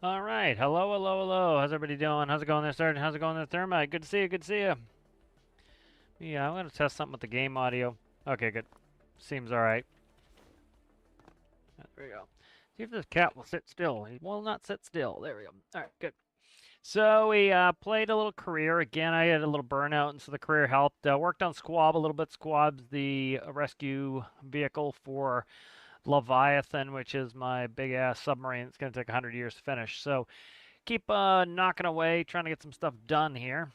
All right. Hello, hello, hello. How's everybody doing? How's it going there, Sergeant? How's it going there, Thermite? Good to see you. Good to see you. Yeah, I'm going to test something with the game audio. Okay, good. Seems all right. There we go. See if this cat will sit still. He will not sit still. There we go. All right, good. So we played a little career. Again, I had a little burnout, and so the career helped. Worked on Squab a little bit. Squab's the rescue vehicle for Leviathan, which is my big-ass submarine. It's going to take 100 years to finish. So keep knocking away, trying to get some stuff done here.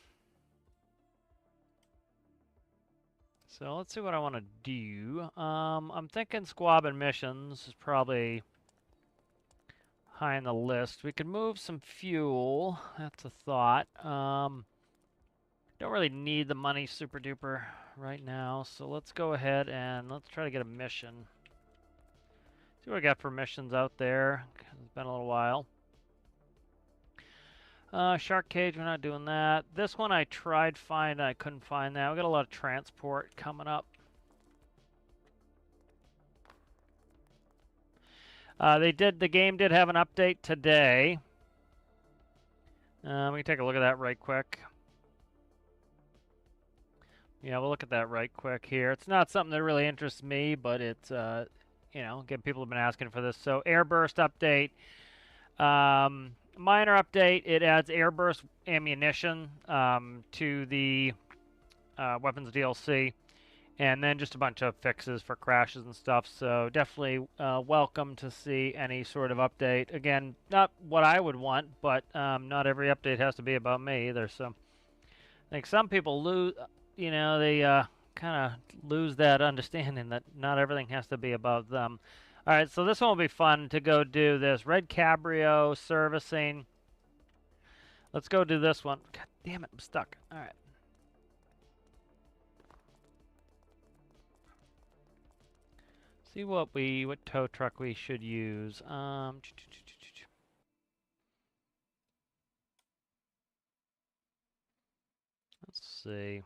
So let's see what I want to do. I'm thinking squab and missions is probably high on the list. We could move some fuel. That's a thought. Don't really need the money super duper right now. So let's go ahead and let's try to get a mission. See what I got for missions out there. It's been a little while. Shark Cage, we're not doing that. This one I tried finding, I couldn't find that. We got a lot of transport coming up. The game did have an update today. We can take a look at that right quick. Yeah, we'll look at that right quick here. It's not something that really interests me, but it's, you know, again, people have been asking for this. So, Airburst update. Minor update. It adds Airburst ammunition to the weapons DLC. And then just a bunch of fixes for crashes and stuff. So definitely welcome to see any sort of update. Again, not what I would want, but not every update has to be about me either. So I think some people lose, you know, they kind of lose that understanding that not everything has to be about them. All right, so this one will be fun to go do this. Red Cabrio servicing. Let's go do this one. God damn it, I'm stuck. All right. See what tow truck we should use. Let's see.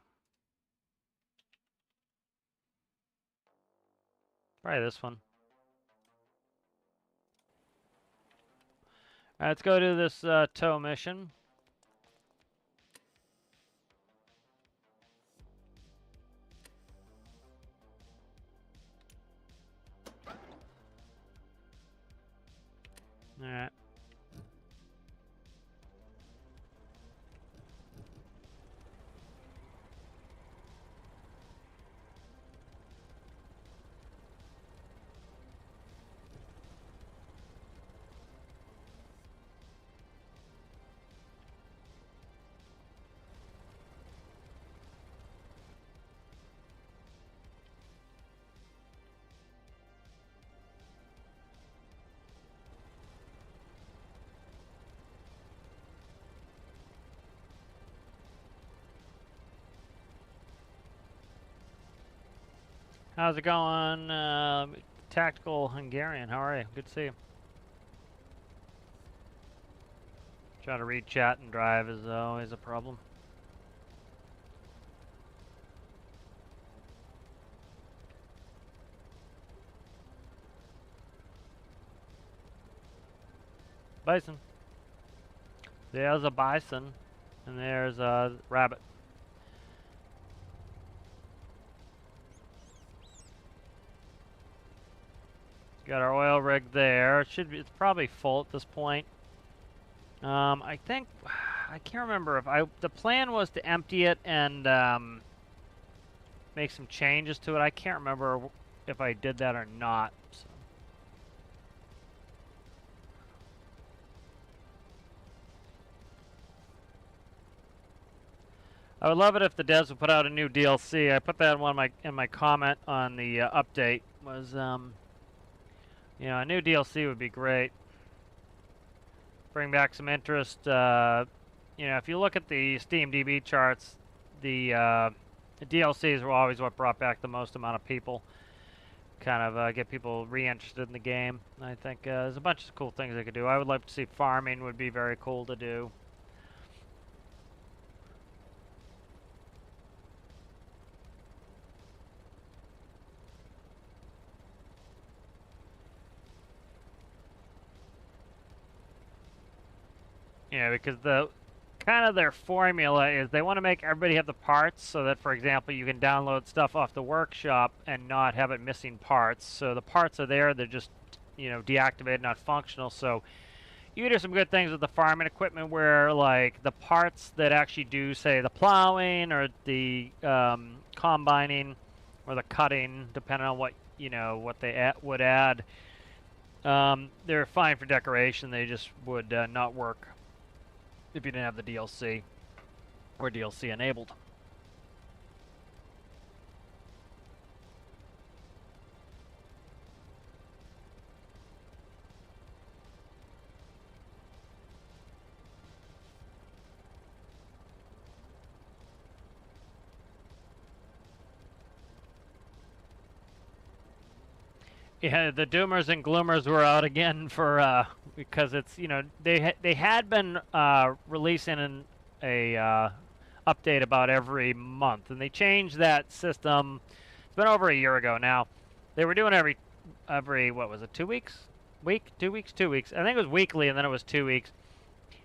Probably this one. All right, let's go to this tow mission. All right. How's it going, Tactical Hungarian? How are you? Good to see you. Trying to read chat and drive is always a problem. Bison. There's a bison, and there's a rabbit. Got our oil rig there. It should be. It's probably full at this point. I think I can't remember if the plan was to empty it and make some changes to it. I can't remember if I did that or not. So. I would love it if the devs would put out a new DLC. I put that in my comment on the update. Was you know, a new DLC would be great. Bring back some interest. You know, if you look at the Steam DB charts, the DLCs were always what brought back the most amount of people. Kind of get people re-interested in the game. I think there's a bunch of cool things they could do. I would like to see farming would be very cool to do. Yeah, because the kind of their formula is they want to make everybody have the parts so that, for example, you can download stuff off the workshop and not have it missing parts. So the parts are there, they're just, you know, deactivated, not functional. So you can do some good things with the farming equipment where, like, the parts that actually do, say, the plowing or the combining or the cutting, depending on what, you know, what they would add, they're fine for decoration. They just would not work if you didn't have the DLC or DLC enabled. Yeah, the doomers and gloomers were out again for because it's, you know, they had been releasing a update about every month, and they changed that system. It's been over a year ago now. They were doing every what was it, 2 weeks? 2 weeks, 2 weeks. I think it was weekly, and then it was 2 weeks.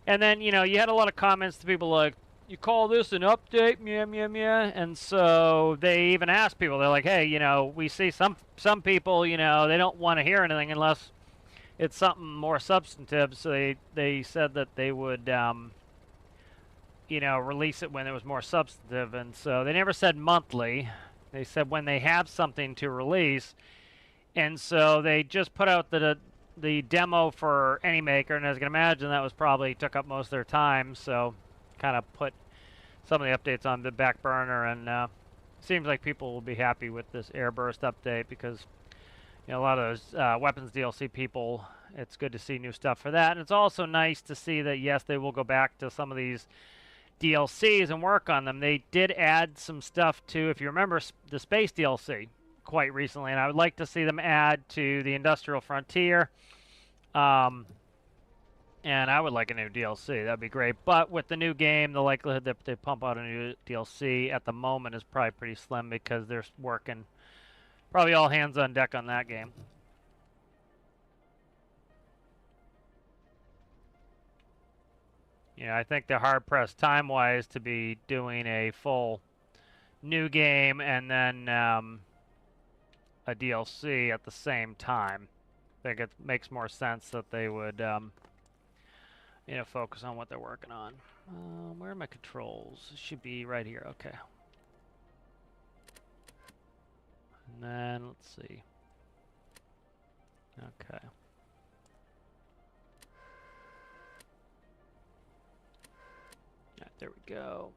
And then, you know, you had a lot of comments to people like, you call this an update, meh, meh, meh. And so they even asked people, they're like, hey, you know, we see some people, you know, they don't want to hear anything unless it's something more substantive. So they said that they would, you know, release it when it was more substantive. And so they never said monthly. They said when they have something to release. And so they just put out the demo for AnyMaker, and as you can imagine, that was probably took up most of their time. So kind of put some of the updates on the back burner, and seems like people will be happy with this Airburst update because, you know, a lot of those weapons DLC people, it's good to see new stuff for that. And it's also nice to see that, yes, they will go back to some of these DLCs and work on them. They did add some stuff to, if you remember, the Space DLC quite recently, and I would like to see them add to the Industrial Frontier. And I would like a new DLC. That'd be great. But with the new game, the likelihood that they pump out a new DLC at the moment is probably pretty slim because they're working probably all hands on deck on that game. Yeah, I think they're hard-pressed time-wise to be doing a full new game and then a DLC at the same time. I think it makes more sense that they would you know, focus on what they're working on. Where are my controls? It should be right here. Okay. And then, let's see. Okay. All right, there we go.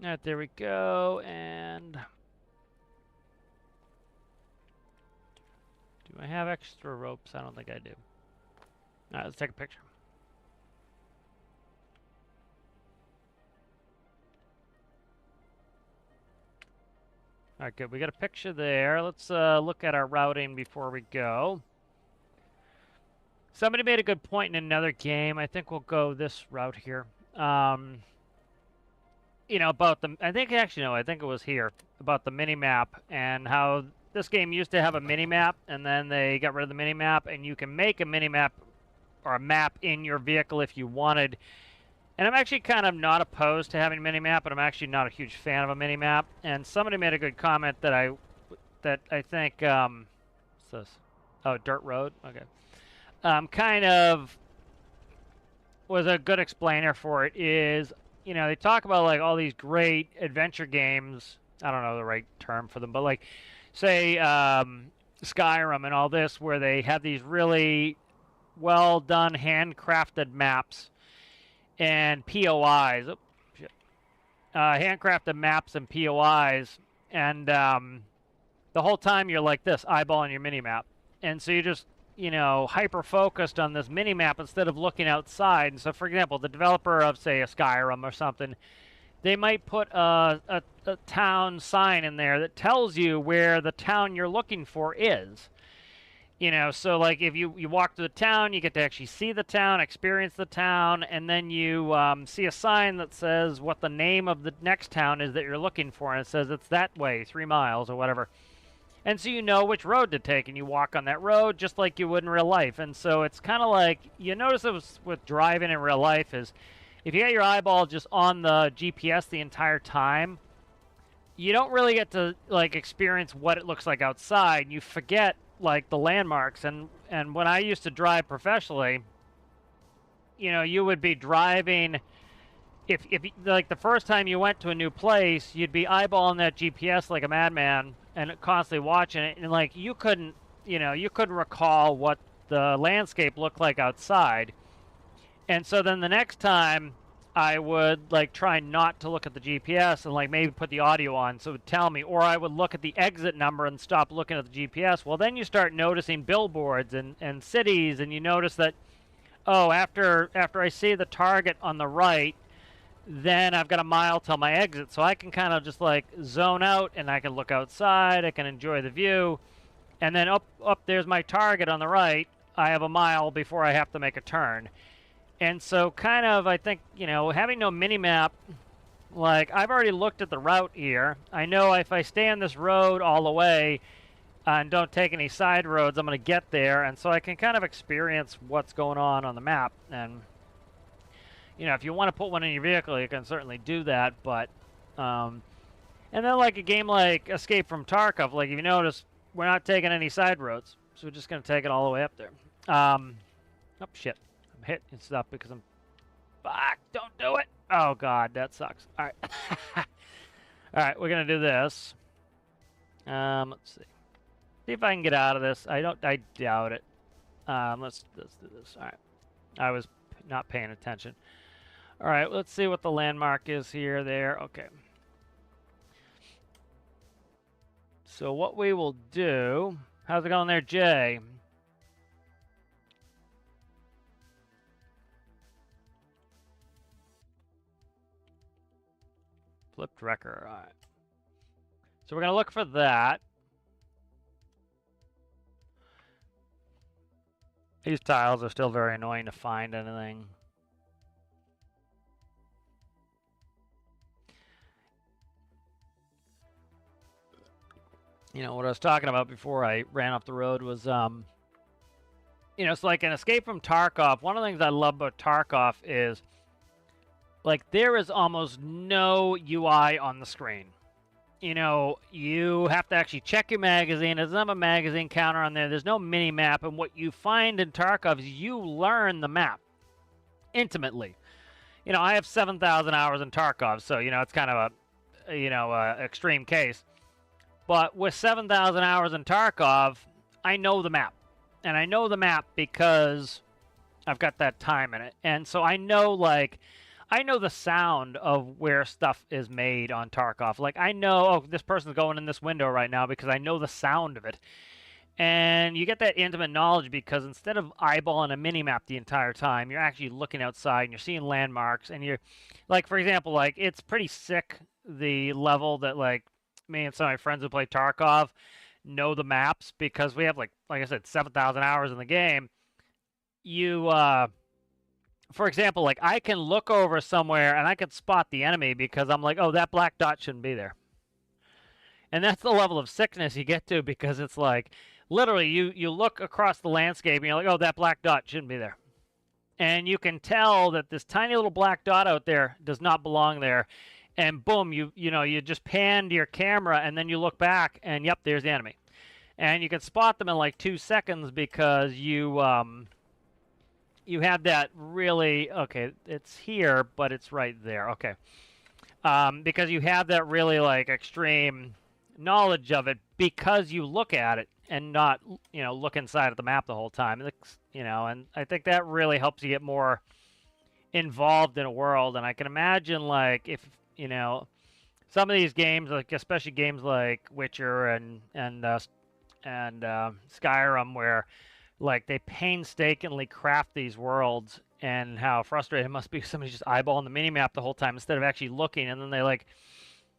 All right, there we go. And do I have extra ropes? I don't think I do. All right, let's take a picture. All right, good. We got a picture there. Let's look at our routing before we go. Somebody made a good point in another game. I think we'll go this route here. You know, about the, I think actually, no, I think it was here, about the mini-map and how this game used to have a mini-map and then they got rid of the mini-map, and you can make a mini-map or a map in your vehicle if you wanted. And I'm actually kind of not opposed to having a mini-map, but I'm actually not a huge fan of a mini-map. And somebody made a good comment that I think, what's this? Oh, Dirt Road? Okay. Kind of was a good explainer for it is, you know, they talk about like all these great adventure games. I don't know the right term for them, but like, say, Skyrim and all this, where they have these really well done handcrafted maps and POIs. Oh, shit. Handcrafted maps and POIs, and the whole time you're like this, eyeballing your mini map, and so you just, you know, hyper focused on this mini map instead of looking outside. And so, for example, the developer of, say, a Skyrim or something, they might put a town sign in there that tells you where the town you're looking for is. You know, so like if you walk to the town, you get to actually see the town, experience the town, and then you see a sign that says what the name of the next town is that you're looking for, and it says it's that way, 3 miles or whatever. And so you know which road to take, and you walk on that road just like you would in real life. And so it's kind of like, you notice it was with driving in real life is, if you got your eyeball just on the GPS the entire time, you don't really get to like experience what it looks like outside. You forget like the landmarks. And when I used to drive professionally, you know, you would be driving, if like the first time you went to a new place, you'd be eyeballing that GPS like a madman and constantly watching it, and like you couldn't recall what the landscape looked like outside. And so then the next time I would like try not to look at the GPS and like maybe put the audio on so it would tell me, or I would look at the exit number and stop looking at the GPS. Well, then you start noticing billboards and cities, and you notice that, oh, after I see the target on the right, then I've got a mile till my exit. So I can kind of just like zone out, and I can look outside, I can enjoy the view, and then up there's my target on the right. I have a mile before I have to make a turn. And so kind of, I think, you know, having no mini-map, like, I've already looked at the route here. I know if I stay on this road all the way and don't take any side roads, I'm going to get there. And so I can kind of experience what's going on the map. And, you know, if you want to put one in your vehicle, you can certainly do that. But, and then like a game like Escape from Tarkov, like, if you notice, we're not taking any side roads. So we're just going to take it all the way up there. Oh, shit. Hitting stuff because I'm, fuck, don't do it. Oh god, that sucks. All right. All right, we're gonna do this. Let's see if I can get out of this. I doubt it. Let's do this. All right, I was not paying attention. All right, let's see what the landmark is here. There. Okay. So what we will do, how's it going there, Jay? Flipped wrecker. All right. So we're going to look for that. These tiles are still very annoying to find anything. You know, what I was talking about before I ran off the road was, you know, it's like an Escape from Tarkov. One of the things I love about Tarkov is, like, there is almost no UI on the screen. You know, you have to actually check your magazine. There's not a magazine counter on there. There's no mini-map. And what you find in Tarkov is you learn the map intimately. You know, I have 7,000 hours in Tarkov, so, you know, it's kind of a, you know, extreme case. But with 7,000 hours in Tarkov, I know the map. And I know the map because I've got that time in it. And so I know, like, I know the sound of where stuff is made on Tarkov. Like I know, oh, this person's going in this window right now because I know the sound of it. And you get that intimate knowledge because instead of eyeballing a mini map the entire time, you're actually looking outside and you're seeing landmarks. And you're, like, for example, like it's pretty sick the level that like me and some of my friends who play Tarkov know the maps because we have like I said, 7,000 hours in the game. You, for example, like I can look over somewhere and I can spot the enemy because I'm like, oh, that black dot shouldn't be there. And that's the level of sickness you get to because it's like literally you look across the landscape and you're like, oh, that black dot shouldn't be there. And you can tell that this tiny little black dot out there does not belong there. And boom, you just panned your camera and then you look back and yep, there's the enemy. And you can spot them in like 2 seconds because you have that really, okay, it's here, but it's right there. Okay. Because you have that really like extreme knowledge of it because you look at it and not look inside of the map the whole time. And I think that really helps you get more involved in a world. And I can imagine like if some of these games, like especially games like Witcher and Skyrim, where like they painstakingly craft these worlds, and how frustrating it must be somebody just eyeballing the minimap the whole time instead of actually looking, and then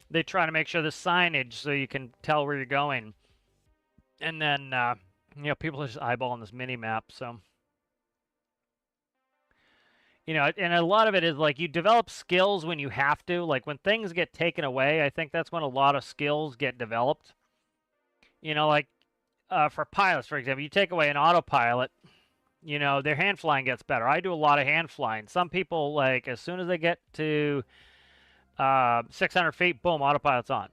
they try to make sure the signage so you can tell where you're going, and then people are just eyeballing this minimap. So and a lot of it is like you develop skills when you have to. Like when things get taken away, I think that's when a lot of skills get developed. Like for pilots, for example, you take away an autopilot, their hand flying gets better. I do a lot of hand flying. Some people, like, as soon as they get to 600 feet, boom, autopilot's on.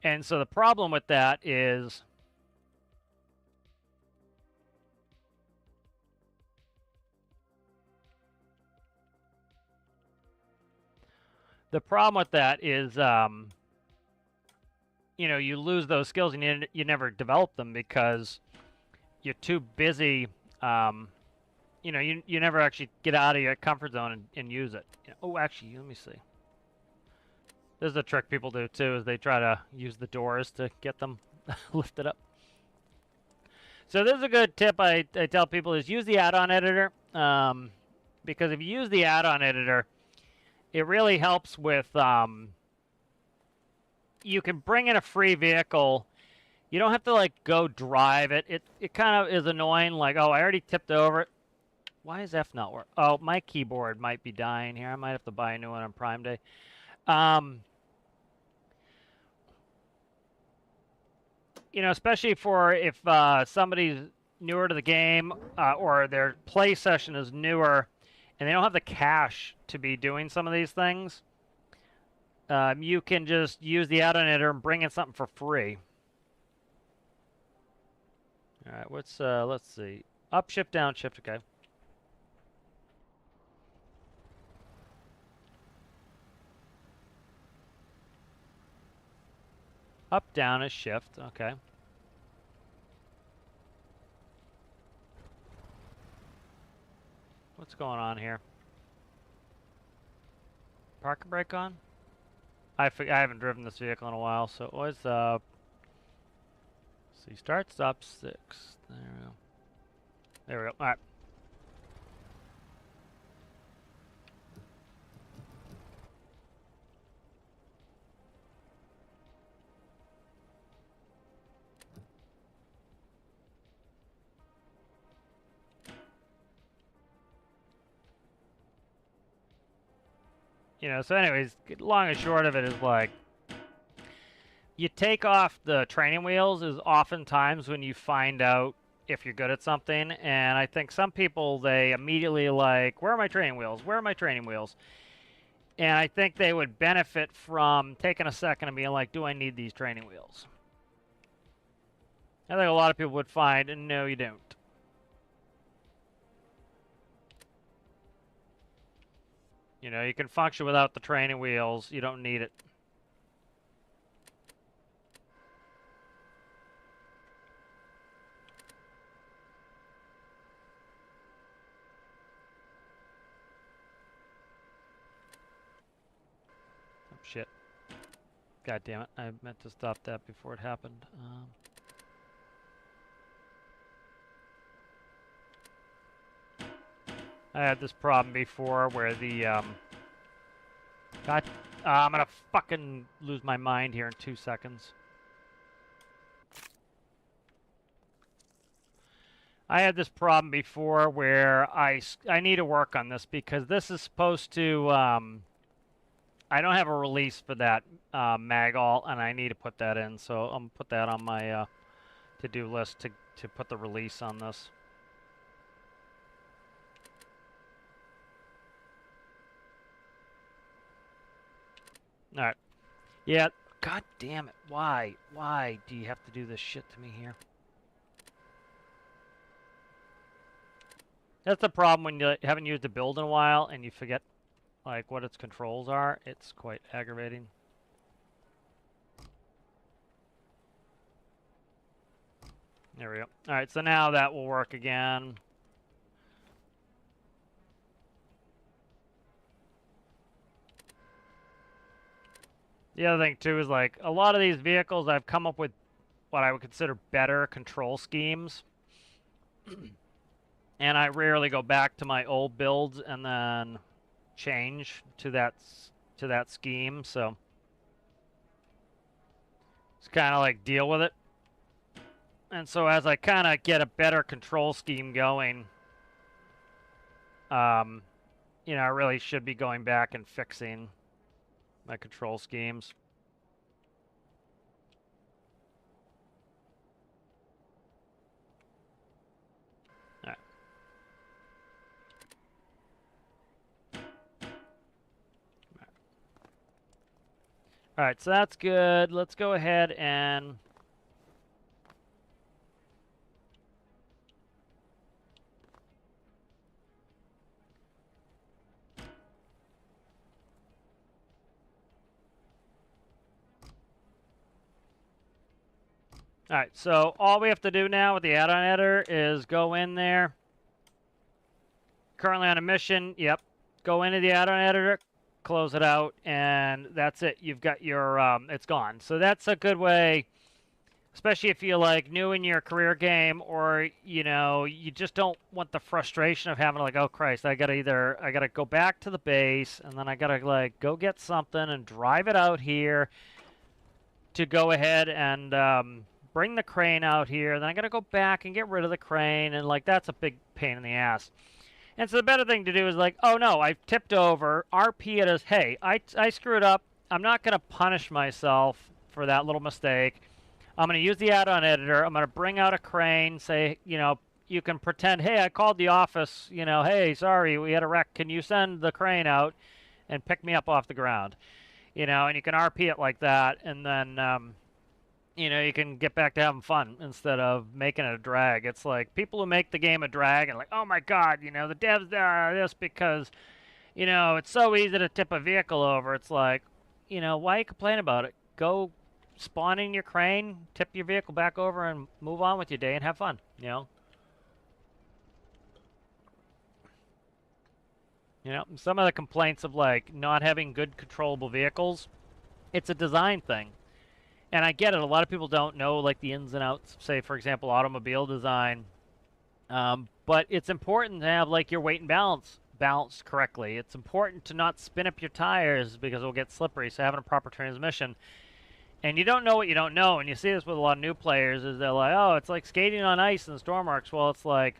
And so the problem with that is you lose those skills and you never develop them because you're too busy. You never actually get out of your comfort zone and use it. Oh, actually, let me see. This is a trick people do too, is they try to use the doors to get them lifted up. So this is a good tip I tell people is use the add-on editor. Because if you use the add-on editor, it really helps with, you can bring in a free vehicle. You don't have to like go drive it. It kind of is annoying, like, oh, I already tipped over it. Why is F not work? Oh, my keyboard might be dying here. I might have to buy a new one on Prime Day. Especially for if somebody's newer to the game or their play session is newer and they don't have the cash to be doing some of these things, you can just use the add-on editor and bring in something for free. All right, let's see. Up, shift, down, shift, okay. Up, down is shift, okay. What's going on here? Parking brake on? I haven't driven this vehicle in a while, so it was, see, start, stop, 6. There we go. There we go, all right. So anyways, long and short of it is like, you take off the training wheels is oftentimes when you find out if you're good at something. And I think some people, they immediately like, where are my training wheels? Where are my training wheels? And I think they would benefit from taking a second and being like, do I need these training wheels? I think a lot of people would find, no, you don't. You can function without the training wheels. You don't need it. shit. God damn it. I meant to stop that before it happened. I had this problem before where the, God, I'm gonna fucking lose my mind here in 2 seconds. I had this problem before where I need to work on this because this is supposed to, I don't have a release for that Magall, and I need to put that in, so I'm gonna put that on my to-do list to put the release on this. Alright. Yeah, god damn it. Why? Why do you have to do this shit to me here? That's the problem when you haven't used a build in a while and you forget like what its controls are. It's quite aggravating. There we go. Alright, so now that will work again. The other thing too is like a lot of these vehicles I've come up with what I would consider better control schemes. And I rarely go back to my old builds and then change to that scheme, so it's kind of like deal with it. And so as I kind of get a better control scheme going, you know, I really should be going back and fixing my control schemes. All right. All right, so that's good. Let's go ahead and all right, so all we have to do now with the add-on editor is go in there. Currently on a mission, yep. Go into the add-on editor, close it out, and that's it. You've got your, it's gone. So that's a good way, especially if you're like new in your career game or, you know, you just don't want the frustration of having like, oh Christ, I gotta go back to the base and then I gotta like go get something and drive it out here to go ahead and, bring the crane out here, then I gotta go back and get rid of the crane, and like that's a big pain in the ass. And so the better thing to do is like, oh no, I've tipped over, RP it as, hey, I screwed up, I'm not gonna punish myself for that little mistake. I'm gonna use the add-on editor, I'm gonna bring out a crane, say, you know, you can pretend, hey, I called the office, you know, hey, sorry, we had a wreck, can you send the crane out and pick me up off the ground? You know, and you can RP it like that, and then, you know, you can get back to having fun instead of making it a drag. It's like people who make the game a drag and like, oh my god, you know, the devs this because, you know, it's so easy to tip a vehicle over. It's like, you know, why you complain about it? Go spawn in your crane, tip your vehicle back over, and move on with your day and have fun, you know? You know, some of the complaints of like not having good controllable vehicles, it's a design thing. And I get it. A lot of people don't know like the ins and outs, say, for example, automobile design. But it's important to have like your weight and balance balanced correctly. It's important to not spin up your tires because it'll get slippery. So having a proper transmission. And you don't know what you don't know. And you see this with a lot of new players is they're like, oh, it's like skating on ice in Stormworks. Well, it's like,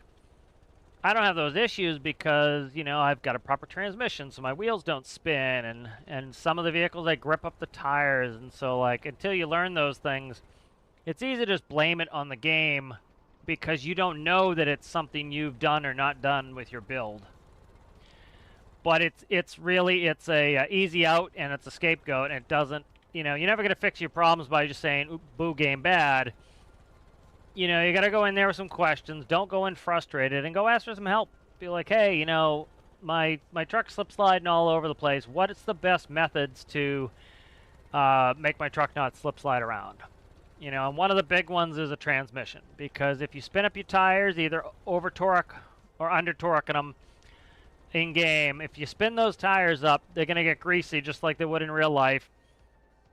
I don't have those issues because, you know, I've got a proper transmission, so my wheels don't spin, and some of the vehicles, I grip up the tires, and so, like, until you learn those things, it's easy to just blame it on the game because you don't know that it's something you've done or not done with your build. But it's really, it's a easy out, and it's a scapegoat, and it doesn't, you know, you're never going to fix your problems by just saying, boo, game bad. You know, you got to go in there with some questions. Don't go in frustrated and go ask for some help. Be like, hey, you know, my truck slip sliding all over the place. What is the best methods to make my truck not slip slide around? You know, and one of the big ones is a transmission. Because if you spin up your tires, either over torque or under torquing them in game, if you spin those tires up, they're going to get greasy just like they would in real life.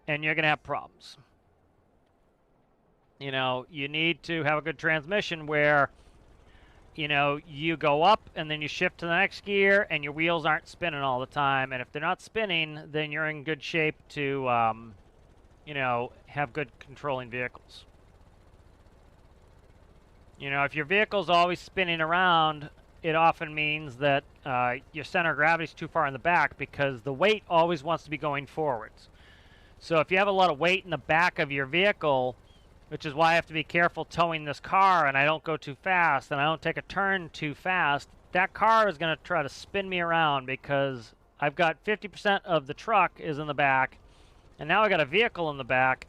and you're going to have problems. You know, you need to have a good transmission where, you know, you go up and then you shift to the next gear and your wheels aren't spinning all the time. And if they're not spinning, then you're in good shape to, you know, have good controlling vehicles. You know, if your vehicle's always spinning around, it often means that your center of gravity is too far in the back because the weight always wants to be going forwards. So if you have a lot of weight in the back of your vehicle, which is why I have to be careful towing this car and I don't go too fast and I don't take a turn too fast, that car is going to try to spin me around because I've got 50% of the truck is in the back and now I got a vehicle in the back.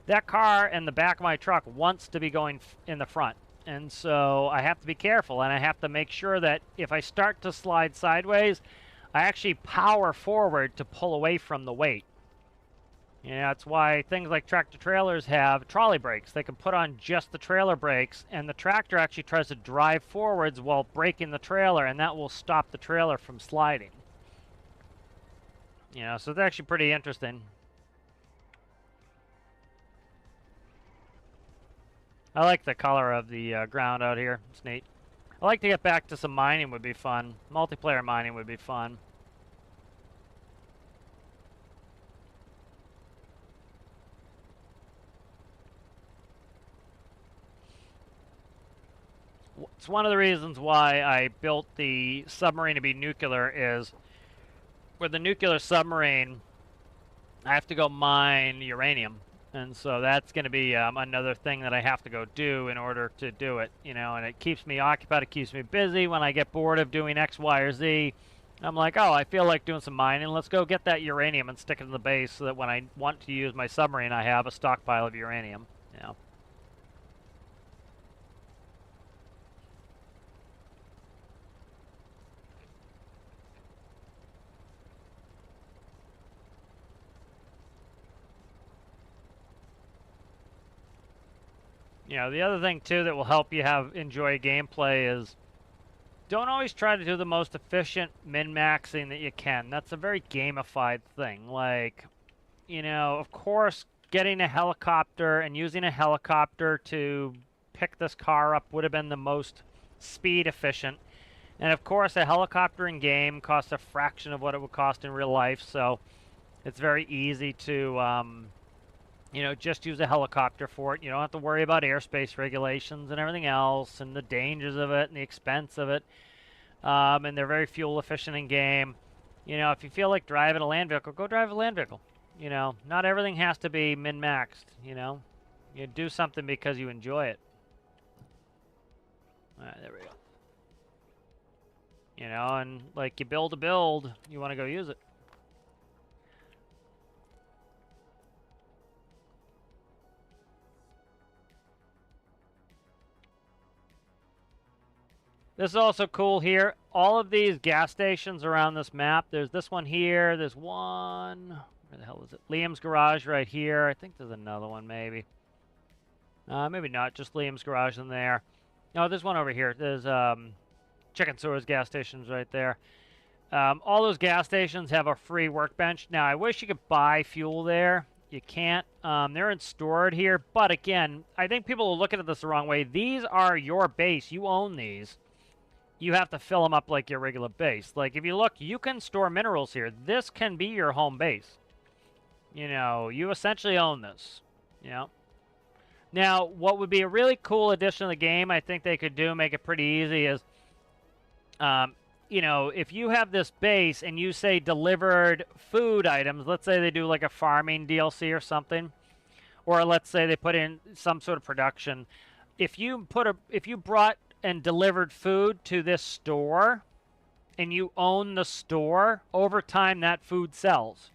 That car in the back of my truck wants to be going in the front. And so I have to be careful and I have to make sure that if I start to slide sideways, I actually power forward to pull away from the weight. You know, that's why things like tractor trailers have trolley brakes. They can put on just the trailer brakes, and the tractor actually tries to drive forwards while braking the trailer, and that will stop the trailer from sliding. You know, so it's actually pretty interesting. I like the color of the ground out here. It's neat. I like to get back to some mining would be fun. Multiplayer mining would be fun. It's one of the reasons why I built the submarine to be nuclear is with the nuclear submarine, I have to go mine uranium. And so that's going to be another thing that I have to go do in order to do it, you know, and it keeps me occupied, it keeps me busy. When I get bored of doing X, Y, or Z, I'm like, oh, I feel like doing some mining. Let's go get that uranium and stick it in the base so that when I want to use my submarine, I have a stockpile of uranium, you know. You know, the other thing too that will help you enjoy gameplay is don't always try to do the most efficient min-maxing that you can. That's a very gamified thing. Like, you know, of course, getting a helicopter and using a helicopter to pick this car up would have been the most speed efficient. And of course, a helicopter in game costs a fraction of what it would cost in real life, so it's very easy to you know, just use a helicopter for it. You don't have to worry about airspace regulations and everything else and the dangers of it and the expense of it. And they're very fuel efficient in game. You know, if you feel like driving a land vehicle, go drive a land vehicle. You know, not everything has to be min-maxed, you know. You do something because you enjoy it. All right, there we go. You know, and like you build a build, you want to go use it. This is also cool here. All of these gas stations around this map. There's this one here. There's one. Where the hell is it? Liam's Garage right here. I think there's another one maybe. Maybe not. Just Liam's Garage in there. No, there's one over here. There's Chicken Sewers gas stations right there. All those gas stations have a free workbench. Now, I wish you could buy fuel there. You can't. They're stored here. But again, I think people will look at this the wrong way. These are your base. You own these. You have to fill them up like your regular base. Like, if you look, you can store minerals here. This can be your home base. You know, you essentially own this. You know? Now, what would be a really cool addition to the game, I think they could do, make it pretty easy, is, you know, if you have this base and you say delivered food items, let's say they do like a farming DLC or something, or let's say they put in some sort of production. If you brought and delivered food to this store and you own the store, over time that food sells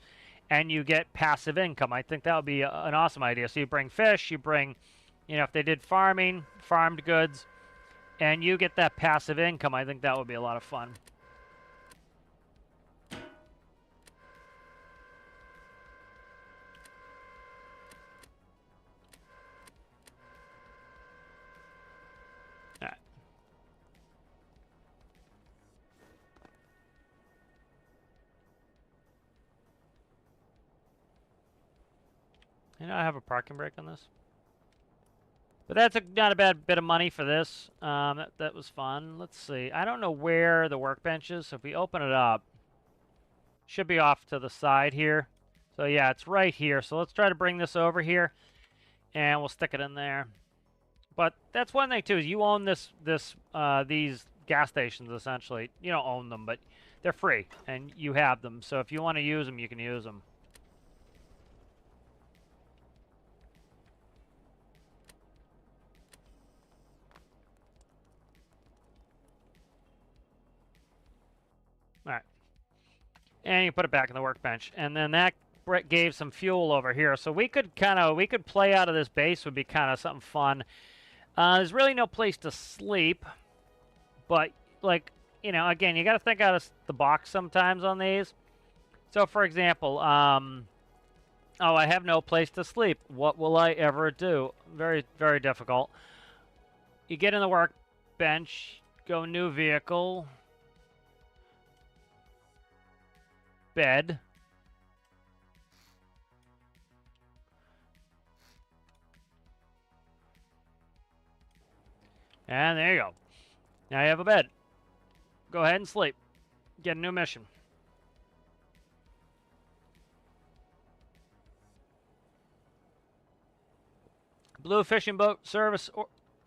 and you get passive income. I think that would be an awesome idea. So you bring fish, you bring, you know, if they did farming, farmed goods, and you get that passive income. I think that would be a lot of fun. You know, I have a parking brake on this. But that's not a bad bit of money for this. That was fun. Let's see. I don't know where the workbench is, so if we open it up, should be off to the side here. So yeah, it's right here. So let's try to bring this over here, and we'll stick it in there. But that's one thing too, is you own these gas stations essentially. You don't own them, but they're free, and you have them. So if you want to use them, you can use them. All right. And you put it back in the workbench. And then that gave some fuel over here. So we could play out of this base, would be kind of something fun. There's really no place to sleep. But, like, you know, again, you got to think out of the box sometimes on these. So, for example, oh, I have no place to sleep. What will I ever do? Very, very difficult. You get in the workbench, go new vehicle. Bed. And there you go. Now you have a bed. Go ahead and sleep. Get a new mission. Blue fishing boat service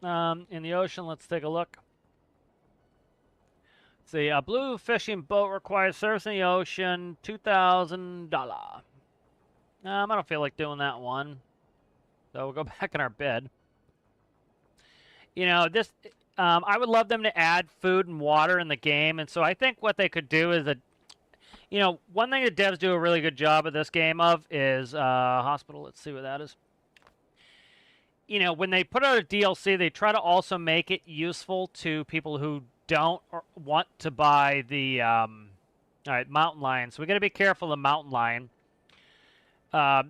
in the ocean. Let's take a look. Let's see. A blue fishing boat requires service in the ocean. $2,000. I don't feel like doing that one. So we'll go back in our bed. You know, this. I would love them to add food and water in the game, and so I think what they could do is you know, one thing that devs do a really good job of this game of is hospital. Let's see what that is. You know, when they put out a DLC, they try to also make it useful to people who don't want to buy the all right, mountain lion. So we got to be careful of the mountain lion.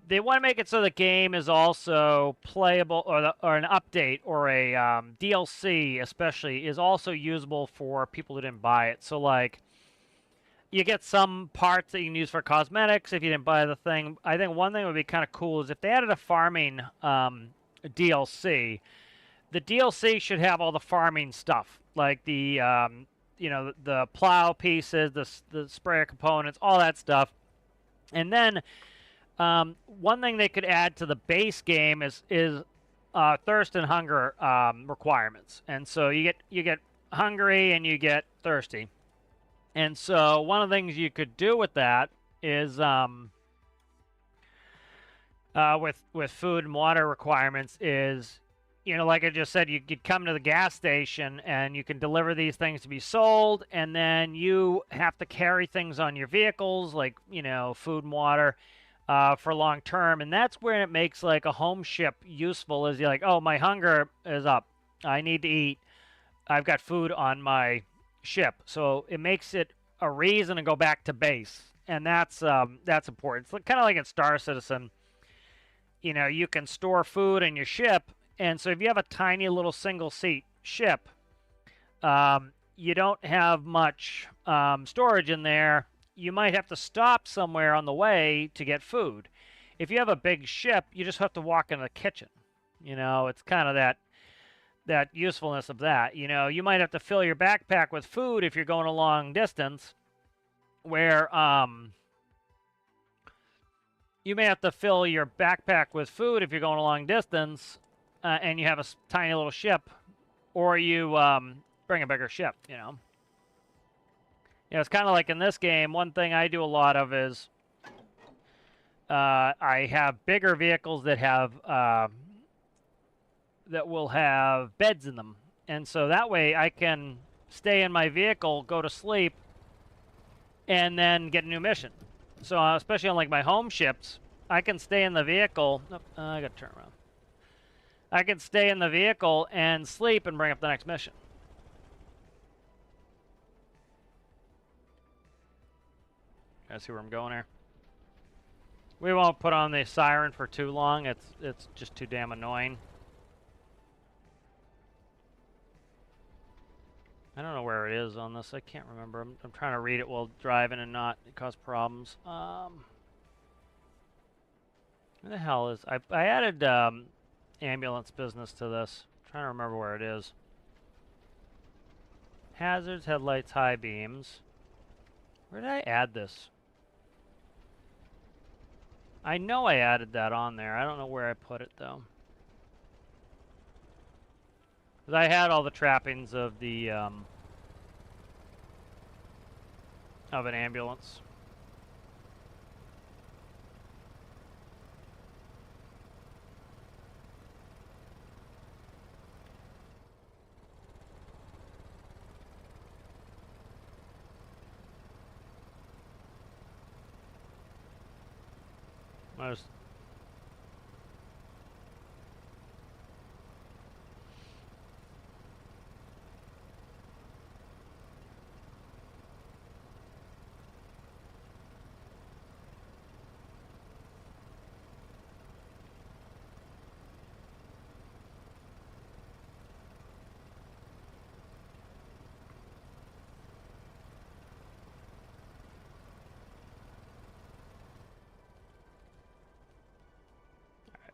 They want to make it so the game is also playable, or an update or a DLC, especially, is also usable for people who didn't buy it. So, like, you get some parts that you can use for cosmetics if you didn't buy the thing. I think one thing that would be kind of cool is if they added a farming DLC. The DLC should have all the farming stuff, like the you know, the plow pieces, the sprayer components, all that stuff. And then one thing they could add to the base game is thirst and hunger requirements. And so you get hungry and you get thirsty. And so one of the things you could do with that is with food and water requirements is, you know, like I just said, you could come to the gas station and you can deliver these things to be sold, and then you have to carry things on your vehicles, like, you know, food and water for long term. And that's where it makes like a home ship useful, is you're like, oh, my hunger is up. I need to eat. I've got food on my ship. So it makes it a reason to go back to base. And that's important. It's kind of like in Star Citizen. You know, you can store food in your ship, and so if you have a tiny little single-seat ship, you don't have much storage in there. You might have to stop somewhere on the way to get food. If you have a big ship, you just have to walk in the kitchen. You know, it's kind of that usefulness of that. You know, you might have to fill your backpack with food if you're going a long distance, where you may have to fill your backpack with food if you're going a long distance, and you have a tiny little ship, or you bring a bigger ship, you know. You know, it's kind of like in this game, one thing I do a lot of is I have bigger vehicles that have that will have beds in them. And so that way I can stay in my vehicle, go to sleep, and then get a new mission. So especially on like my home ships, I can stay in the vehicle. Oh, I got to turn around. I can stay in the vehicle and sleep and bring up the next mission. I see where I'm going here. We won't put on the siren for too long. It's just too damn annoying. I don't know where it is on this. I can't remember. I'm trying to read it while driving and not cause problems. Where the hell is... I added ambulance business to this. I'm trying to remember where it is. Hazards, headlights, high beams. Where did I add this? I know I added that on there. I don't know where I put it, though. 'Cause I had all the trappings of the, of an ambulance. There's...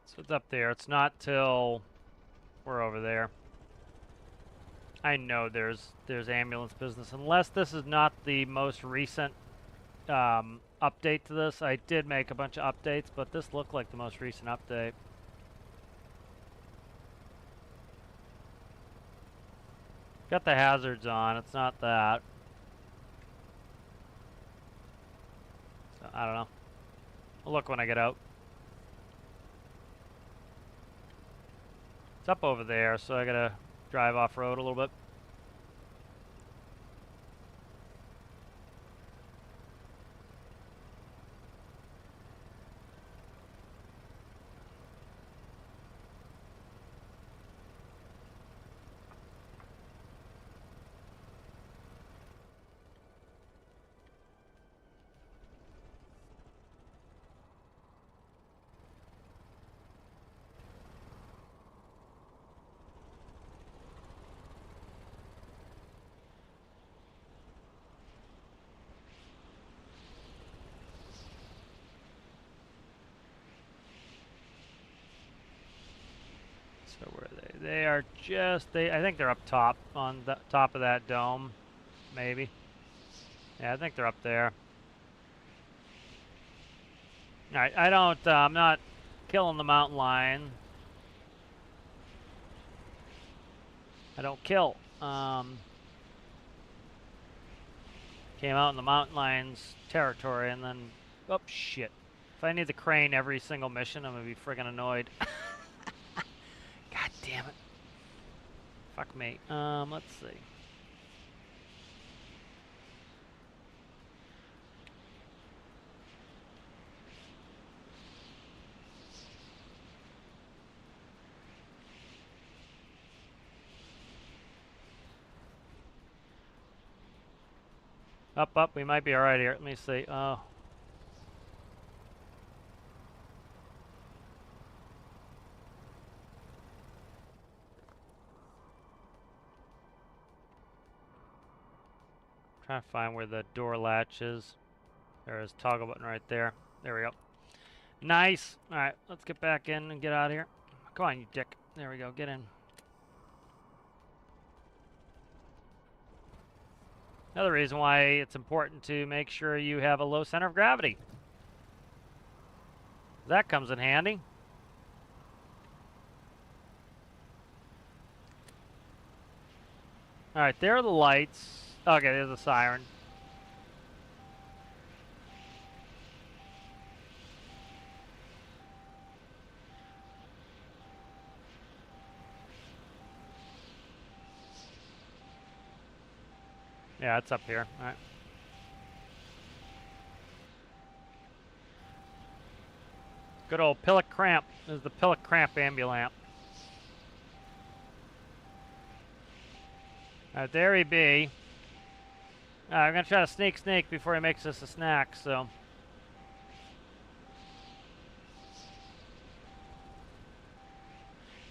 So it's up there. It's not till we're over there. I know there's ambulance business. Unless this is not the most recent update to this. I did make a bunch of updates, but this looked like the most recent update. Got the hazards on. It's not that. So, I don't know. I'll look when I get out. It's up over there, so I gotta drive off-road a little bit. So where are they? They are just... I think they're up top, on the top of that dome. Maybe. Yeah, I think they're up there. Alright, I don't... I'm not killing the mountain lion. I don't kill. Came out in the mountain lion's territory and then... Oh, shit. If I need the crane every single mission, I'm gonna be friggin' annoyed. God damn it. Fuck me. Let's see. Up, we might be alright here. Let me see. Oh. Trying to find where the door latch is. There is toggle button right there. There we go. Nice. Alright, let's get back in and get out of here. Come on, you dick. There we go. Get in. Another reason why it's important to make sure you have a low center of gravity. That comes in handy. Alright, there are the lights. Okay, there's a siren. Yeah, it's up here. Alright. Good old Pillock Cramp. This is the Pillock Cramp ambulamp. Alright, there he be. I'm gonna try to sneak before he makes us a snack, so.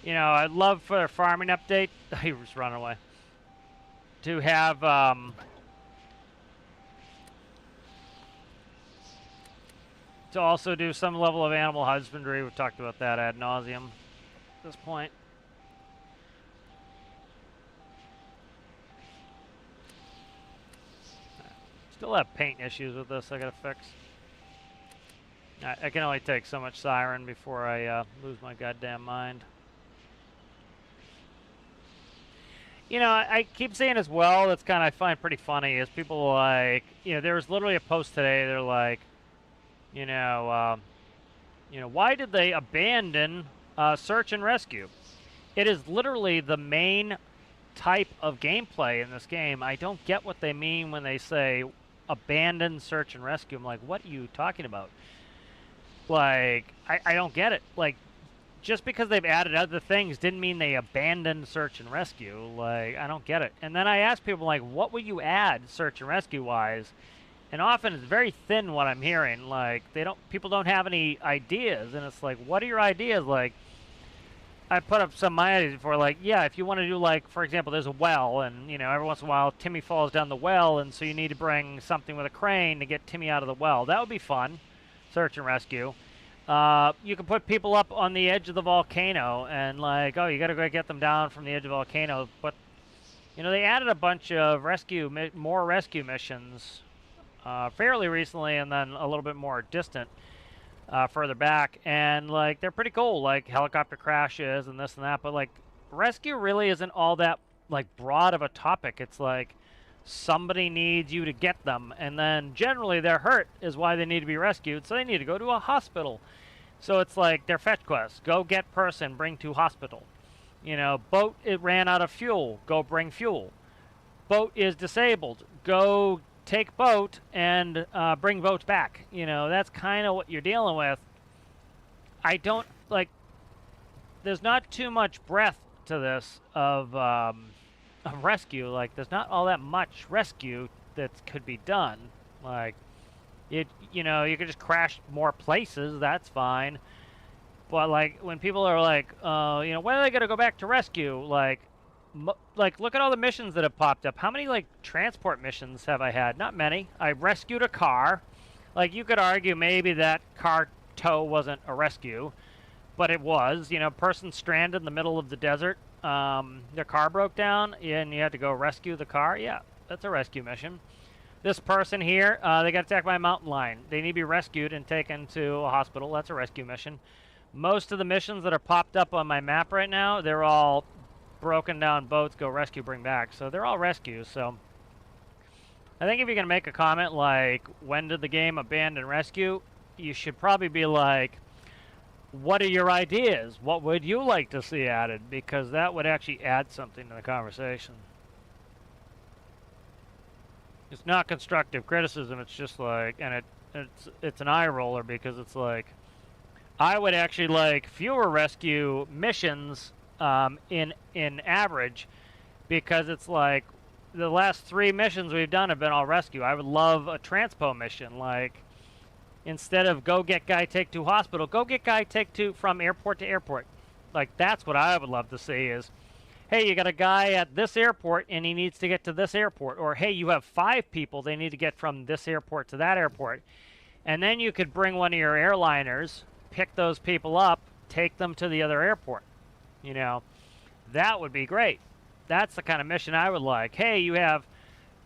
You know, I'd love for a farming update. He was running away. To have, to also do some level of animal husbandry. We've talked about that ad nauseum at this point. Still have paint issues with this I gotta fix. I can only take so much Siren before I lose my goddamn mind. You know, I keep saying as well, that's kind of I find pretty funny, is people like, you know, there was literally a post today, they're like, you know, why did they abandon search and rescue? It is literally the main type of gameplay in this game. I don't get what they mean when they say abandon search and rescue. I'm like, what are you talking about? Like, I don't get it. Like, just because they've added other things didn't mean they abandoned search and rescue. Like, I don't get it. And then I ask people, like, what would you add search and rescue wise? And often it's very thin what I'm hearing. Like, people don't have any ideas. And it's like, what are your ideas? Like, I put up some of my ideas before, like, yeah, if you want to do, like, for example, there's a well, and, you know, every once in a while Timmy falls down the well, and so you need to bring something with a crane to get Timmy out of the well. That would be fun, search and rescue. You can put people up on the edge of the volcano, and, like, oh, you got to go get them down from the edge of the volcano. But, you know, they added a bunch of more rescue missions fairly recently, and then a little bit more distant. Further back, and like they're pretty cool, like helicopter crashes and this and that, but like rescue really isn't all that like broad of a topic. It's like somebody needs you to get them, and then generally they're hurt is why they need to be rescued, so they need to go to a hospital. So it's like their fetch quest: go get person, bring to hospital. You know, boat, it ran out of fuel, go bring fuel. Boat is disabled, go take boat and bring boat back. You know, that's kind of what you're dealing with. I don't, like, there's not too much breadth to this of rescue. Like, there's not all that much rescue that could be done. Like, you know, you could just crash more places, that's fine. But, like, when people are like, you know, when are they going to go back to rescue? Like, look at all the missions that have popped up. How many like transport missions have I had? Not many. I rescued a car. Like, you could argue maybe that car tow wasn't a rescue, but it was. You know, person stranded in the middle of the desert. Their car broke down and you had to go rescue the car. Yeah, that's a rescue mission. This person here, they got attacked by a mountain lion. They need to be rescued and taken to a hospital. That's a rescue mission. Most of the missions that are popped up on my map right now, they're all broken down boats, go rescue, bring back. So they're all rescues. So I think if you're going to make a comment like, when did the game abandon rescue? You should probably be like, what are your ideas? What would you like to see added? Because that would actually add something to the conversation. It's not constructive criticism. It's just like, and it's an eye roller, because it's like, I would actually like fewer rescue missions in average, because it's like the last 3 missions we've done have been all rescue. I would love a transpo mission, like instead of go get guy, take to hospital, go get guy, take to from airport to airport. Like, that's what I would love to see is, hey, you got a guy at this airport and he needs to get to this airport, or hey, you have 5 people they need to get from this airport to that airport, and then you could bring one of your airliners, pick those people up, take them to the other airport. You know, that would be great. That's the kind of mission I would like. Hey, you have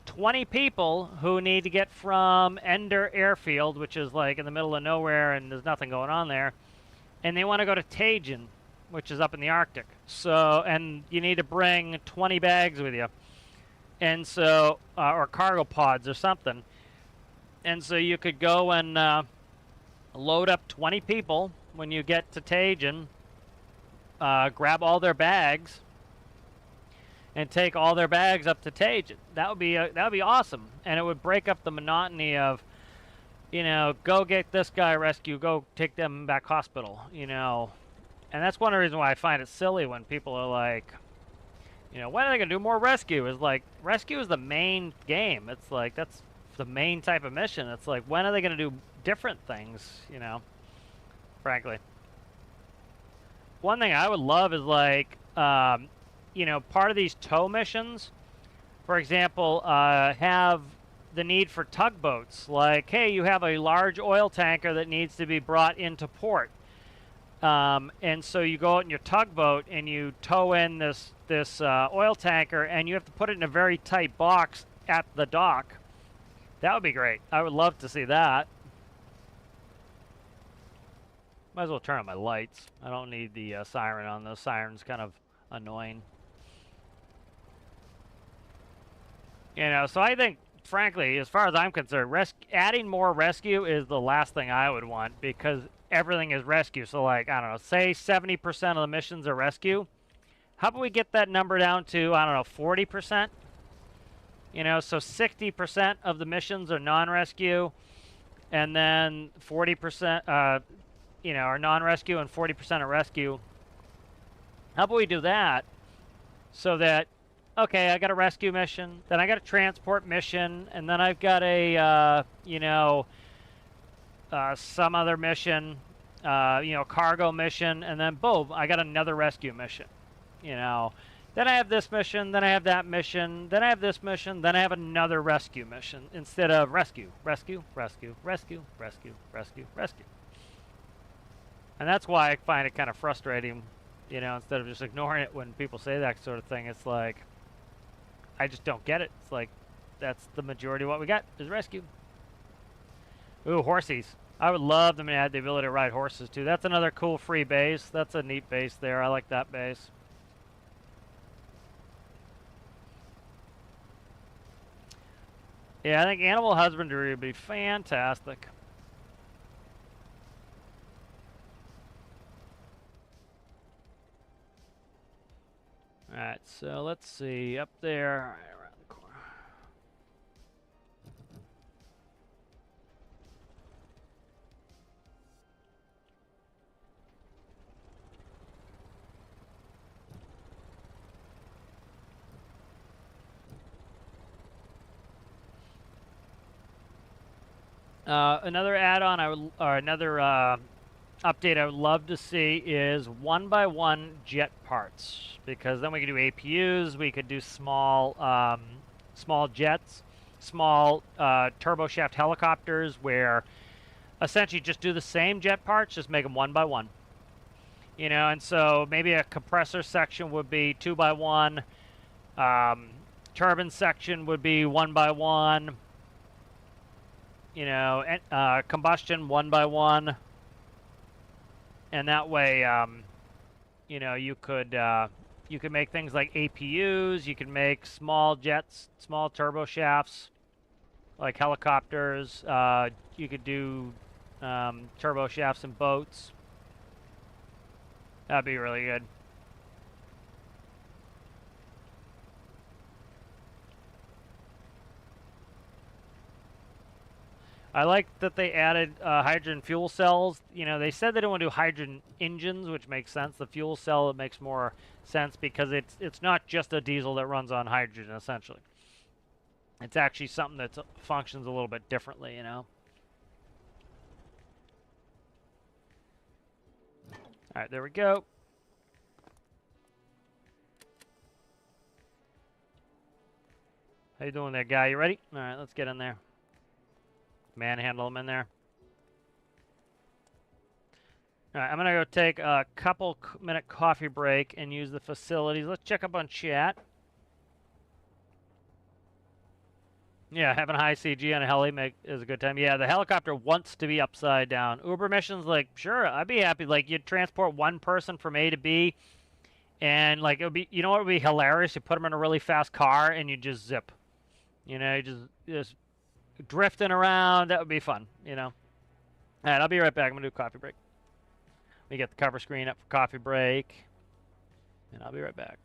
20 people who need to get from Ender Airfield, which is like in the middle of nowhere and there's nothing going on there, and they want to go to Tajin, which is up in the Arctic. So, and you need to bring 20 bags with you, and so, or cargo pods or something. And so you could go and load up 20 people when you get to Tajin. Grab all their bags and take all their bags up to Tajin. That would be awesome, and it would break up the monotony of, you know, go get this guy rescue, go take them back hospital, you know. And that's one of the reasons why I find it silly when people are like, you know, when are they gonna do more rescue? Is like, rescue is the main game. It's like, that's the main type of mission. It's like, when are they gonna do different things, you know, frankly. One thing I would love is like, you know, part of these tow missions, for example, have the need for tugboats. Like, hey, you have a large oil tanker that needs to be brought into port. And so you go out in your tugboat and you tow in this oil tanker, and you have to put it in a very tight box at the dock. That would be great. I would love to see that. Might as well turn on my lights. I don't need the siren on. The siren's kind of annoying. You know, so I think, frankly, as far as I'm concerned, adding more rescue is the last thing I would want, because everything is rescue. So, like, I don't know, say 70% of the missions are rescue. How about we get that number down to, I don't know, 40%? You know, so 60% of the missions are non-rescue, and then 40%, you know, are non-rescue, and 40% are rescue. How about we do that so that, okay, I got a rescue mission, then I got a transport mission, and then I've got a, you know, some other mission, you know, cargo mission, and then boom, I got another rescue mission. You know, then I have this mission, then I have that mission, then I have this mission, then I have another rescue mission, instead of rescue, rescue, rescue, rescue, rescue, rescue, rescue. And that's why I find it kind of frustrating, you know, instead of just ignoring it when people say that sort of thing. It's like, I just don't get it. It's like, that's the majority of what we got is rescue. Ooh, horsies. I would love them to add the ability to ride horses too. That's another cool free base. That's a neat base there. I like that base. Yeah, I think animal husbandry would be fantastic. Alright, so let's see. Up there, right around the corner. Another add-on or another update I would love to see is 1x1 jet parts, because then we could do APUs, we could do small small jets, small turboshaft helicopters, where essentially just do the same jet parts, just make them 1x1. You know, and so maybe a compressor section would be 2x1, turbine section would be 1x1, you know, and, combustion 1x1. And that way, you know, you could make things like APUs. You can make small jets, small turbo shafts, like helicopters. You could do turbo shafts in boats. That'd be really good. I like that they added hydrogen fuel cells. You know, they said they don't want to do hydrogen engines, which makes sense. The fuel cell, it makes more sense because it's not just a diesel that runs on hydrogen, essentially. It's actually something that functions a little bit differently, you know. All right, there we go. How you doing there, guy? You ready? All right, let's get in there. Manhandle him in there. All right, I'm going to go take a couple-minute coffee break and use the facilities. Let's check up on chat. Yeah, having a high CG on a heli is a good time. Yeah, the helicopter wants to be upside down. Uber missions, like, sure, I'd be happy. Like, you'd transport one person from A to B, and, like, it would be, you know what would be hilarious? You put them in a really fast car, and you just zip. You know, you just drifting around. That would be fun, you know. All right, I'll be right back. I'm going to do a coffee break. Let me get the cover screen up for coffee break, and I'll be right back.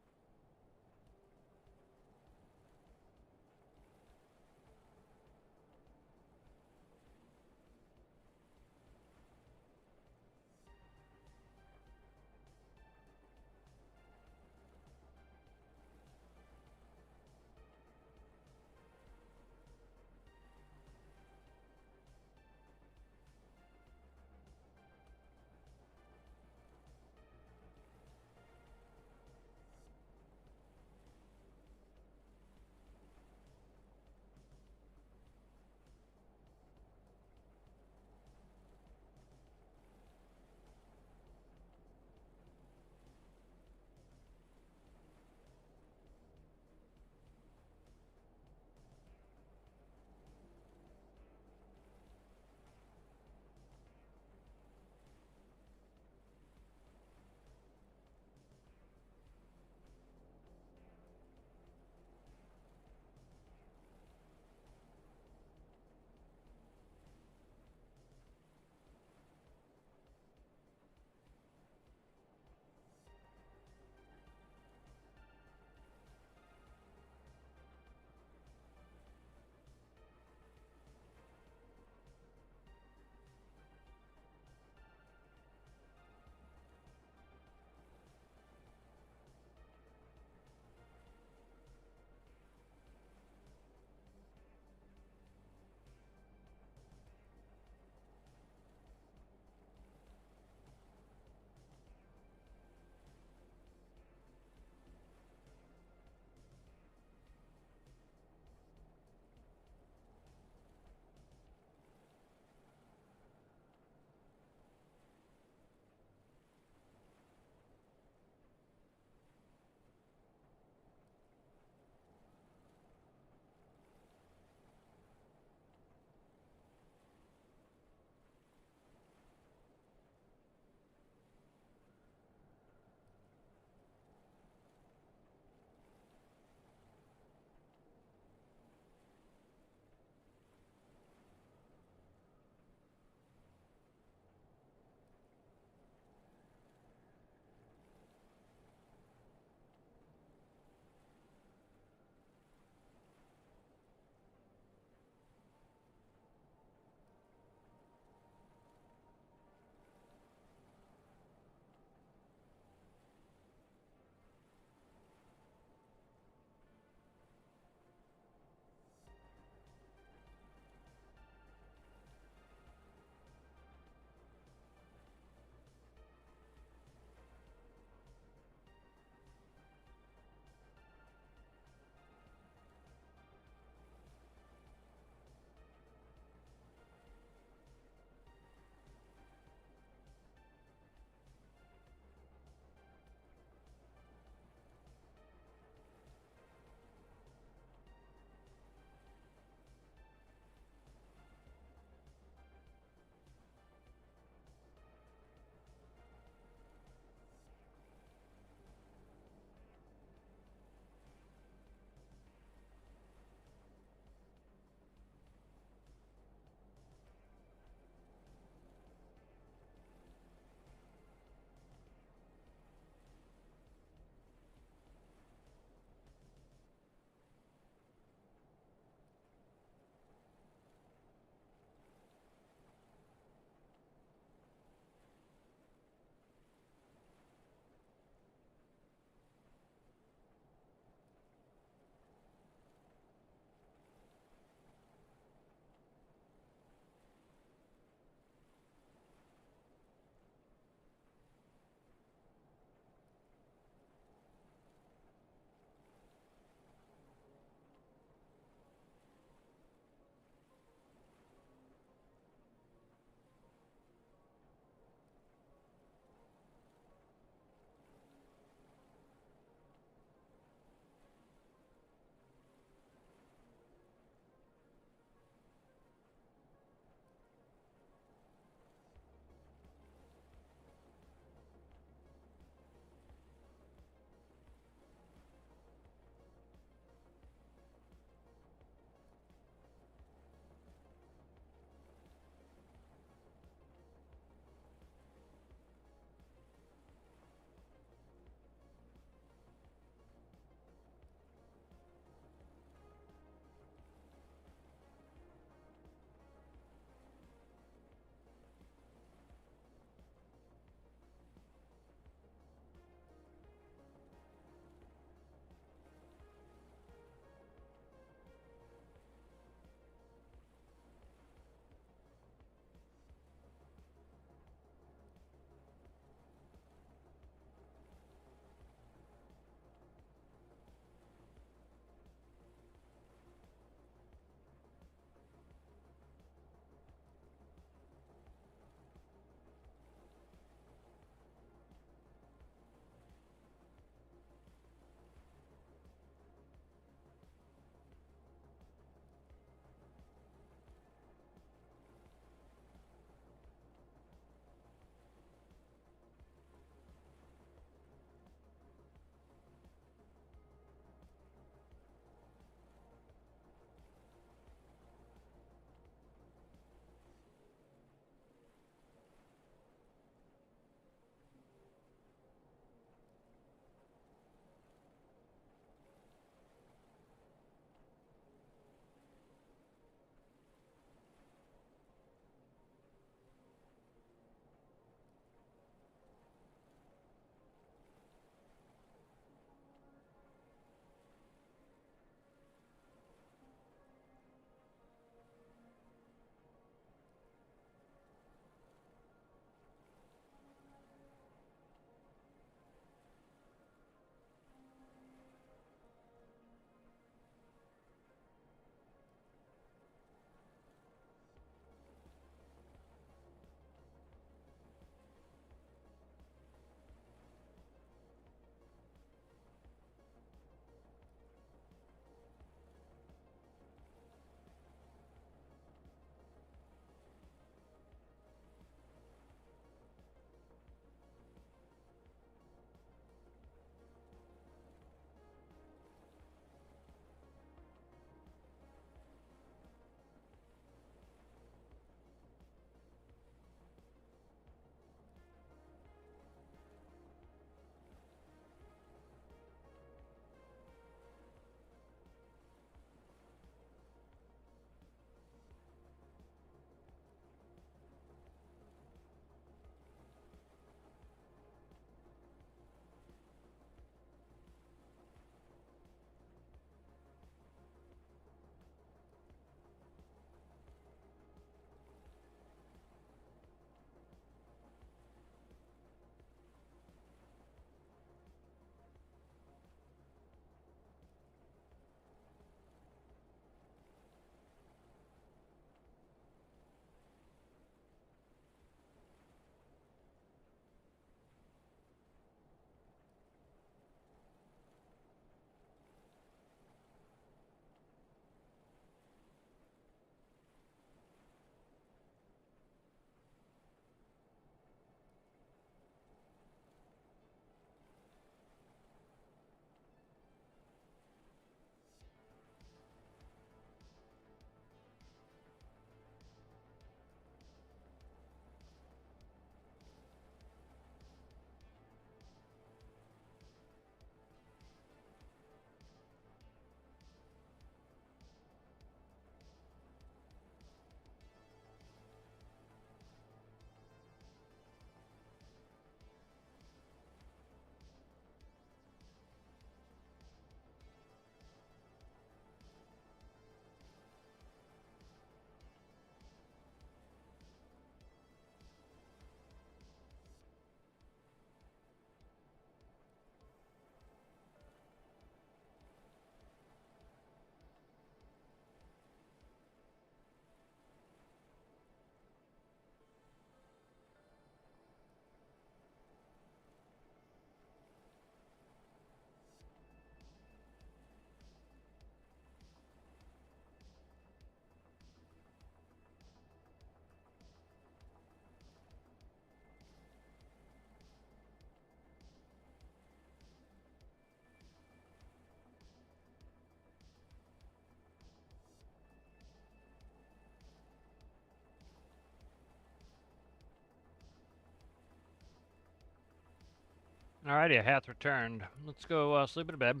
Alrighty, a hat's returned. Let's go sleep in bed.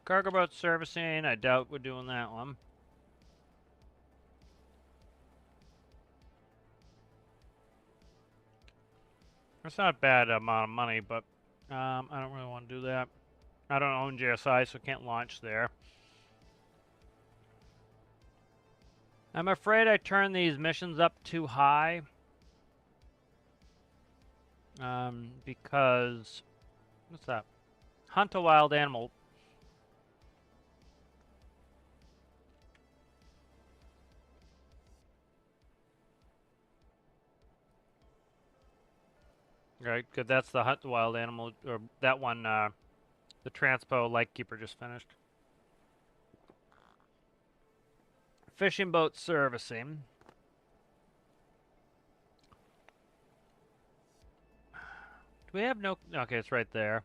Cargo boat servicing, I doubt we're doing that one. It's not a bad amount of money, but I don't really want to do that. I don't own JSI, so can't launch there. I'm afraid I turned these missions up too high. Because... What's that? Hunt a wild animal. Right, good. That's the hunt the wild animal, or that one, the Transpo Lightkeeper just finished. Fishing boat servicing. Do we have no... Okay, it's right there.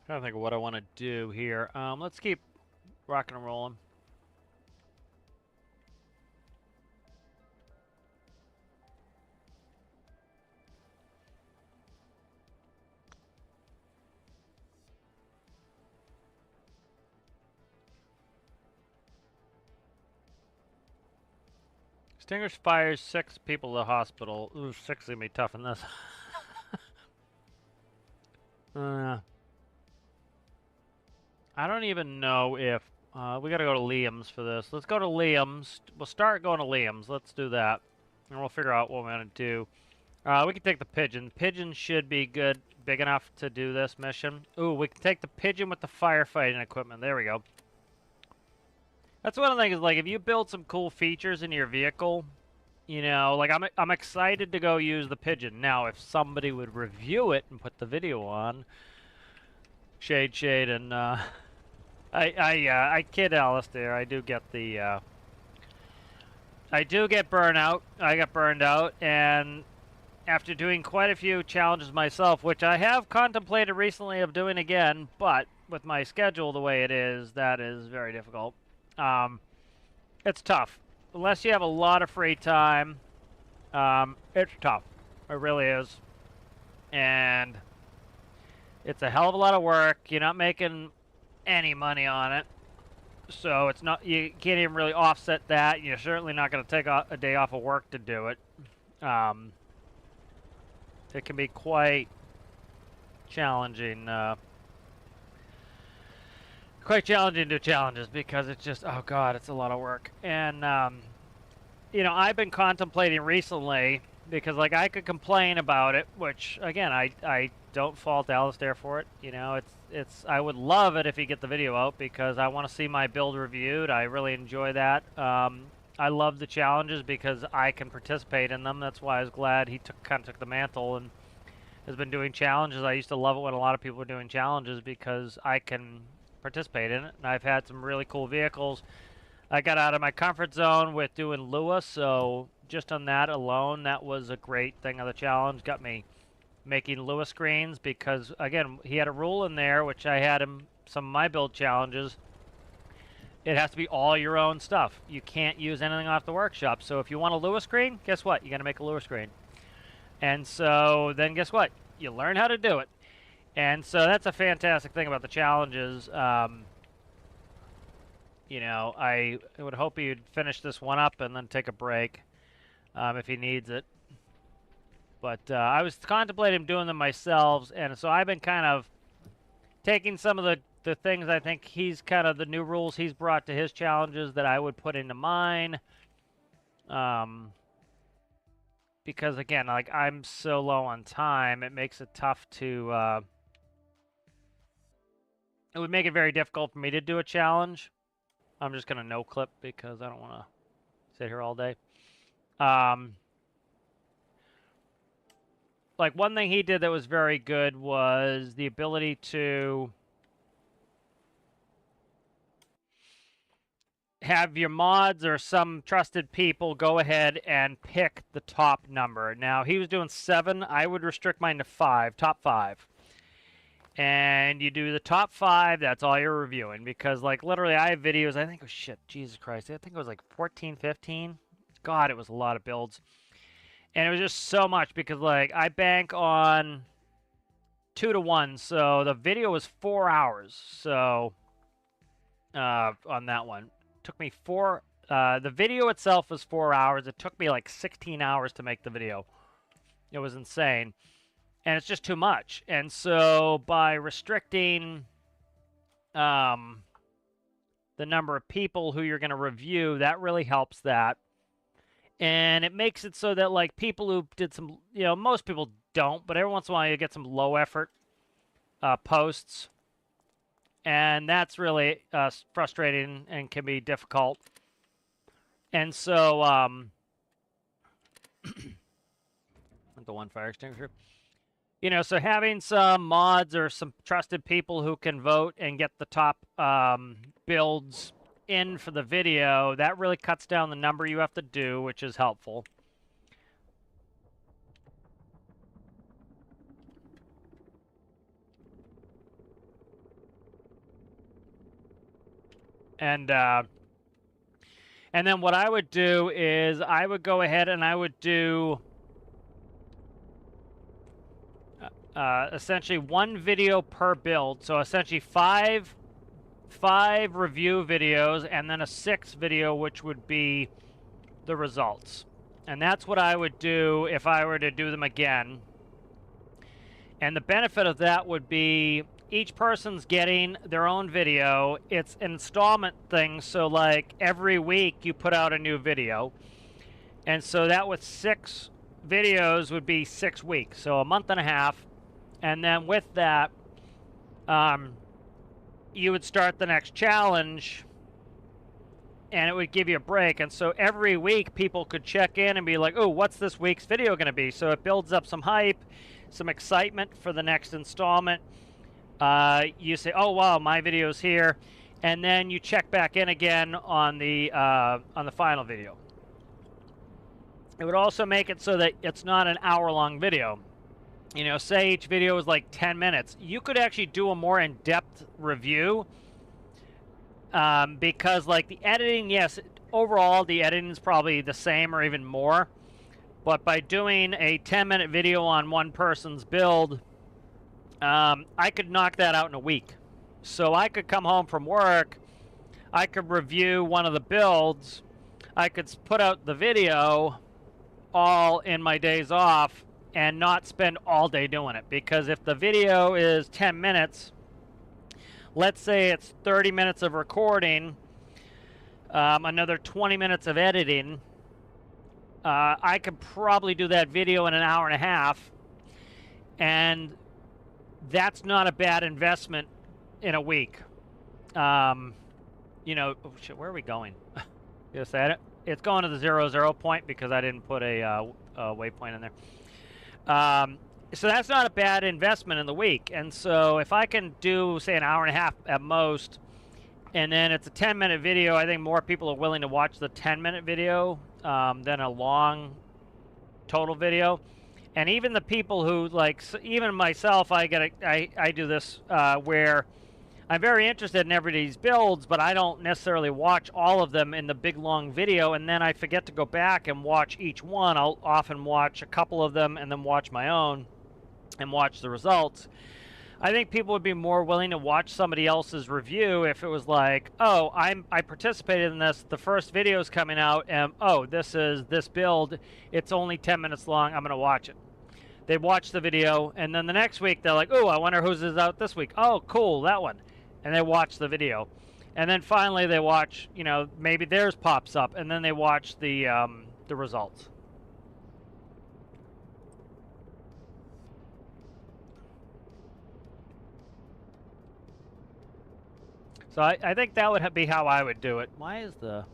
Trying to think of what I want to do here. Let's keep rocking and rolling. Extinguish fires 6 people to the hospital. Ooh, 6 is gonna be tough in this. I don't even know if... we gotta go to Liam's for this. Let's go to Liam's. We'll start going to Liam's. Let's do that. And we'll figure out what we're gonna do. We can take the pigeon. Pigeon should be good, big enough to do this mission. Ooh, we can take the pigeon with the firefighting equipment. There we go. That's one of the things, like, if you build some cool features in your vehicle, you know, like, I'm excited to go use the pigeon. Now, if somebody would review it and put the video on, Shade, and, I kid Alistair. I do get the, I do get burnout. I got burned out, and after doing quite a few challenges myself, which I have contemplated recently of doing again, but with my schedule the way it is, that is very difficult. It's tough. Unless you have a lot of free time, it's tough. It really is. And it's a hell of a lot of work. You're not making any money on it. So it's not, you can't even really offset that. You're certainly not going to take a day off of work to do it. It can be quite challenging. Quite challenging to challenges because it's just, oh god, it's a lot of work. And you know, I've been contemplating recently because, like, I could complain about it, which again, I don't fault Alistair for it. You know, it's I would love it if he get the video out because I want to see my build reviewed. I really enjoy that. I love the challenges because I can participate in them. That's why I was glad he kind of took the mantle and has been doing challenges. I used to love it when a lot of people were doing challenges because I can participate in it, and I've had some really cool vehicles. I got out of my comfort zone with doing Lua, so just on that alone, that was a great thing of the challenge. Got me making Lua screens because, again, he had a rule in there, which I had in some of my build challenges. It has to be all your own stuff. You can't use anything off the workshop. So if you want a Lua screen, guess what? You got to make a Lua screen. And so then guess what? You learn how to do it. And so that's a fantastic thing about the challenges. You know, I would hope he'd finish this one up and then take a break if he needs it. But I was contemplating doing them myself, and so I've been kind of taking some of the things I think he's kind of the new rules he's brought to his challenges that I would put into mine. Because, again, like, I'm so low on time, it makes it tough to... it would make it very difficult for me to do a challenge. I'm just going to no-clip because I don't want to sit here all day. like one thing he did that was very good was the ability to have your mods or some trusted people go ahead and pick the top number. Now, he was doing 7. I would restrict mine to 5, top 5. And you do the top 5, that's all you're reviewing. Because, like, literally, I have videos, I think, oh, shit, Jesus Christ. I think it was like 14, 15. God, it was a lot of builds. And it was just so much because, like, I bank on 2 to 1. So the video was 4 hours. So, on that one. Took me the video itself was 4 hours. It took me like 16 hours to make the video. It was insane. And it's just too much. And so by restricting the number of people who you're going to review, that really helps that. And it makes it so that like people who did some, most people don't, but every once in a while you get some low effort posts. And that's really frustrating and can be difficult. And so, the one fire extinguisher. So having some mods or some trusted people who can vote and get the top builds in for the video, that really cuts down the number you have to do, which is helpful. And then what I would do is I would go ahead and I would do essentially 1 video per build. So essentially 5 review videos and then a 6th video, which would be the results. And that's what I would do if I were to do them again. And the benefit of that would be each person's getting their own video. It's an installment thing, so like every week you put out a new video. And so that with 6 videos would be 6 weeks, so a month and a half. And then with that, you would start the next challenge and it would give you a break. And so every week people could check in and be like, oh, what's this week's video going to be? So it builds up some hype, some excitement for the next installment. You say, oh, wow, my video's here. And then you check back in again on the final video. It would also make it so that it's not an hour-long video. Say each video is like 10 minutes. You could actually do a more in-depth review because, like, the editing, yes, overall the editing is probably the same or even more. But by doing a 10-minute video on one person's build, I could knock that out in a week. So I could come home from work, I could review one of the builds, I could put out the video all in my days off and not spend all day doing it. Because if the video is 10 minutes, let's say it's 30 minutes of recording, another 20 minutes of editing, I could probably do that video in an hour and a half, and that's not a bad investment in a week. Oh shit, where are we going? Just at it. It's going to the 0-0 point because I didn't put a waypoint in there. So that's not a bad investment in the week. And so if I can do, say, an hour and a half at most, and then it's a 10-minute video, I think more people are willing to watch the 10-minute video than a long total video. And even the people who, like, even myself, I do this where I'm very interested in everybody's builds, but I don't necessarily watch all of them in the big long video, and then I forget to go back and watch each one. I'll often watch a couple of them and then watch my own and watch the results. I think people would be more willing to watch somebody else's review if it was like, oh, I participated in this, the first video is coming out, and oh, this is this build, it's only 10 minutes long, I'm going to watch it. They watch the video, and then the next week they're like, oh, I wonder whose is out this week. Oh, cool, that one. And they watch the video. And then finally they watch, maybe theirs pops up, and then they watch the results. So I think that would be how I would do it. Why is the...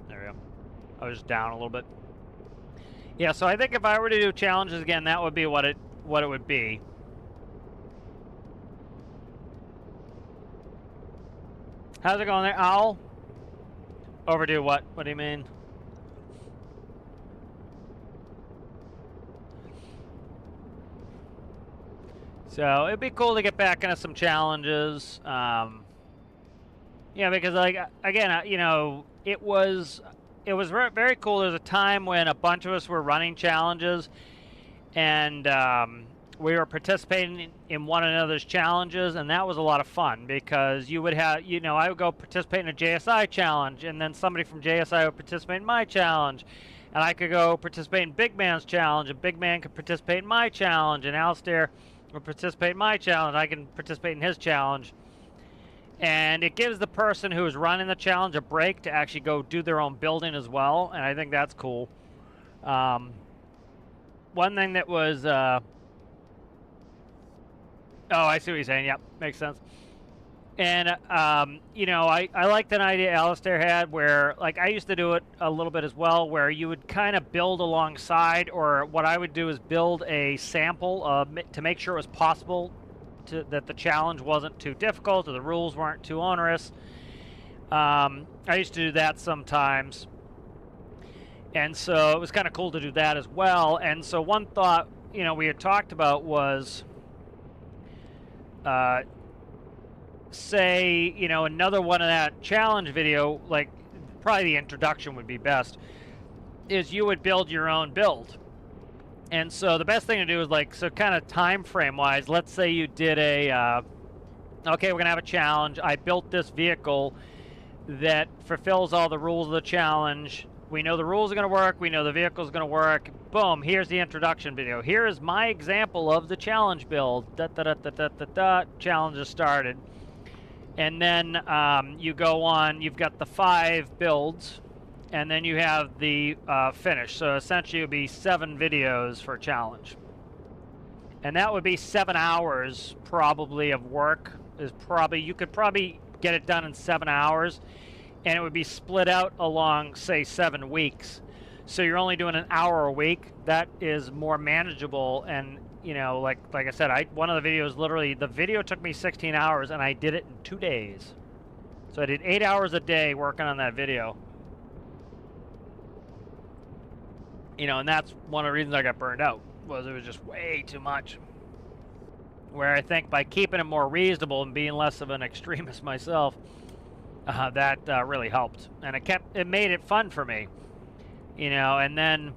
There we go. I was just down a little bit. Yeah, so I think if I were to do challenges again, that would be what it would be. How's it going there, Owl? Overdue what? What do you mean? So it'd be cool to get back into some challenges. Yeah, because like again, you know, it was very cool. There was a time when a bunch of us were running challenges, and we were participating in one another's challenges, and that was a lot of fun because you would have, you know, I would go participate in a JSI challenge, and then somebody from JSI would participate in my challenge, and I could go participate in Big Man's challenge, and Big Man could participate in my challenge, and Alistair would participate in my challenge. I can participate in his challenge. And it gives the person who is running the challenge a break to actually go do their own building as well, and I think that's cool. One thing that was, oh, I see what you're saying. Yep, makes sense. And you know, I liked an idea Alistair had where, like, I used to do it a little bit as well, where you would kind of build alongside, or what I would do is build a sample to make sure it was possible that the challenge wasn't too difficult or the rules weren't too onerous. I used to do that sometimes, and so it was kind of cool to do that as well. And so one thought, you know, we had talked about was, say, you know, another one of that challenge video, like probably the introduction would be best, is you would build your own build. And so the best thing to do is, like, so kind of time frame wise, let's say you did a, okay, we're gonna have a challenge. I built this vehicle that fulfills all the rules of the challenge. We know the rules are gonna work. We know the vehicle's gonna work. Boom, here's the introduction video. Here is my example of the challenge build. Challenge is started. And then you go on, you've got the 5 builds, and then you have the finish. So essentially it would be 7 videos for a challenge. And that would be 7 hours probably of work. You could probably get it done in 7 hours, and it would be split out along, say, 7 weeks. So you're only doing an hour a week. That is more manageable. And, you know, like I said, one of the videos, literally, the video took me 16 hours, and I did it in 2 days. So I did 8 hours a day working on that video. You know, and that's one of the reasons I got burned out, was it was just way too much. Where I think by keeping it more reasonable and being less of an extremist myself, that really helped. And it made it fun for me. You know, and then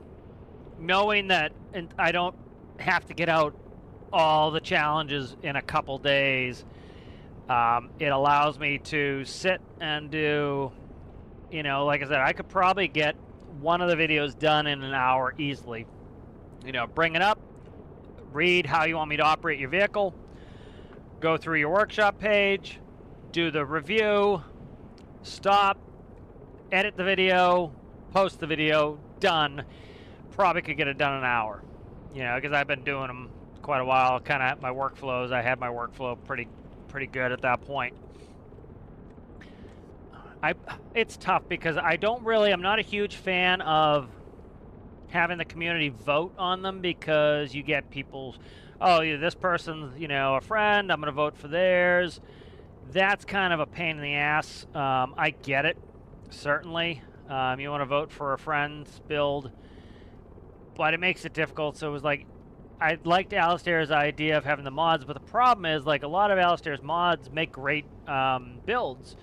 knowing that I don't have to get out all the challenges in a couple days, it allows me to sit and do, you know, like I said, I could probably get one of the videos done in an hour easily. You know, bring it up, read how you want me to operate your vehicle, go through your workshop page, do the review, stop, edit the video, post the video, done. Probably could get it done in an hour. You know, because I've been doing them quite a while. Kind of my workflows. I had my workflow pretty good at that point. It's tough because I'm not a huge fan of having the community vote on them, because you get people's, oh, this person's, you know, a friend, I'm going to vote for theirs. That's kind of a pain in the ass. I get it, certainly. You want to vote for a friend's build, but it makes it difficult. So it was like, I liked Alistair's idea of having the mods, but the problem is, like, a lot of Alistair's mods make great builds,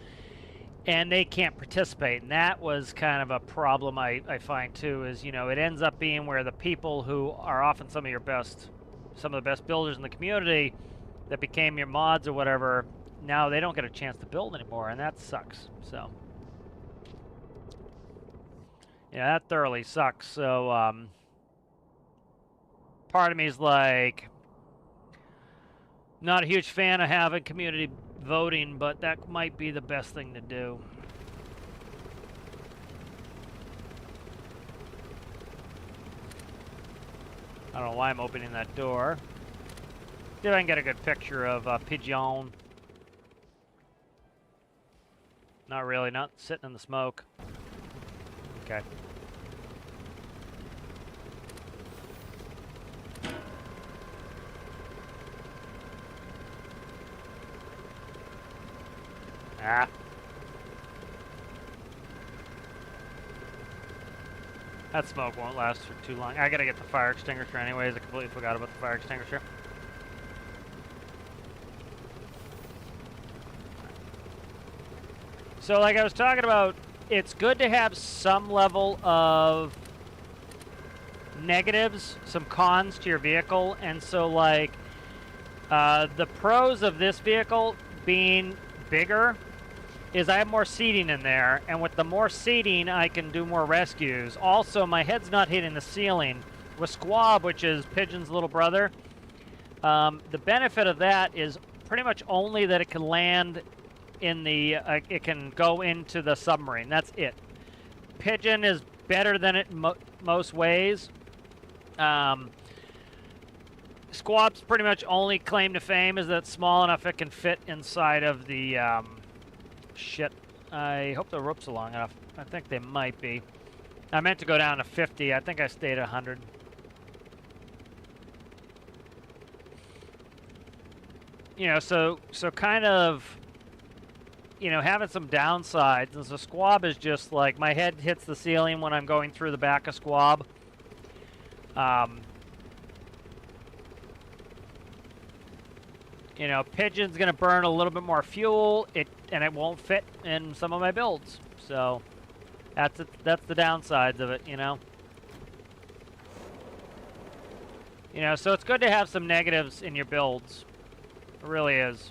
and they can't participate. And that was kind of a problem I find too, is, you know, it ends up being where the people who are often some of the best builders in the community that became your mods or whatever, now they don't get a chance to build anymore, and that sucks. So yeah, that thoroughly sucks. So part of me is like, not a huge fan of having community voting, but that might be the best thing to do. I don't know why I'm opening that door. See if I can get a good picture of Pigeon. Not really, not sitting in the smoke. Okay. Ah. That smoke won't last for too long. I gotta get the fire extinguisher anyways. I completely forgot about the fire extinguisher. So like I was talking about, it's good to have some level of negatives, some cons to your vehicle. And so like the pros of this vehicle being bigger is I have more seating in there, and with the more seating I can do more rescues. Also, my head's not hitting the ceiling. With Squab, which is Pigeon's little brother, the benefit of that is pretty much only that it can land in the, it can go into the submarine. That's it. Pigeon is better than it in most ways. Squab's pretty much only claim to fame is that it's small enough it can fit inside of the, shit. I hope the ropes are long enough. I think they might be. I meant to go down to 50. I think I stayed at 100. You know, so kind of, you know, having some downsides. And so Squab is just like, my head hits the ceiling when I'm going through the back of Squab. You know, Pigeon's going to burn a little bit more fuel, and it won't fit in some of my builds. So that's the downsides of it, you know. You know, so it's good to have some negatives in your builds. It really is.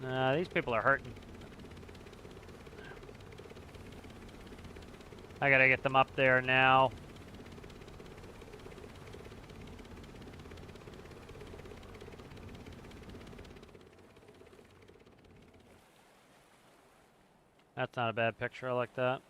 These people are hurting. I gotta get them up there now. That's not a bad picture. I like that.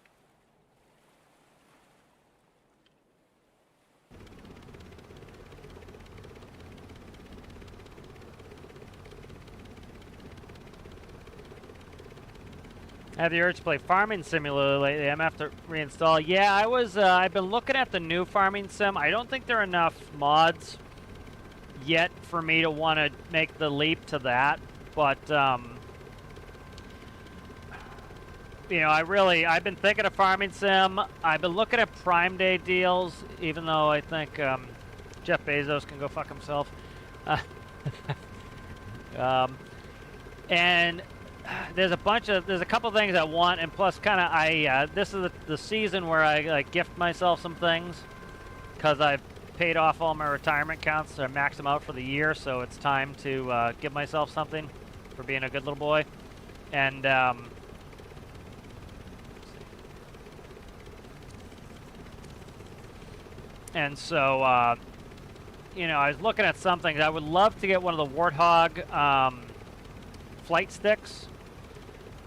I had the urge to play Farming Simulator lately. I'm gonna have to reinstall. Yeah, I've been looking at the new Farming Sim. I don't think there are enough mods yet for me to want to make the leap to that. But you know, I've been thinking of Farming Sim. I've been looking at Prime Day deals, even though I think Jeff Bezos can go fuck himself. And there's a couple things I want, and plus kind of this is the season where I like gift myself some things, because I've paid off all my retirement accounts, so I maxed them out for the year, so it's time to give myself something for being a good little boy. And so, you know, I was looking at some things. I would love to get one of the Warthog flight sticks.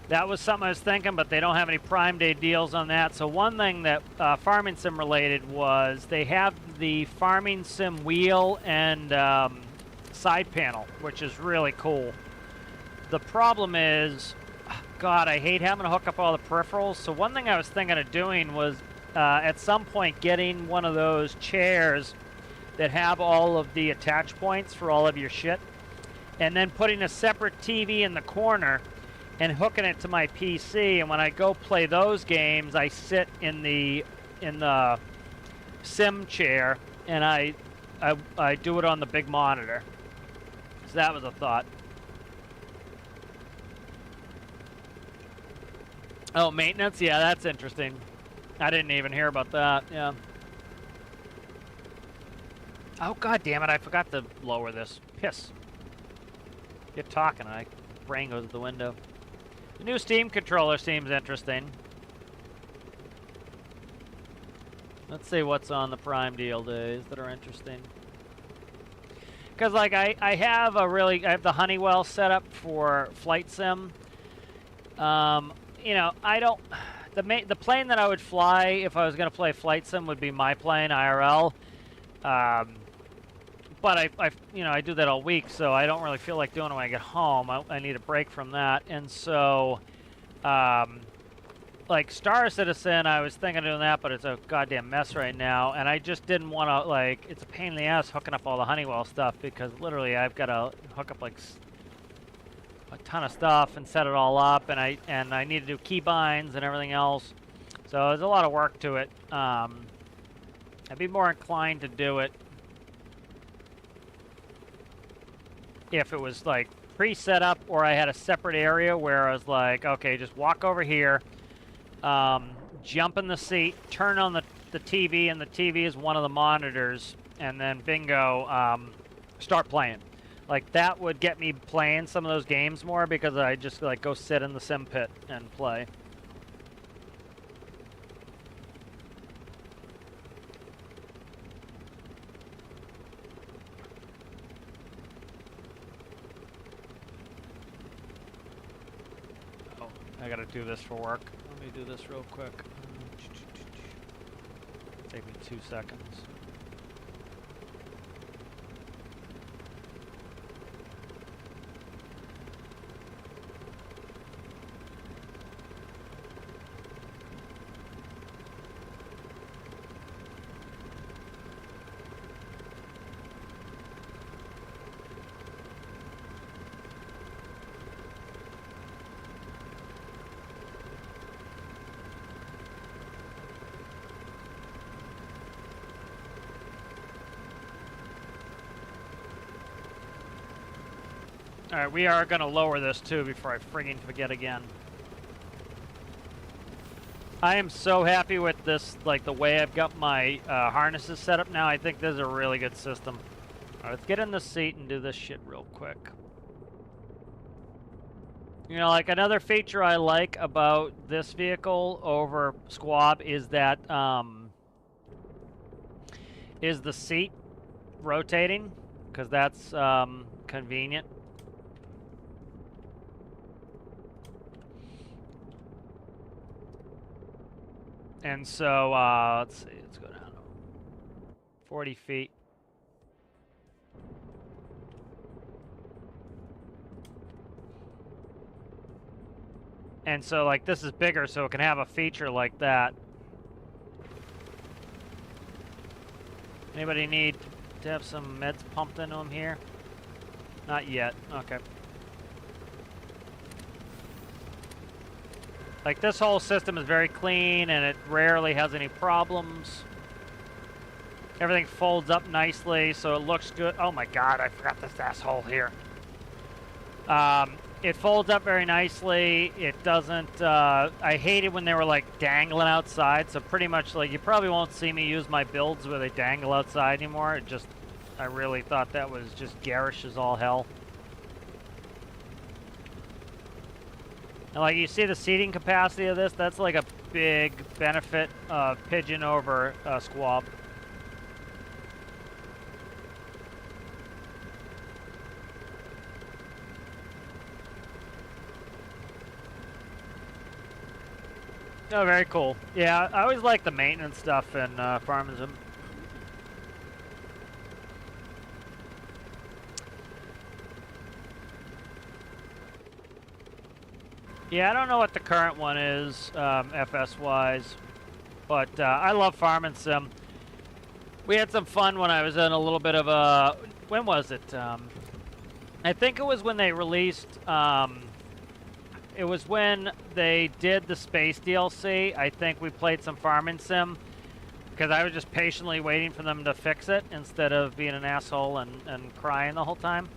That was something I was thinking, but they don't have any Prime Day deals on that. So one thing that Farming Sim related was they have the Farming Sim wheel and side panel, which is really cool. The problem is, God, I hate having to hook up all the peripherals. So one thing I was thinking of doing was at some point getting one of those chairs that have all of the attach points for all of your shit, and then putting a separate TV in the corner and hooking it to my PC, and when I go play those games, I sit in the sim chair and I do it on the big monitor. So that was a thought. Oh, maintenance? Yeah, that's interesting. I didn't even hear about that. Yeah. Oh, god damn it, I forgot to lower this. Piss. Get talking and my brain goes out the window. The new Steam controller seems interesting. Let's see what's on the Prime deal days that are interesting. Because, like, I have the Honeywell setup for Flight Sim. You know, the plane that I would fly if I was going to play Flight Sim would be my plane, IRL. But I do that all week, so I don't really feel like doing it when I get home. I need a break from that, and so, like Star Citizen, I was thinking of doing that, but it's a goddamn mess right now, and I just didn't want to, like, it's a pain in the ass hooking up all the Honeywell stuff, because literally I've got to hook up, like, a ton of stuff and set it all up, and I need to do key binds and everything else, so there's a lot of work to it. I'd be more inclined to do it if it was, like, pre-set up, or I had a separate area where I was like, okay, just walk over here, jump in the seat, turn on the TV, and the TV is one of the monitors, and then bingo, start playing. Like, that would get me playing some of those games more, because I just, like, go sit in the sim pit and play. Oh, I gotta do this for work. Let me do this real quick. Take me 2 seconds. Alright, we are going to lower this too before I friggin' forget again. I am so happy with this, like the way I've got my harnesses set up now. I think this is a really good system. Alright, let's get in the seat and do this shit real quick. You know, like another feature I like about this vehicle over Squab is that, is the seat rotating, because that's convenient. And so, let's see, let's go down 40 feet. And so, like, this is bigger, so it can have a feature like that. Anybody need to have some meds pumped into them here? Not yet, okay. Like, this whole system is very clean, and it rarely has any problems. Everything folds up nicely, so it looks good. Oh my god, I forgot this asshole here. It folds up very nicely. It doesn't, I hate it when they were, like, dangling outside, so pretty much, like, you probably won't see me use my builds where they dangle outside anymore. It just, I really thought that was just garish as all hell. And like, you see the seating capacity of this? That's like a big benefit of Pigeon over Squab. Oh, very cool. Yeah, I always like the maintenance stuff in Farming Sim. Yeah, I don't know what the current one is, FS-wise, but I love Farming Sim. We had some fun when I was in a little bit of a... When was it? I think it was when they released... it was when they did the Space DLC. I think we played some Farming Sim, because I was just patiently waiting for them to fix it instead of being an asshole and crying the whole time.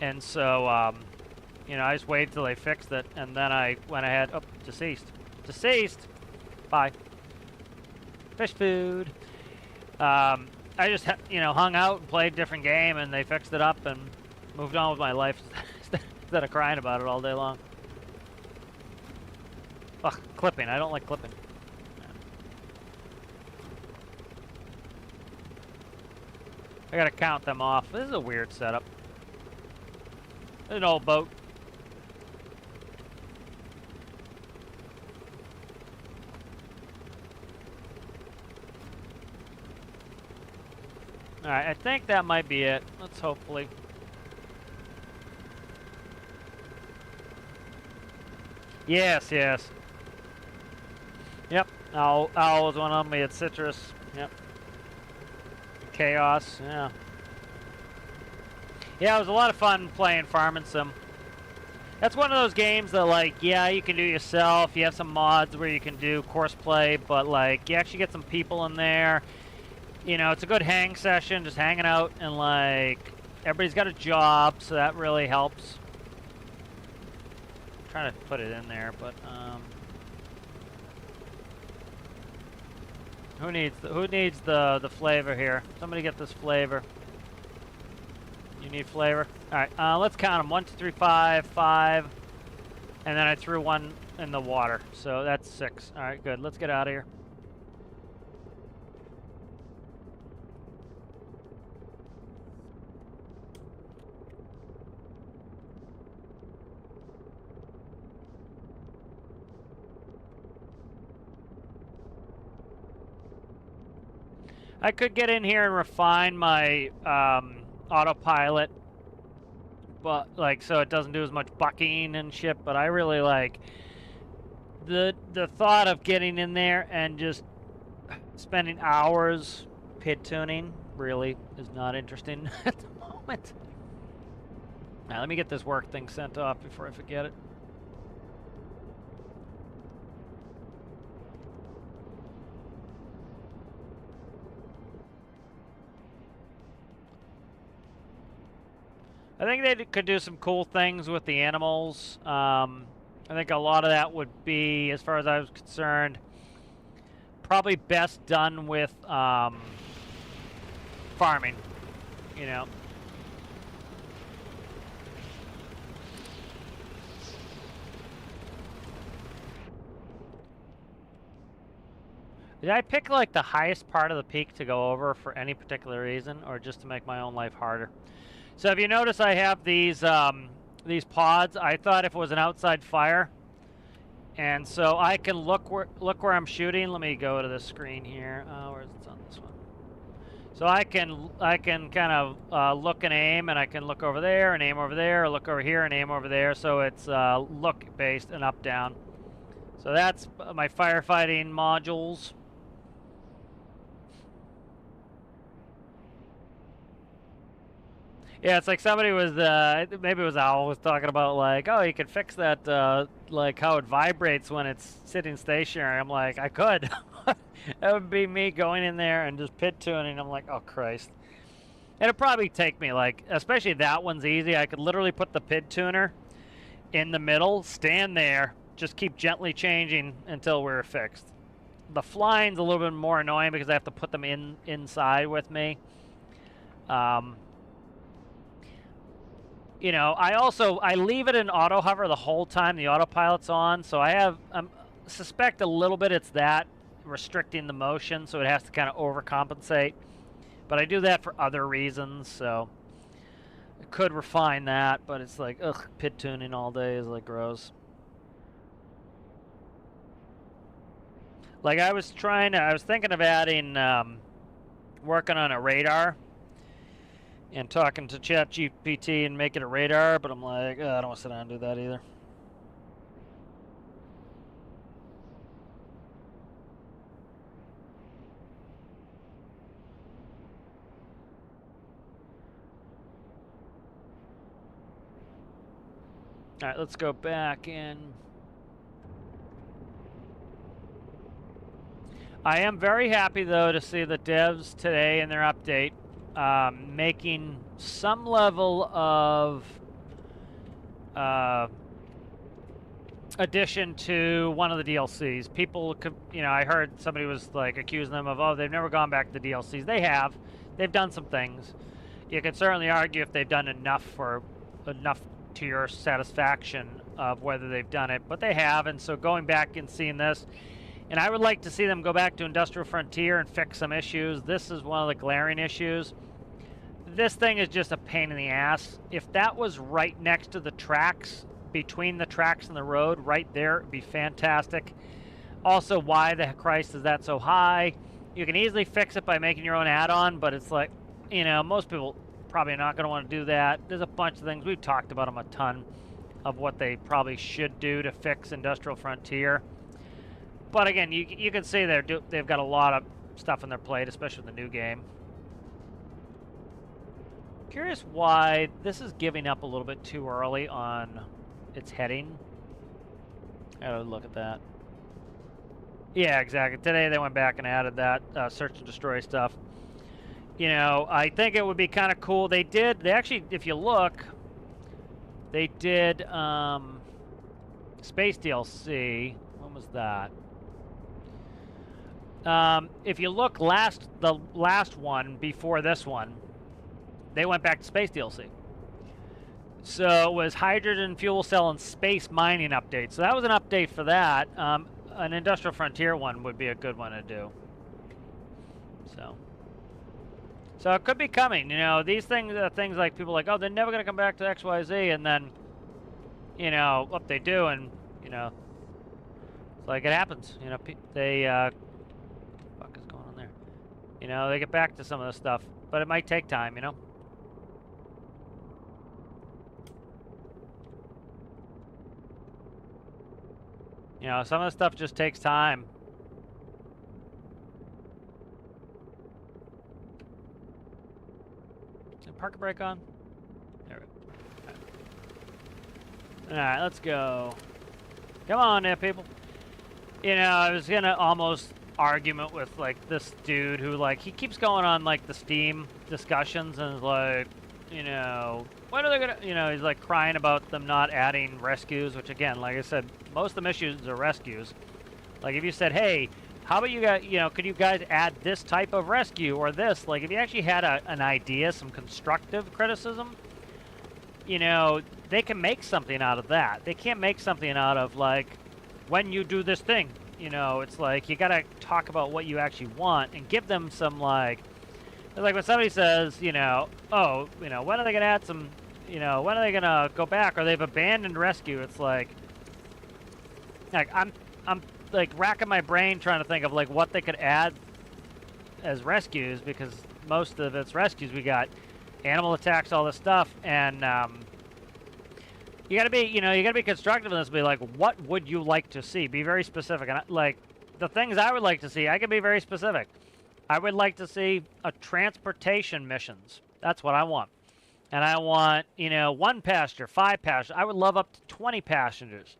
And so... you know, I just waited till they fixed it, and then I went ahead. Oh, deceased. Deceased! Bye. Fish food. I just, you know, hung out and played a different game, and they fixed it up and moved on with my life instead of crying about it all day long. Ugh, clipping. I don't like clipping. I gotta count them off. This is a weird setup. There's an old boat. Alright, I think that might be it. Let's hopefully. Yes, yes. Owl was one of them. We had Citrus. Yep. Chaos. Yeah. Yeah, it was a lot of fun playing Farming Sim. That's one of those games that, like, yeah, you can do yourself. You have some mods where you can do course play, but, like, you actually get some people in there. You know, it's a good hang session, just hanging out, and, like, everybody's got a job, so that really helps. I'm trying to put it in there, but, who needs the flavor here? Somebody get this flavor. You need flavor? Alright, let's count them. 1, 2, 3, 5, 5. And then I threw one in the water. So that's 6. Alright, good. Let's get out of here. I could get in here and refine my autopilot, but like so it doesn't do as much bucking and shit, but I really like the thought of getting in there and just spending hours pit tuning really is not interesting at the moment. Now let me get this work thing sent off before I forget it. I think they could do some cool things with the animals. I think a lot of that would be, as far as I was concerned, probably best done with farming, you know. Did I pick like the highest part of the peak to go over for any particular reason, or just to make my own life harder? So if you notice, I have these pods. I thought if it was an outside fire, and so I can look where I'm shooting. Let me go to the screen here. Where's it on this one? So I can kind of look and aim, and I can look over there and aim over there, or look over here and aim over there. So it's look based and up down. So that's my firefighting modules. Yeah, it's like somebody was, maybe it was Owl, was talking about like, oh, you can fix that, like how it vibrates when it's sitting stationary. I'm like, I could. That would be me going in there and just pit tuning. I'm like, oh, Christ. And it'd probably take me like, especially that one's easy. I could literally put the pit tuner in the middle, stand there, just keep gently changing until we're fixed. The flying's a little bit more annoying because I have to put them inside with me. You know, I leave it in auto hover the whole time the autopilot's on, so I suspect a little bit it's that restricting the motion, so it has to kind of overcompensate. But I do that for other reasons, so I could refine that, but it's like, ugh, pit tuning all day is like gross. Like I was thinking of adding, working on a radar and talking to ChatGPT and making a radar, but I'm like, I don't want to sit down and do that either. All right, let's go back in. I am very happy, though, to see the devs today in their update making some level of addition to one of the DLCs. People could, you know, I heard somebody was like accusing them of, oh, they've never gone back to the DLCs. They have. They've done some things. You could certainly argue if they've done enough to your satisfaction of whether they've done it, but they have. And so going back and seeing this, and I would like to see them go back to Industrial Frontier and fix some issues. This is one of the glaring issues. This thing is just a pain in the ass. If that was right next to the tracks, between the tracks and the road, right there, it'd be fantastic. Also, why the Christ is that so high? You can easily fix it by making your own add-on, but it's like, you know, most people probably not going to want to do that. There's a bunch of things. We've talked about them a ton of what they probably should do to fix Industrial Frontier. But again, you can see they've got a lot of stuff on their plate, especially with the new game. Curious why this is giving up a little bit too early on its heading. I gotta look at that. Yeah, exactly. Today they went back and added that search and destroy stuff. You know, I think it would be kind of cool. They actually, if you look, they did Space DLC. When was that? If you look the last one before this one, they went back to Space DLC. So it was hydrogen fuel cell and space mining update. So that was an update for that. An Industrial Frontier one would be a good one to do. So it could be coming. You know, these things are things like people are like, oh, they're never going to come back to XYZ, and then, you know, what they do, and, you know, it's like it happens. You know, they, what the fuck is going on there? You know, they get back to some of the stuff, but it might take time, you know? You know, some of the stuff just takes time. Is parker brake on? There we go. Alright, let's go. Come on there, people. You know, I was gonna almost argument with, like, this dude who, like, he keeps going on, like, the Steam discussions and is like, you know, when are they gonna, you know, he's like crying about them not adding rescues, which again, like I said, most of the missions are rescues. Like if you said, hey, how about you guys, you know, could you guys add this type of rescue or this? Like if you actually had an idea, some constructive criticism, you know, they can make something out of that. They can't make something out of like, when you do this thing, you know, it's like you gotta talk about what you actually want and give them some like, it's like when somebody says, you know, oh, you know, when are they gonna add some, you know, when are they gonna go back, or they've abandoned rescue? It's like I'm like racking my brain trying to think of like what they could add as rescues, because most of it's rescues. We got animal attacks, all this stuff, and you gotta be, you know, you gotta be constructive in this. Be like, what would you like to see? Be very specific, and like the things I would like to see, I can be very specific. I would like to see a transportation missions. That's what I want. And I want, you know, 1 passenger, 5 passengers. I would love up to 20 passengers.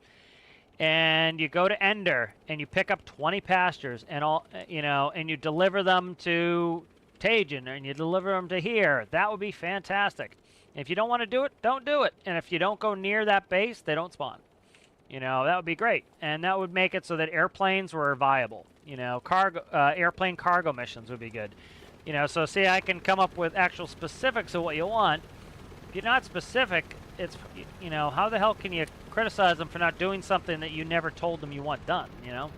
And you go to Ender and you pick up 20 passengers and all, you know, and you deliver them to Tajin and you deliver them to here. That would be fantastic. If you don't want to do it, don't do it. And if you don't go near that base, they don't spawn. You know, that would be great. And that would make it so that airplanes were viable. You know, airplane cargo missions would be good. You know, so see, I can come up with actual specifics of what you want. If you're not specific, it's, you know, how the hell can you criticize them for not doing something that you never told them you want done, you know?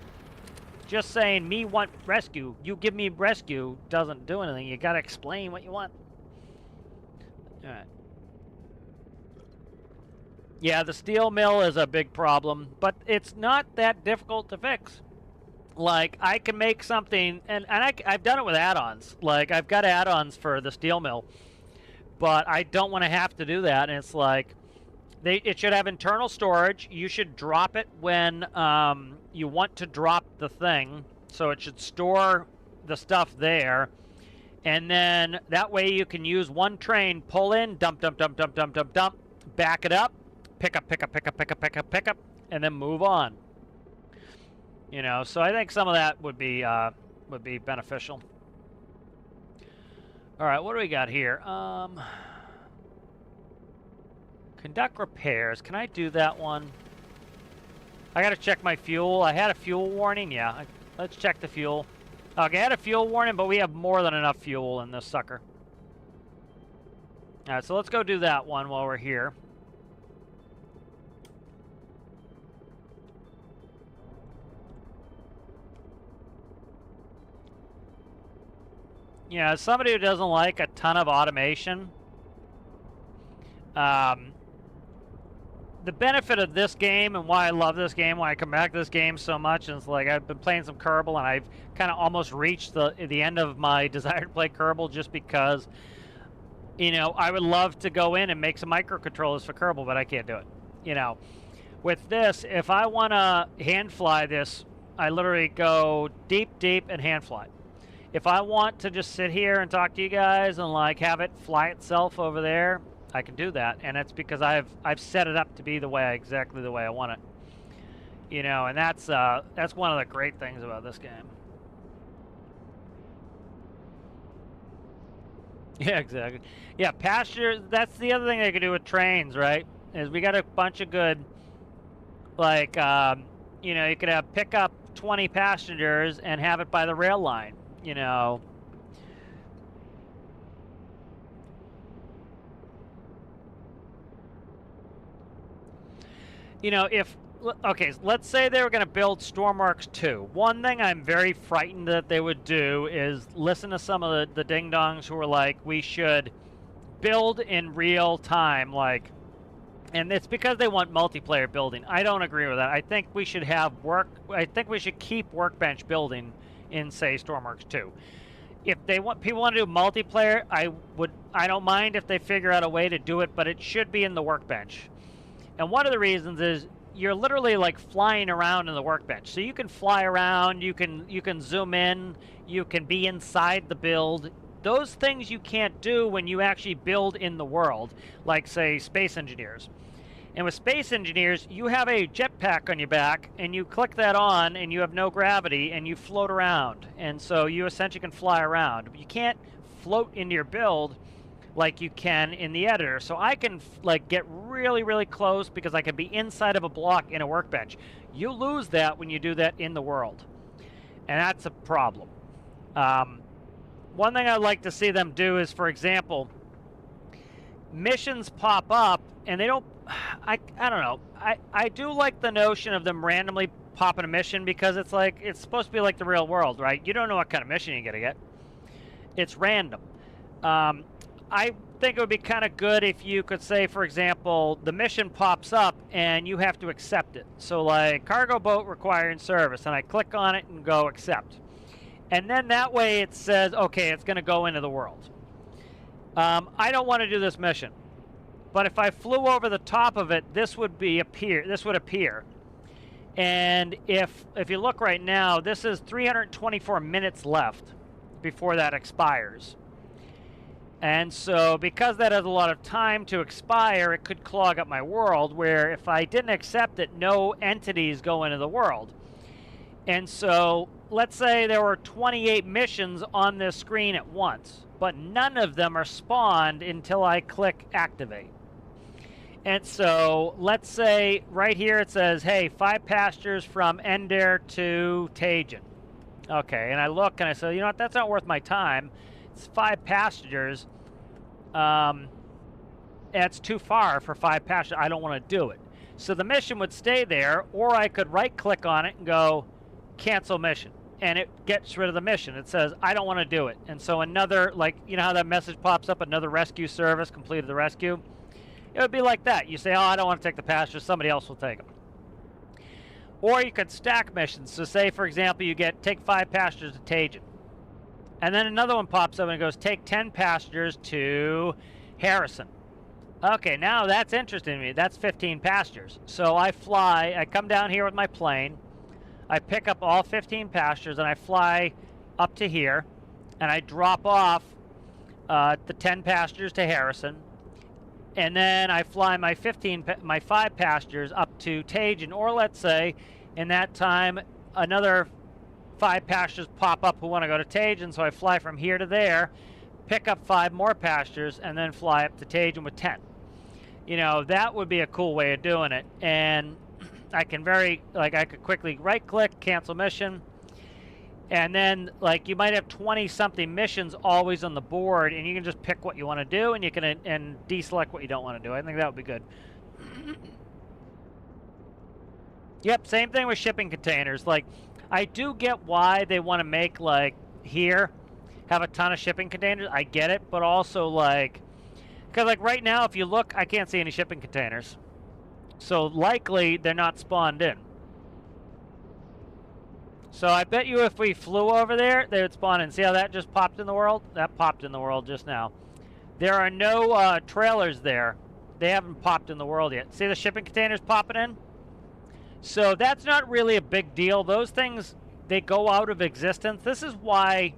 Just saying, me want rescue, you give me rescue, doesn't do anything. You gotta explain what you want. Alright. Yeah, the steel mill is a big problem, but it's not that difficult to fix. Like, I can make something, and I've done it with add-ons. Like, I've got add-ons for the steel mill, but I don't want to have to do that. And it's like, it should have internal storage. You should drop it when you want to drop the thing. So it should store the stuff there. And then that way you can use one train, pull in, dump, dump, dump, dump, dump, dump, dump, back it up, pick up, pick up, pick up, pick up, pick up, pick up, and then move on. You know, so I think some of that would be beneficial. All right, what do we got here? Conduct repairs. Can I do that one? I got to check my fuel. I had a fuel warning. Yeah, let's check the fuel. Okay, I had a fuel warning, but we have more than enough fuel in this sucker. All right, so let's go do that one while we're here. Yeah, as somebody who doesn't like a ton of automation, the benefit of this game and why I love this game, why I come back to this game so much, is like I've been playing some Kerbal and I've kind of almost reached the end of my desire to play Kerbal, just because, you know, I would love to go in and make some microcontrollers for Kerbal, but I can't do it. You know, with this, if I want to hand fly this I literally go deep, deep, and hand fly. If I want to just sit here and talk to you guys and like have it fly itself over there, I can do that, and it's because I've set it up to be exactly the way I want it. You know, and that's one of the great things about this game. Yeah, exactly. Yeah, passengers. That's the other thing they could do with trains, right? Is we got a bunch of good, like, you know, you could have pick up 20 passengers and have it by the rail line. You know. You know, if okay, let's say they were going to build Stormworks 2. One thing I'm very frightened that they would do is listen to some of the ding-dongs who are like, we should build in real time, like, and it's because they want multiplayer building. I don't agree with that. I think we should keep Workbench building in, say, Stormworks 2. If people want to do multiplayer, I don't mind if they figure out a way to do it, but it should be in the Workbench. And one of the reasons is you're literally like flying around in the Workbench. So you can fly around, you can zoom in, you can be inside the build. Those things you can't do when you actually build in the world, like say Space Engineers. And with Space Engineers, you have a jetpack on your back, and you click that on, and you have no gravity, and you float around. And so you essentially can fly around. But you can't float into your build like you can in the editor. So I can like get really, really close because I can be inside of a block in a Workbench. You lose that when you do that in the world. And that's a problem. One thing I'd like to see them do is, for example, missions pop up and they don't, I don't know. I do like the notion of them randomly popping a mission because it's like, it's supposed to be like the real world, right? You don't know what kind of mission you're going to get. It's random. I think it would be kind of good if you could say, for example, the mission pops up and you have to accept it. So like cargo boat requiring service, and I click on it and go accept. And then that way it says, okay, it's going to go into the world. I don't want to do this mission. But if I flew over the top of it, this would appear. And if you look right now, this is 324 minutes left before that expires. And so because that has a lot of time to expire, it could clog up my world, where if I didn't accept it, no entities go into the world. And so let's say there were 28 missions on this screen at once, but none of them are spawned until I click activate. And so let's say right here it says, hey, 5 passengers from Ender to Tajin. Okay, and I look and I say, you know what, that's not worth my time. It's 5 passengers. It's too far for 5 passengers. I don't want to do it. So the mission would stay there, or I could right-click on it and go cancel mission. And it gets rid of the mission. It says, I don't want to do it. And so another, like, you know how that message pops up, another rescue service completed the rescue? It would be like that. You say, oh, I don't want to take the passengers. Somebody else will take them. Or you could stack missions. So say, for example, you take 5 passengers to Tajin. And then another one pops up and it goes, take 10 passengers to Harrison. Okay, now that's interesting to me. That's 15 passengers. So I come down here with my plane, I pick up all 15 passengers, and I fly up to here, and I drop off the 10 passengers to Harrison, and then I fly my 5 passengers up to Tajin, or let's say, in that time, another 5 passengers pop up who want to go to Tajin, so I fly from here to there, pick up 5 more passengers, and then fly up to Tajin with 10. You know, that would be a cool way of doing it. And I could quickly right-click, cancel mission, and then, like, you might have 20-something missions always on the board, and you can just pick what you want to do, and you can and deselect what you don't want to do. I think that would be good. Yep, same thing with shipping containers. Like, I do get why they want to make, like, here, have a ton of shipping containers. I get it, but also, like, because, like, right now, if you look, I can't see any shipping containers. So, likely, they're not spawned in. So, I bet you if we flew over there, they would spawn in. See how that just popped in the world? That popped in the world just now. There are no trailers there. They haven't popped in the world yet. See the shipping containers popping in? So that's not really a big deal. Those things, they go out of existence. This is why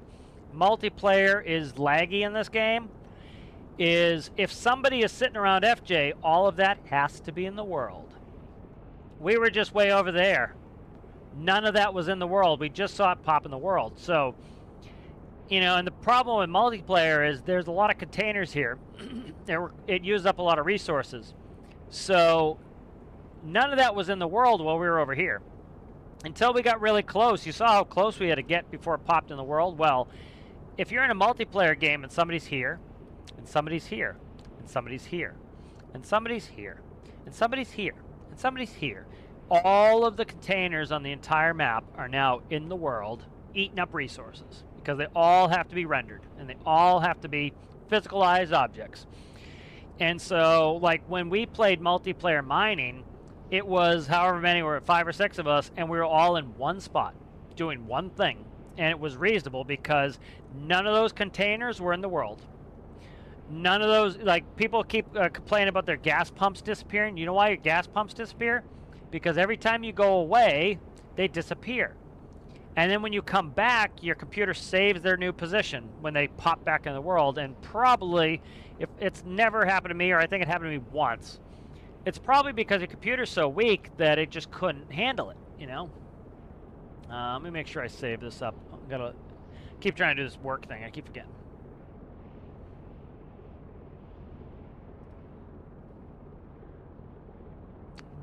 multiplayer is laggy in this game, is if somebody is sitting around FJ, all of that has to be in the world. We were just way over there. None of that was in the world. We just saw it pop in the world. So, you know, and the problem with multiplayer is there's a lot of containers here. It used up a lot of resources. So none of that was in the world while we were over here. Until we got really close. You saw how close we had to get before it popped in the world. Well, if you're in a multiplayer game and somebody's here, and somebody's here, and somebody's here, and somebody's here, and somebody's here, and somebody's here, all of the containers on the entire map are now in the world, eating up resources, because they all have to be rendered, and they all have to be physicalized objects. And so, like, when we played multiplayer mining, it was however many, were 5 or 6 of us, and we were all in one spot, doing one thing. And it was reasonable because none of those containers were in the world. None of those, like, people keep complaining about their gas pumps disappearing. You know why your gas pumps disappear? Because every time you go away, they disappear. And then when you come back, your computer saves their new position when they pop back in the world. And probably, if it's never happened to me, or I think it happened to me once, it's probably because your computer's so weak that it just couldn't handle it, you know? Let me make sure I save this up. I'm gonna keep trying to do this work thing. I keep forgetting.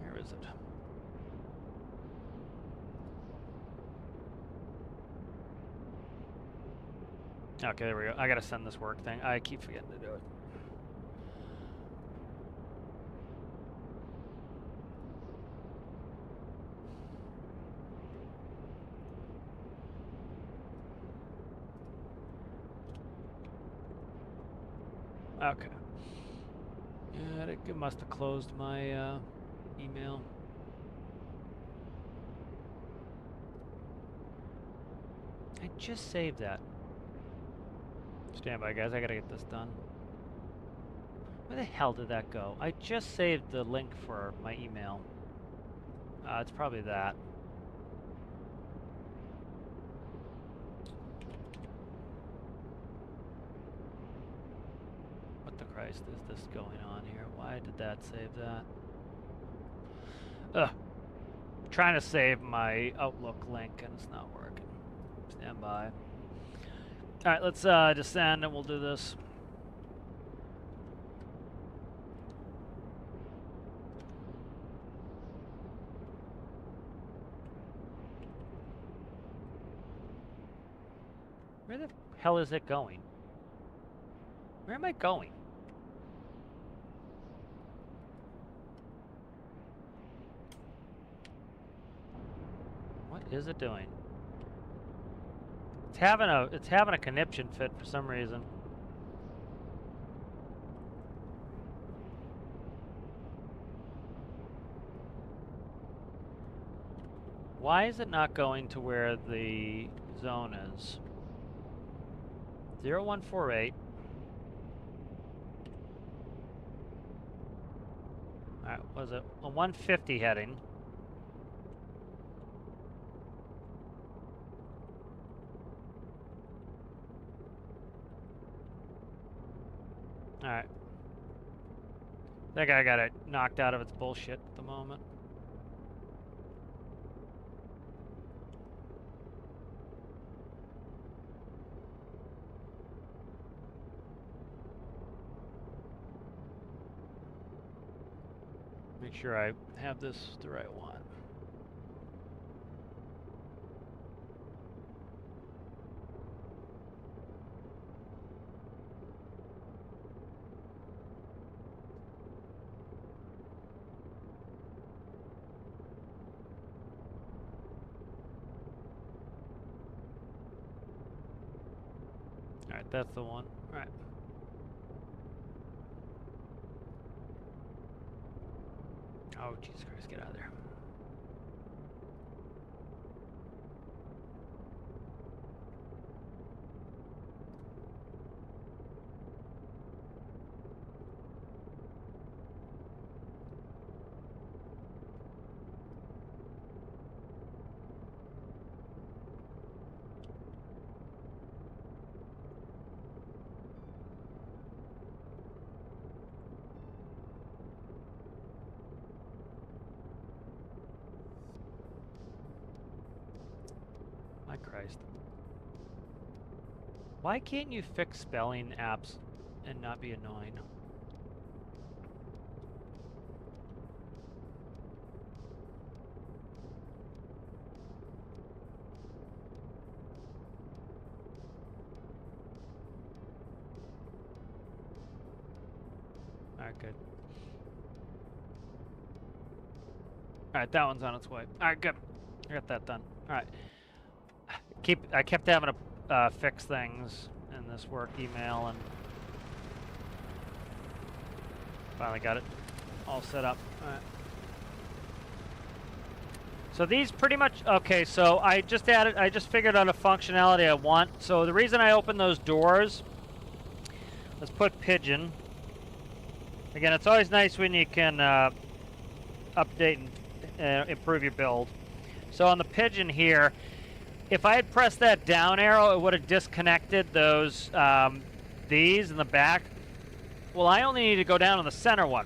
Where is it? Okay, there we go. I gotta send this work thing. I keep forgetting to do it. Okay. Yeah, it must have closed my email. I just saved that. Stand by, guys. I gotta get this done. Where the hell did that go? I just saved the link for my email. It's probably that. What the Christ is this going on here? Why did that save that? Ugh. I'm trying to save my Outlook link and it's not working. Stand by. Alright, let's descend and we'll do this. Where the hell is it going? Where am I going? What is it doing? It's having a conniption fit for some reason. Why is it not going to where the zone is? 0148. Alright, was it a 150 heading? Alright. That guy got it knocked out of its bullshit at the moment. Make sure I have this the right one. Alright, that's the one. Alright. Oh, Jesus Christ, get out of there. Why can't you fix spelling apps and not be annoying? Alright, good. Alright, that one's on its way. Alright, good. I got that done. Alright. I kept having to fix things in this work email, and finally got it all set up. Alright. So these pretty much, okay, so I just figured out a functionality I want. So the reason I opened those doors, let's put pigeon. Again, it's always nice when you can update and improve your build. So on the pigeon here, if I had pressed that down arrow, it would have disconnected those, these in the back. Well, I only need to go down on the center one.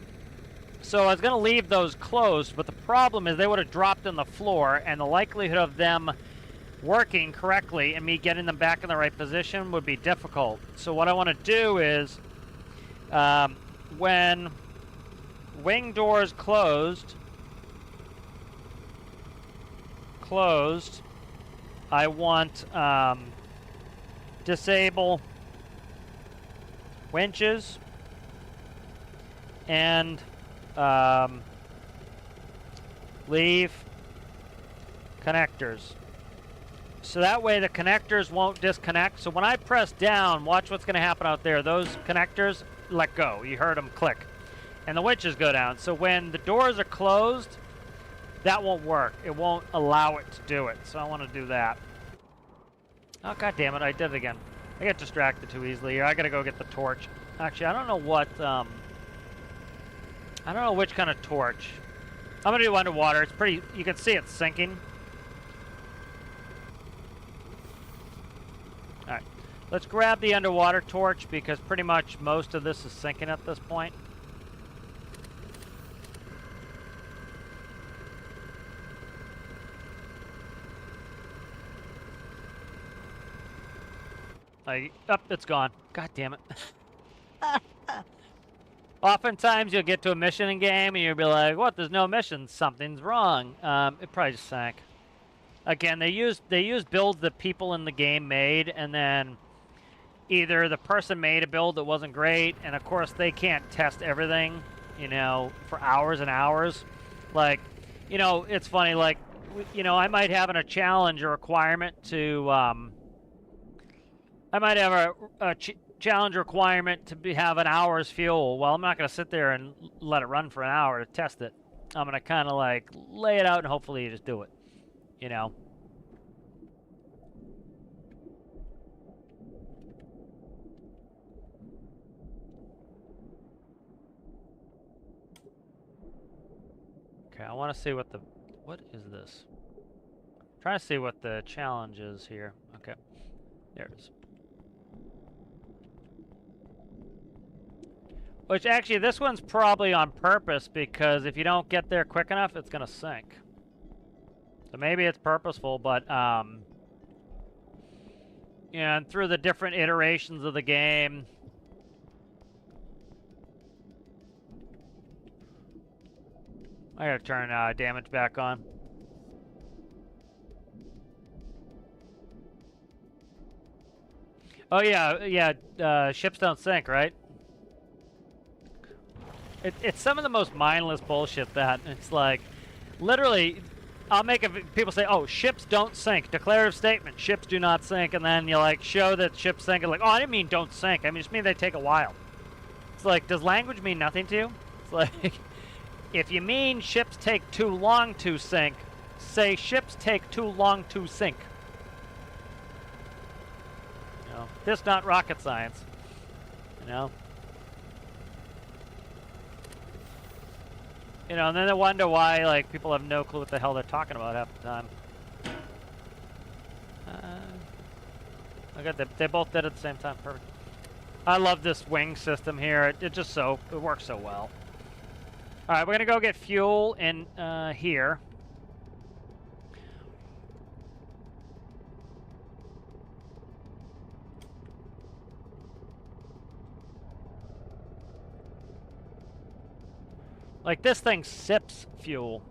So I was going to leave those closed, but the problem is they would have dropped on the floor, and the likelihood of them working correctly and me getting them back in the right position would be difficult. So what I want to do is, when wing doors closed, I want disable winches and leave connectors. So that way the connectors won't disconnect. So when I press down, watch what's going to happen out there. Those connectors let go. You heard them click. And the winches go down. So when the doors are closed, that won't work. It won't allow it to do it. So I want to do that. Oh, god damn it. I did it again. I get distracted too easily here. I got to go get the torch. Actually, I don't know what... I don't know which kind of torch. I'm going to do underwater. It's pretty... You can see it's sinking. Alright. Let's grab the underwater torch because pretty much most of this is sinking at this point. It's gone. God damn it. Oftentimes you'll get to a mission in game and you'll be like, what, there's no mission, something's wrong. It probably just sank. Again, they use builds that people in the game made, and then either the person made a build that wasn't great, and of course they can't test everything, you know, for hours and hours. Like, you know, it's funny, like, you know, I might have in a challenge a requirement to, I might have a challenge requirement to have an hour's fuel. Well, I'm not going to sit there and let it run for an hour to test it. I'm going to kind of like lay it out and hopefully you just do it, you know. Okay, I want to see what is this? I'm trying to see what the challenge is here. Okay, there it is. Which actually, this one's probably on purpose because if you don't get there quick enough, it's gonna sink. So maybe it's purposeful, but and through the different iterations of the game, I gotta turn damage back on. Oh yeah, ships don't sink, right? It's some of the most mindless bullshit that it's like, literally, I'll make it. People say, "Oh, ships don't sink." Declarative statement: ships do not sink, and then you like show that ships sink, and like, "Oh, I didn't mean don't sink. I just mean they take a while." It's like, does language mean nothing to you? It's like, if you mean ships take too long to sink, say ships take too long to sink. You know, this not rocket science. You know. You know, and then they wonder why, like, people have no clue what the hell they're talking about half the time. Okay, they both did it at the same time. Perfect. I love this wing system here. It works so well. All right, we're gonna go get fuel in here. Like, this thing sips fuel.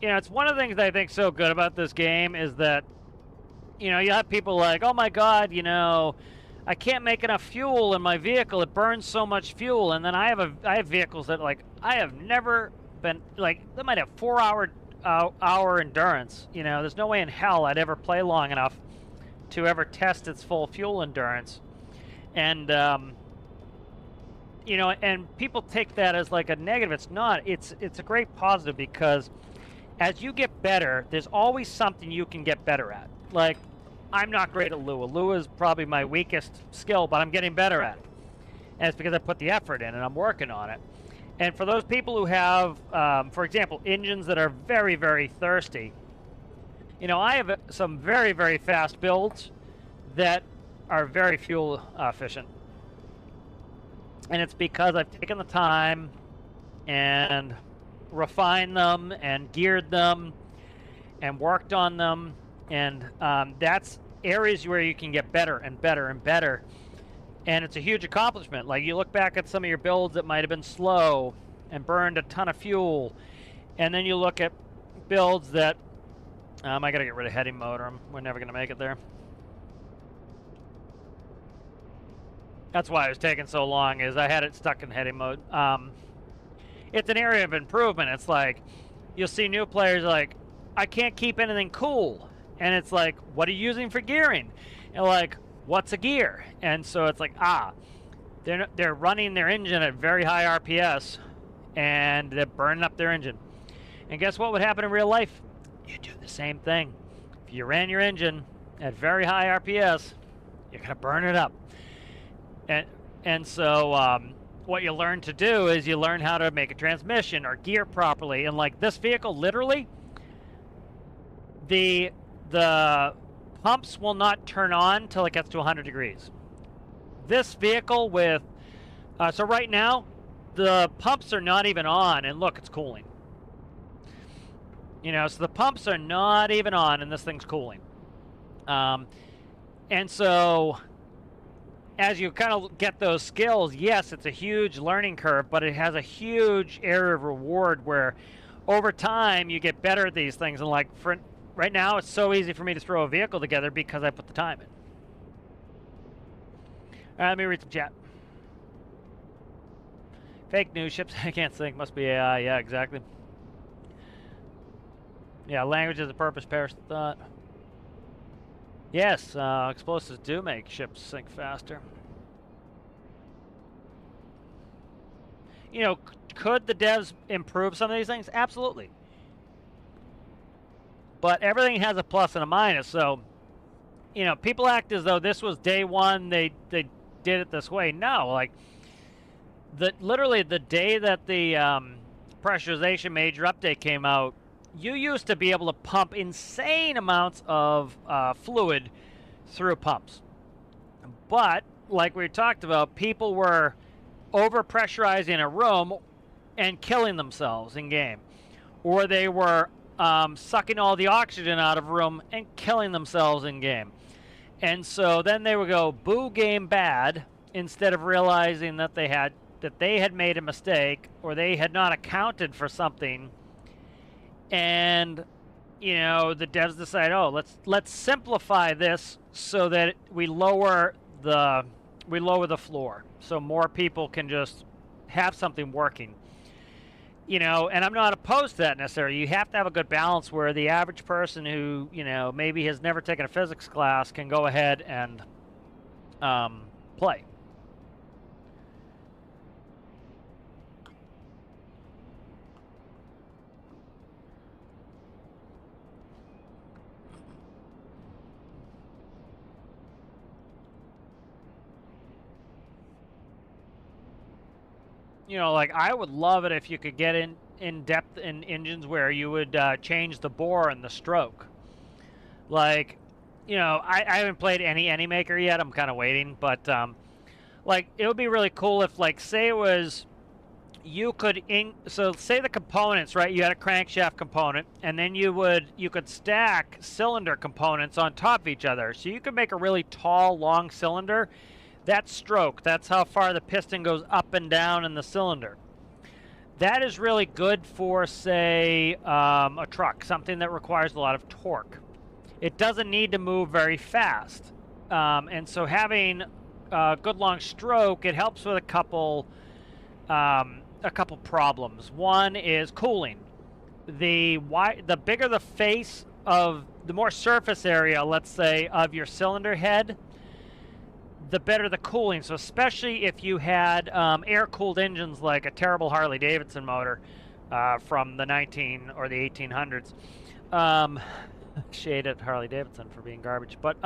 You know, it's one of the things that I think so good about this game is that, you know, you have people like, oh my god, you know, I can't make enough fuel in my vehicle. It burns so much fuel. And then I have vehicles that, like, I have never been, like, they might have 4-hour endurance. You know, there's no way in hell I'd ever play long enough to ever test its full fuel endurance. And, you know, and people take that as like a negative. It's not. It's a great positive, because as you get better, there's always something you can get better at. Like, I'm not great at Lua. Lua is probably my weakest skill, but I'm getting better at it. And it's because I put the effort in and I'm working on it. And for those people who have, for example, engines that are very, very thirsty, you know, I have some very, very fast builds that are very fuel efficient. And it's because I've taken the time and refined them and geared them and worked on them. And that's areas where you can get better and better and better. And it's a huge accomplishment. Like, you look back at some of your builds that might have been slow and burned a ton of fuel. And then you look at builds that... I got to get rid of heady motor. We're never going to make it there. That's why it was taking so long, is I had it stuck in heady mode. It's an area of improvement. It's like, you'll see new players like, I can't keep anything cool. And it's like, what are you using for gearing? And like, what's a gear? And so it's like, they're running their engine at very high RPS, and they're burning up their engine. And guess what would happen in real life? You do the same thing. If you ran your engine at very high RPS, you're gonna burn it up. And so what you learn to do is you learn how to make a transmission or gear properly. And like this vehicle, literally, the pumps will not turn on till it gets to 100 degrees. This vehicle with, so right now, the pumps are not even on, and look, it's cooling. You know, so the pumps are not even on, and this thing's cooling. And so, as you kind of get those skills, yes, it's a huge learning curve, but it has a huge area of reward where over time you get better at these things. And like, right now, it's so easy for me to throw a vehicle together because I put the time in. All right, let me read some chat. Fake news, ships I can't think, must be AI. Yeah, exactly. Yeah, language is a purpose, perish the thought. Yes, explosives do make ships sink faster. You know, could the devs improve some of these things? Absolutely. But everything has a plus and a minus, so, you know, people act as though this was day one, they did it this way. No, like, literally the day that the pressurization major update came out, you used to be able to pump insane amounts of fluid through pumps. But, like we talked about, people were over-pressurizing a room and killing themselves in-game. Or they were sucking all the oxygen out of a room and killing themselves in-game. And so then they would go, boo, game bad, instead of realizing that they had made a mistake or they had not accounted for something. And, you know, the devs decide, oh, let's simplify this so that we lower the floor, so more people can just have something working. You know, and I'm not opposed to that necessarily. You have to have a good balance where the average person who, you know, maybe has never taken a physics class can go ahead and play. You know, like, I would love it if you could get in depth in engines where you would change the bore and the stroke. Like, you know, I haven't played any Anymaker yet. I'm kind of waiting, but like, it would be really cool if, like, say it was, you could so say the components, right? You had a crankshaft component, and then you could stack cylinder components on top of each other. So you could make a really tall, long cylinder That stroke, that's how far the piston goes up and down in the cylinder. That is really good for, say, a truck, something that requires a lot of torque. It doesn't need to move very fast. And so having a good long stroke, it helps with a couple problems. One is cooling. The bigger the face of, the more surface area, let's say, of your cylinder head, the better the cooling. So especially if you had air-cooled engines like a terrible Harley-Davidson motor from the 1800s. Shade at Harley-Davidson for being garbage. But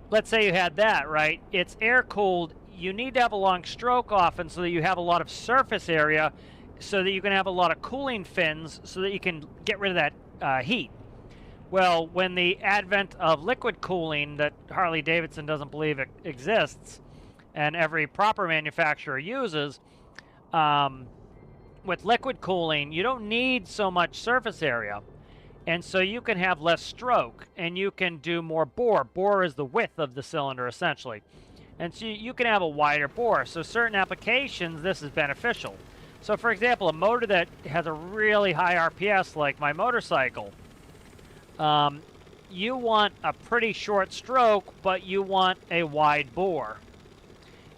let's say you had that, right? It's air-cooled. You need to have a long stroke often so that you have a lot of surface area so that you can have a lot of cooling fins so that you can get rid of that heat. Well, when the advent of liquid cooling that Harley-Davidson doesn't believe it exists, and every proper manufacturer uses, with liquid cooling, you don't need so much surface area. And so you can have less stroke, and you can do more bore. Bore is the width of the cylinder, essentially. And so you can have a wider bore. So certain applications, this is beneficial. So for example, a motor that has a really high RPS, like my motorcycle, you want a pretty short stroke, but you want a wide bore.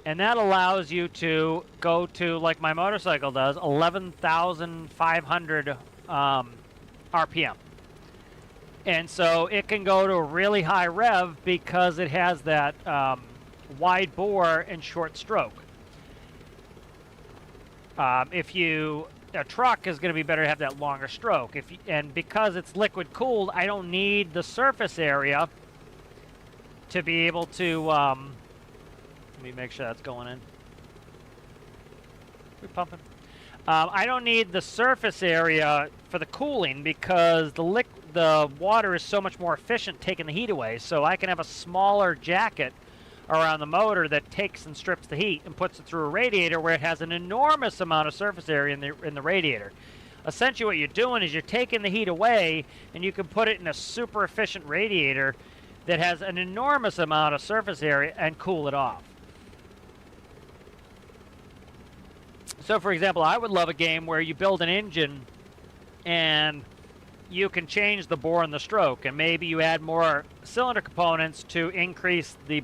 And that allows you to go to, like my motorcycle does, 11,500 RPM. And so it can go to a really high rev because it has that wide bore and short stroke. A truck is going to be better to have that longer stroke. And because it's liquid cooled, I don't need the surface area to be able to. Let me make sure that's going in. We're pumping. I don't need the surface area for the cooling because the water is so much more efficient taking the heat away. So I can have a smaller jacket around the motor that takes and strips the heat and puts it through a radiator where it has an enormous amount of surface area in the radiator. Essentially what you're doing is you're taking the heat away and you can put it in a super efficient radiator that has an enormous amount of surface area and cool it off. So for example, I would love a game where you build an engine and you can change the bore and the stroke, and maybe you add more cylinder components to increase the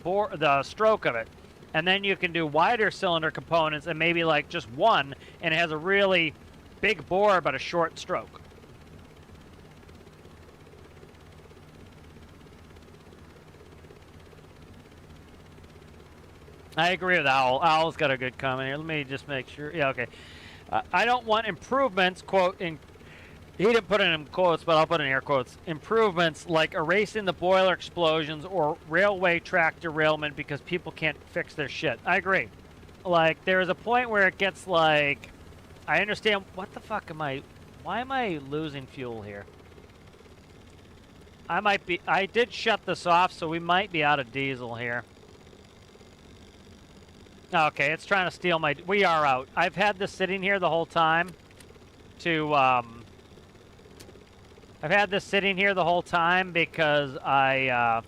stroke of it. And then you can do wider cylinder components and maybe like just one, and it has a really big bore but a short stroke. I agree with Owl. Owl's got a good comment here. Let me just make sure. Yeah, okay. I don't want improvements, quote, he didn't put it in quotes, but I'll put it in air quotes. Improvements like erasing the boiler explosions or railway track derailment because people can't fix their shit. I agree. Like, there is a point where it gets like, I understand, what the fuck am I, why am I losing fuel here? I did shut this off, so we might be out of diesel here. Okay, it's trying to steal we are out. I've had this sitting here the whole time I've had this sitting here the whole time because I'm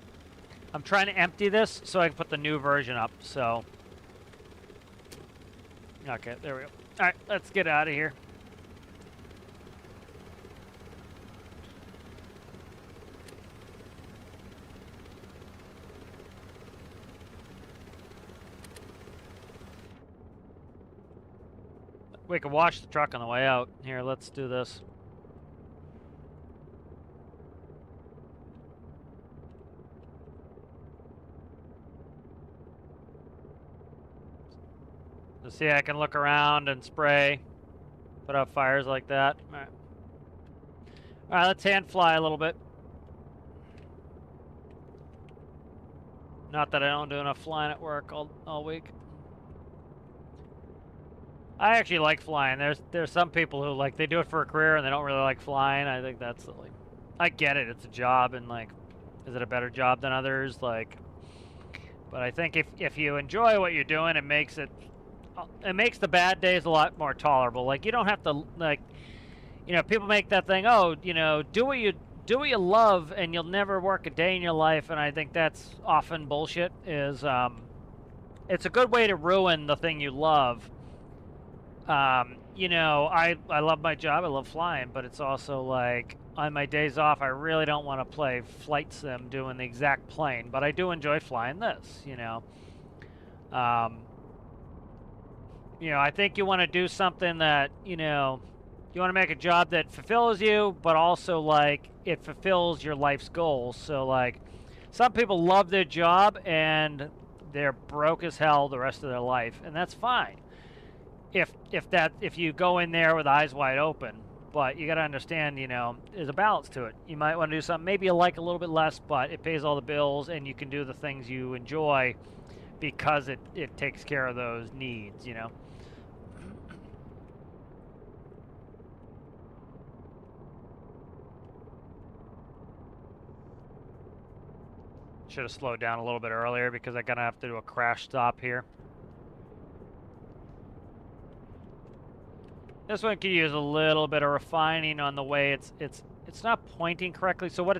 trying to empty this so I can put the new version up, so. Okay, there we go. All right, let's get out of here. We can wash the truck on the way out. Here, let's do this. So see, I can look around and spray, put out fires like that. All right. All right, let's hand fly a little bit. Not that I don't do enough flying at work all week. I actually like flying. There's some people who they do it for a career and they don't really like flying. I think that's silly. I get it. It's a job, and is it a better job than others? But I think if you enjoy what you're doing, it makes the bad days a lot more tolerable. You don't have to people make that thing. Oh, do what you love, and you'll never work a day in your life. And I think that's often bullshit. it's a good way to ruin the thing you love. You know, I love my job. I love flying, but it's also like on my days off, I really don't want to play flight sim doing the exact plane, but I do enjoy flying this. Um, I think you want to do something that you want to make a job that fulfills you, but also like it fulfills your life's goals. So like, some people love their job and they're broke as hell the rest of their life, and that's fine. If you go in there with eyes wide open, but you got to understand, there's a balance to it. You might want to do something maybe you like a little bit less, but it pays all the bills, and you can do the things you enjoy because it takes care of those needs. Should have slowed down a little bit earlier because I'm gonna have to do a crash stop here. This one could use a little bit of refining on the way it's not pointing correctly. So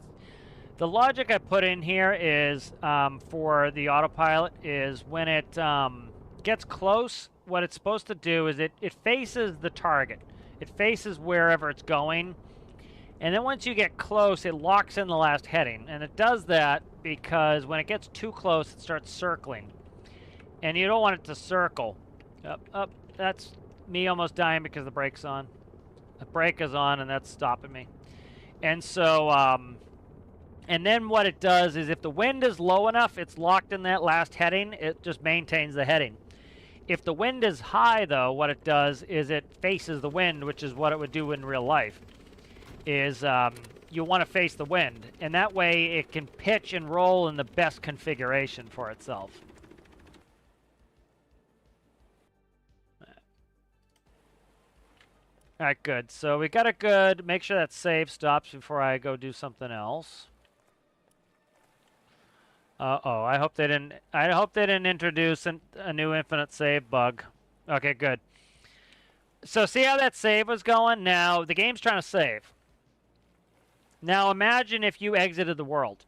the logic I put in here is for the autopilot is when it gets close, what it's supposed to do is it faces the target. It faces wherever it's going. And then once you get close, it locks in the last heading. And it does that because when it gets too close, it starts circling. And you don't want it to circle. Up. That's me almost dying because the brake's on. The brake is on, and that's stopping me. And so, and then what it does is if the wind is low enough, it's locked in that last heading. It just maintains the heading. If the wind is high, though, what it does is it faces the wind, which is what it would do in real life. Is you want to face the wind, and that way it can pitch and roll in the best configuration for itself. All right, good. So we got it good. Make sure that save stops before I go do something else. Uh-oh, I hope they didn't introduce a new infinite save bug. Okay, good. So see how that save was going? Now the game's trying to save. Now imagine if you exited the world.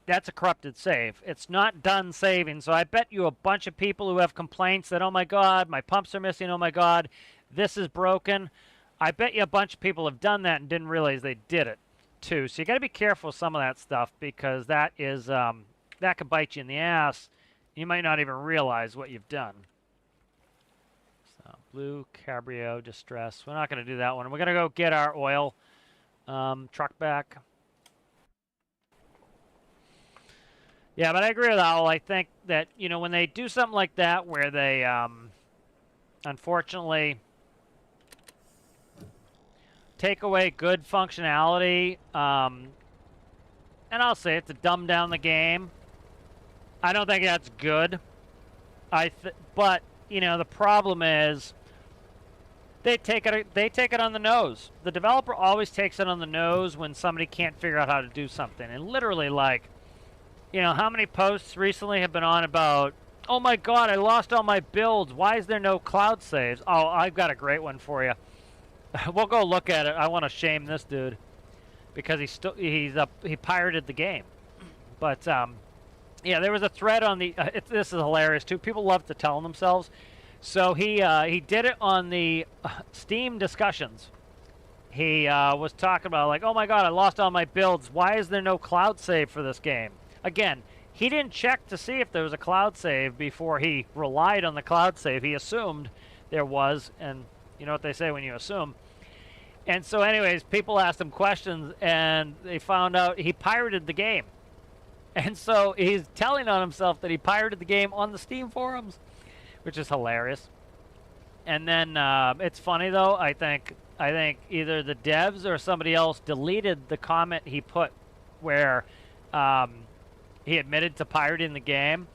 That's a corrupted save. It's not done saving. So I bet you a bunch of people who have complaints that, oh my God, my pumps are missing. Oh my God, this is broken. I bet you a bunch of people have done that and didn't realize they did it too. So you got to be careful with some of that stuff because that is that could bite you in the ass. You might not even realize what you've done. So blue Cabrio distress. We're not going to do that one. We're going to go get our oil truck back. Yeah, but I agree with Owl. I think that, when they do something like that where they, unfortunately, take away good functionality, and I'll say it, to dumb down the game, I don't think that's good. But, the problem is they take it on the nose. The developer always takes it on the nose when somebody can't figure out how to do something. And literally, like, how many posts recently have been on about, oh my God, I lost all my builds. Why is there no cloud saves? Oh, I've got a great one for you. We'll go look at it. I want to shame this dude because he pirated the game. But yeah, there was a thread on the. This is hilarious too. People love to tell themselves. So he did it on the Steam discussions. He was talking about like, oh my God, I lost all my builds. Why is there no cloud save for this game? Again, he didn't check to see if there was a cloud save before he relied on the cloud save. He assumed there was, and you know what they say when you assume. And so anyways, people asked him questions, and they found out he pirated the game. And so he's telling on himself that he pirated the game on the Steam forums, which is hilarious. And then it's funny, though. I think either the devs or somebody else deleted the comment he put where he admitted to pirating the game.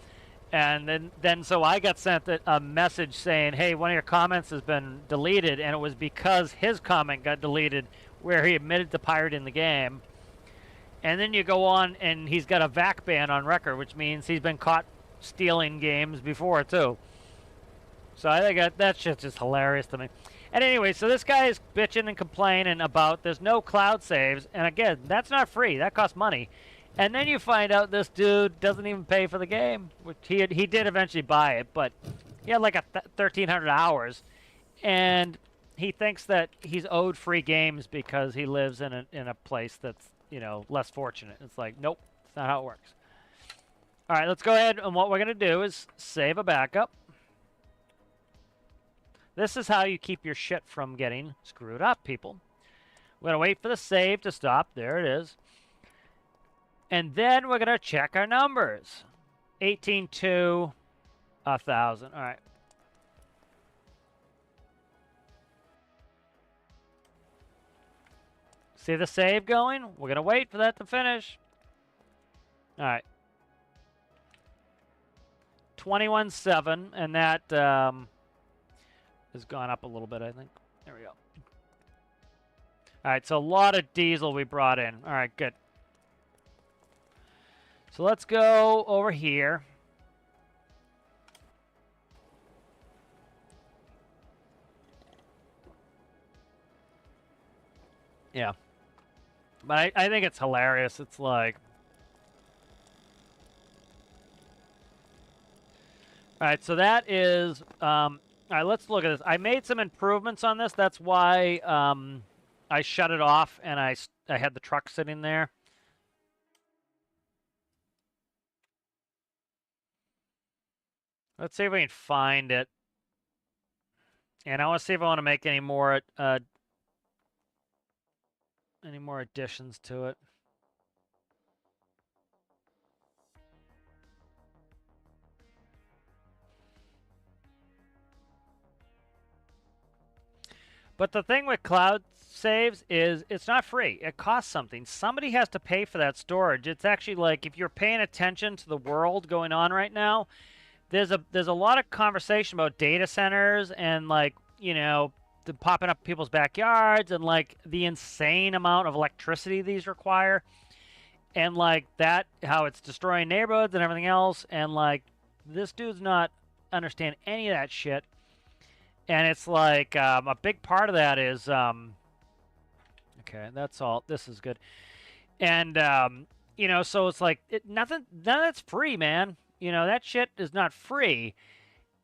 And then so I got sent a message saying, hey, one of your comments has been deleted, and it was because his comment got deleted where he admitted to pirating the game. And then you go on, and he's got a VAC ban on record, which means he's been caught stealing games before, too. So I think that shit's just hilarious to me. And anyway, so this guy is bitching and complaining about there's no cloud saves. And again, that's not free. That costs money. And then you find out this dude doesn't even pay for the game, which he did eventually buy it, but he had like 1,300 hours, and he thinks that he's owed free games because he lives in a place that's, you know, less fortunate. It's like, nope, that's not how it works. All right, let's go ahead, and what we're gonna do is save a backup. This is how you keep your shit from getting screwed up, people. We're gonna wait for the save to stop. There it is. And then we're gonna check our numbers. 18 to 1,000. All right. See the save going? We're gonna wait for that to finish. All right. 21.7, and that has gone up a little bit, I think. There we go. All right, so a lot of diesel we brought in. All right, good. So let's go over here. Yeah. But I think it's hilarious. It's like... All right, so that is... all right, let's look at this. I made some improvements on this. That's why I shut it off, and I had the truck sitting there. Let's see if we can find it. And I want to see if I want to make any more additions to it. But the thing with cloud saves is it's not free. It costs something. Somebody has to pay for that storage. It's actually like, if you're paying attention to the world going on right now, there's a lot of conversation about data centers and, like, you know, popping up people's backyards and like the insane amount of electricity these require, and like that, how it's destroying neighborhoods and everything else. And like, this dude's not understand any of that shit. And it's like a big part of that is okay, that's all. This is good. And you know, so it's like none of that's free, man. You know, that shit is not free.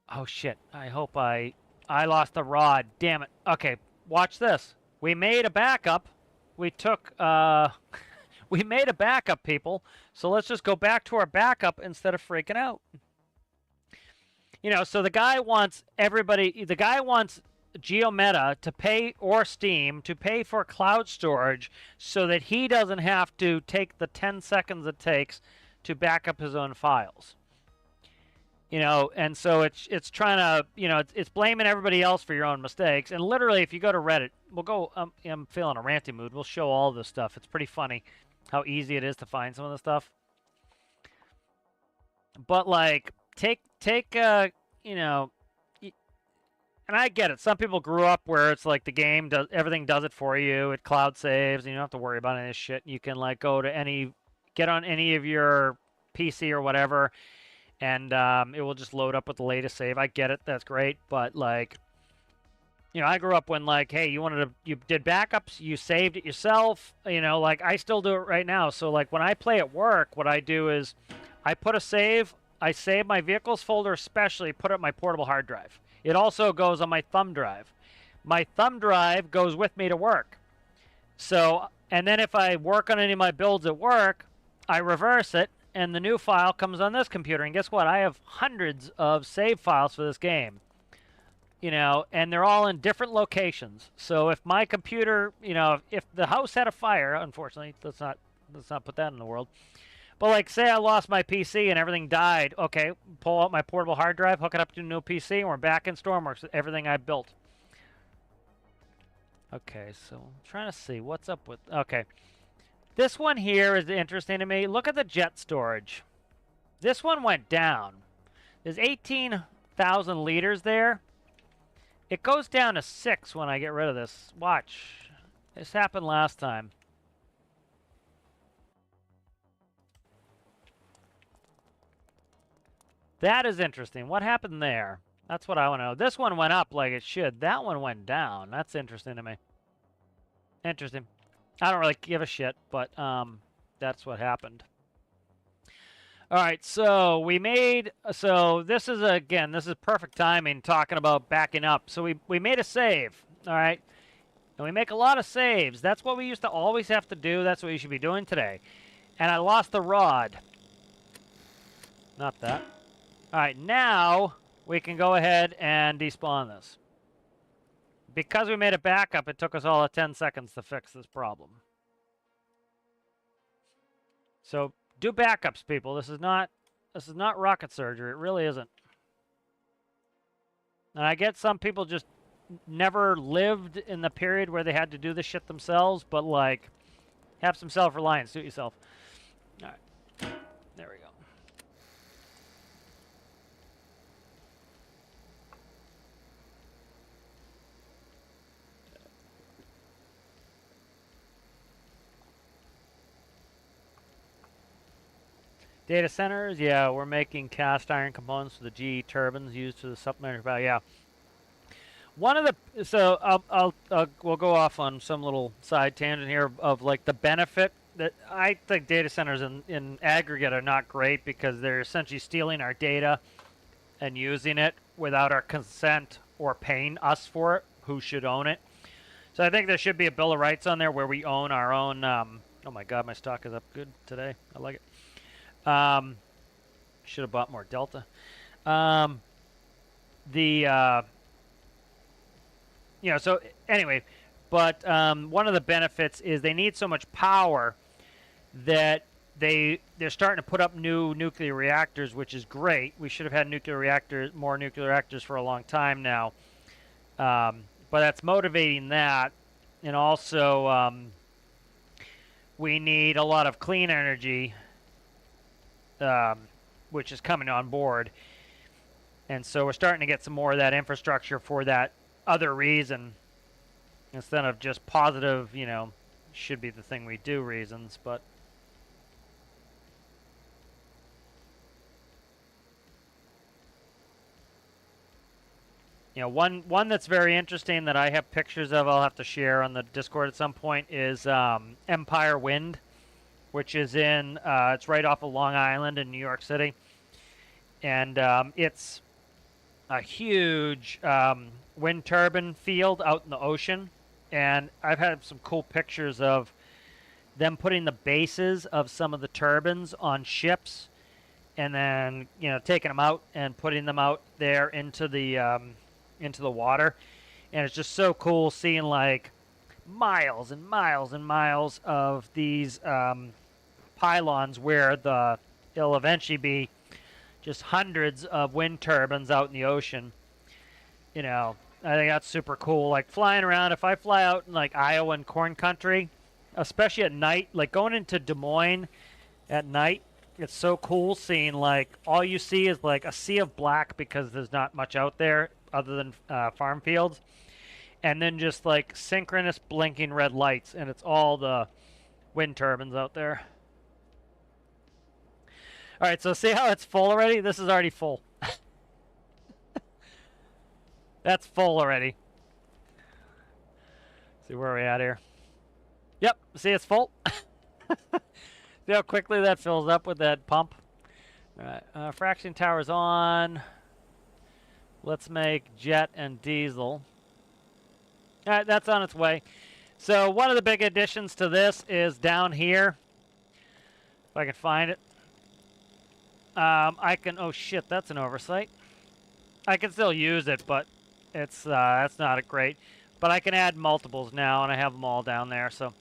Oh shit! I hope I lost the rod. Damn it. Okay, watch this. We made a backup. We took we made a backup, people. So let's just go back to our backup instead of freaking out. You know, so the guy wants GeoMeta to pay, or Steam to pay for cloud storage so that he doesn't have to take the 10 seconds it takes to back up his own files. You know, and so it's trying to, you know, it's blaming everybody else for your own mistakes. And literally, if you go to Reddit, we'll go, I'm feeling a ranty mood. We'll show all this stuff. It's pretty funny how easy it is to find some of the stuff. But like, take you know, and I get it. Some people grew up where it's like the game does everything, does it for you. It cloud saves, and you don't have to worry about any of this shit. You can like go to get on any of your PC or whatever, and it will just load up with the latest save. I get it. That's great. But like, you know, I grew up when like, hey, you did backups, you saved it yourself. You know, like I still do it right now. So like when I play at work, what I do is I put a save. I save my vehicles folder, especially put it on my portable hard drive. It also goes on my thumb drive. My thumb drive goes with me to work. So, and then if I work on any of my builds at work, I reverse it, and the new file comes on this computer. And guess what? I have hundreds of save files for this game. You know, and they're all in different locations. So if my computer, you know, if the house had a fire, unfortunately, let's not put that in the world. But like, say I lost my PC and everything died. Okay, pull out my portable hard drive, hook it up to a new PC, and we're back in Stormworks with everything I built. Okay, so I'm trying to see what's up with... Okay. This one here is interesting to me. Look at the jet storage. This one went down. There's 18,000 liters there. It goes down to 6 when I get rid of this. Watch. This happened last time. That is interesting. What happened there? That's what I want to know. This one went up like it should. That one went down. That's interesting to me. Interesting. I don't really give a shit, but that's what happened. All right, so we made, so this is, again, this is perfect timing talking about backing up. So we made a save, all right? And we make a lot of saves. That's what we used to always have to do. That's what you should be doing today. And I lost the rod. Not that. All right, now we can go ahead and despawn this. Because we made a backup, it took us all of 10 seconds to fix this problem. So do backups, people. This is not rocket surgery. It really isn't. And I get some people just never lived in the period where they had to do this shit themselves, but like, have some self-reliance. Do it yourself. All right. There we go. Data centers, yeah, we're making cast iron components for the GE turbines used to the supplementary value. Yeah. One of the, so we'll go off on some little side tangent here of like the benefit that I think data centers in aggregate are not great because they're essentially stealing our data and using it without our consent or paying us for it, who should own it. So I think there should be a Bill of Rights on there where we own our own, oh my God, my stock is up good today. I like it. Should have bought more Delta. You know, so anyway, but one of the benefits is they need so much power that they're starting to put up new nuclear reactors, which is great. We should have had more nuclear reactors for a long time now. But that's motivating that, and also we need a lot of clean energy, which is coming on board. And so we're starting to get some more of that infrastructure for that other reason instead of just positive, you know, should be the thing we do reasons, but you know, one that's very interesting that I have pictures of, I'll have to share on the Discord at some point, is Empire Wind, which is in, it's right off of Long Island in New York City. And it's a huge wind turbine field out in the ocean. And I've had some cool pictures of them putting the bases of some of the turbines on ships and then, you know, taking them out and putting them out there into the water. And it's just so cool seeing like miles and miles and miles of these pylons where it'll eventually be just hundreds of wind turbines out in the ocean. You know, I think that's super cool. Like flying around, if I fly out in like Iowa and corn country, especially at night, like going into Des Moines at night, it's so cool seeing like all you see is like a sea of black because there's not much out there other than farm fields. And then just like synchronous blinking red lights, and it's all the wind turbines out there. All right, so see how it's full already? This is already full. That's full already. See where we're at here. Yep, see it's full. See how quickly that fills up with that pump? All right, fraction tower's on. Let's make jet and diesel. All right, that's on its way. So one of the big additions to this is down here. If I can find it. I can, oh shit, that's an oversight. I can still use it, but it's that's not great. But I can add multiples now, and I have them all down there, so.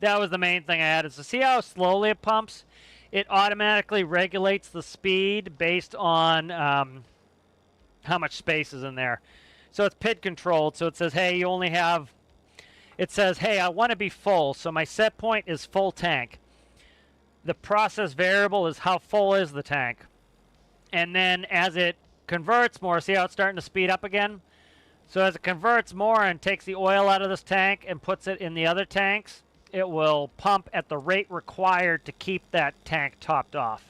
That was the main thing I added. So see how slowly it pumps? It automatically regulates the speed based on how much space is in there. So it's PID controlled, so it says, hey, you only have, it says, hey, I want to be full, so my set point is full tank. The process variable is how full is the tank. And then as it converts more, see how it's starting to speed up again? So as it converts more and takes the oil out of this tank and puts it in the other tanks, it will pump at the rate required to keep that tank topped off.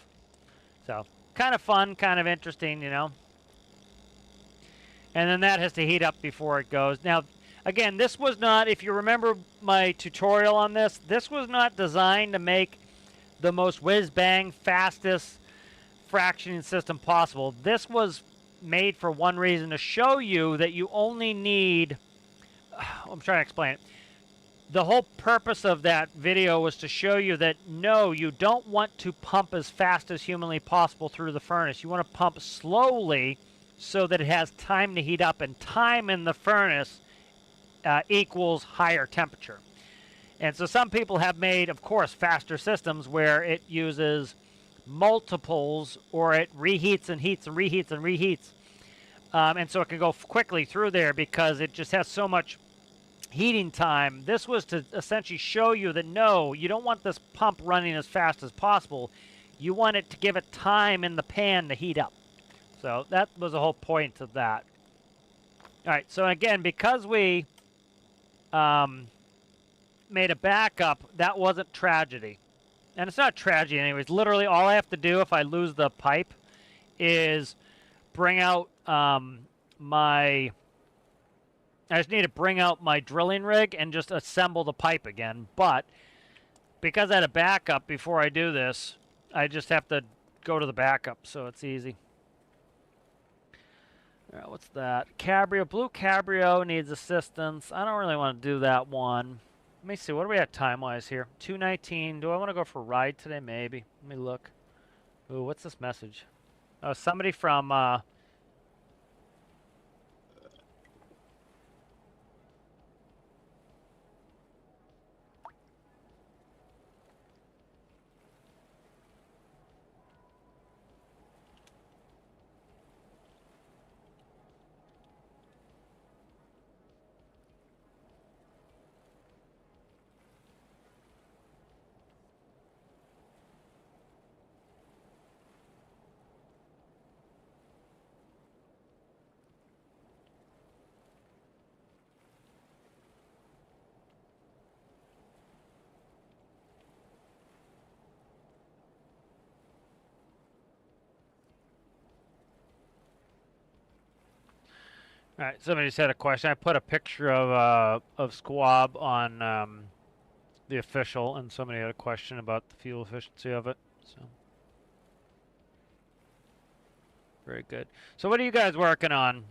So kind of fun, kind of interesting, you know. And then that has to heat up before it goes. Now, again, this was not, if you remember my tutorial on this, this was not designed to make the most whiz-bang, fastest fractioning system possible. This was made for one reason, to show you that you only need, I'm trying to explain it. The whole purpose of that video was to show you that no, you don't want to pump as fast as humanly possible through the furnace. You want to pump slowly so that it has time to heat up, and time in the furnace equals higher temperature. And so some people have made, of course, faster systems where it uses multiples, or it reheats and heats and reheats and reheats. And so it can go quickly through there because it just has so much heating time. This was to essentially show you that no, you don't want this pump running as fast as possible. You want it to give it time in the pan to heat up. So that was the whole point of that. All right, so again, because we made a backup, that wasn't tragedy. And it's not tragedy anyways. Literally all I have to do if I lose the pipe is bring out I just need to bring out my drilling rig and just assemble the pipe again. But because I had a backup before I do this, I just have to go to the backup, so it's easy. All right, what's that? Cabrio. Blue Cabrio needs assistance. I don't really want to do that one. Let me see. What are we at time-wise here? 2:19. Do I want to go for a ride today? Maybe. Let me look. Ooh, what's this message? Oh, somebody from... All right, somebody just had a question. I put a picture of Squab on the official, and somebody had a question about the fuel efficiency of it. So very good. So what are you guys working on?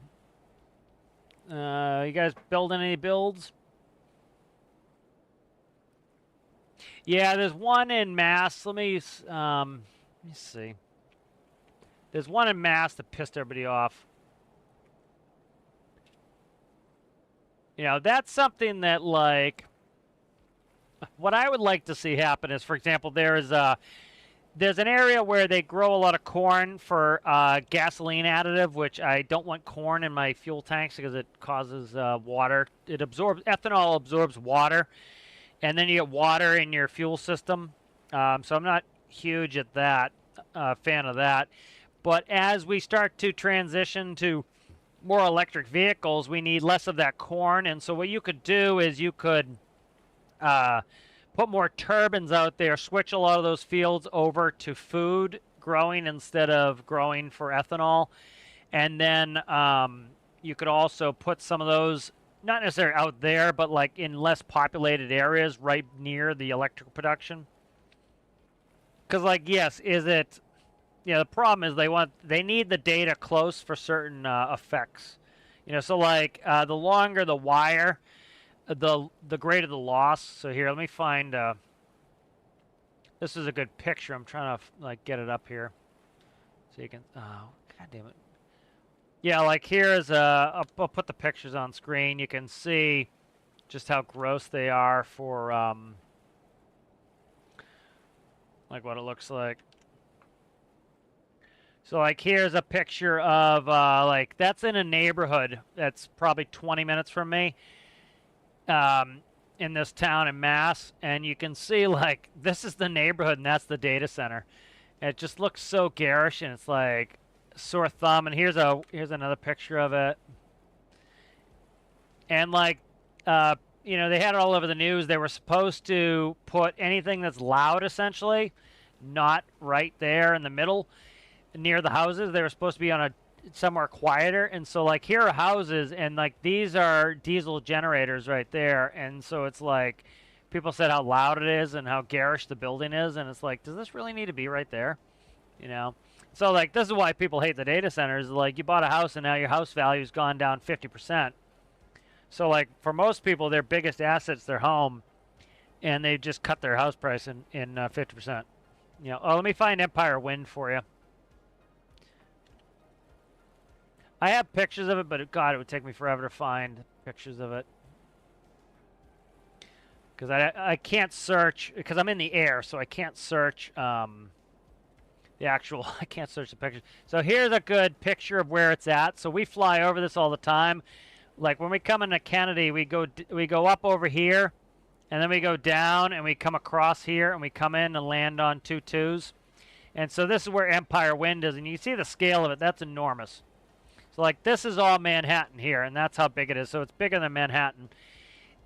You guys building any builds? Yeah, there's one in Mass. Let me see. There's one in Mass that pissed everybody off. You know, that's something that, like, what I would like to see happen is, for example, there's an area where they grow a lot of corn for gasoline additive, which I don't want corn in my fuel tanks because it causes water. Ethanol absorbs water, and then you get water in your fuel system. So I'm not huge at that, fan of that. But as we start to transition to more electric vehicles, we need less of that corn. And so what you could do is you could put more turbines out there, switch a lot of those fields over to food growing instead of growing for ethanol. And then you could also put some of those, not necessarily out there, but like in less populated areas right near the electrical production. Because, like, yes, is it... Yeah, the problem is they need the data close for certain effects. You know, so like the longer the wire, the greater the loss. So here, let me find. This is a good picture. I'm trying to like get it up here, so you can. Oh, god damn it. Yeah, like here's I'll put the pictures on screen. You can see just how gross they are for like what it looks like. So, like, here's a picture of, like, that's in a neighborhood that's probably 20 minutes from me in this town in Mass. And you can see, like, this is the neighborhood and that's the data center. And it just looks so garish and it's, like, sore thumb. And here's another picture of it. And, like, you know, they had it all over the news. They were supposed to put anything that's loud, essentially, not right there in the middle. Near the houses, they were supposed to be on somewhere quieter, and so like here are houses, and like these are diesel generators right there, and so it's like people said how loud it is and how garish the building is, and it's like, does this really need to be right there? You know? So like this is why people hate the data centers. Like you bought a house and now your house value's gone down 50%. So like for most people, their biggest asset's their home, and they just cut their house price in 50%. You know, oh, let me find Empire Wind for you. I have pictures of it, but God, it would take me forever to find pictures of it. Because I can't search, because I'm in the air, so I can't search the actual, I can't search the pictures. So here's a good picture of where it's at. So we fly over this all the time. Like when we come into Kennedy, we go up over here, and then we go down, and we come across here, and we come in and land on 2-2s. And so this is where Empire Wind is, and you see the scale of it. That's enormous. So like this is all Manhattan here, and that's how big it is. So it's bigger than Manhattan.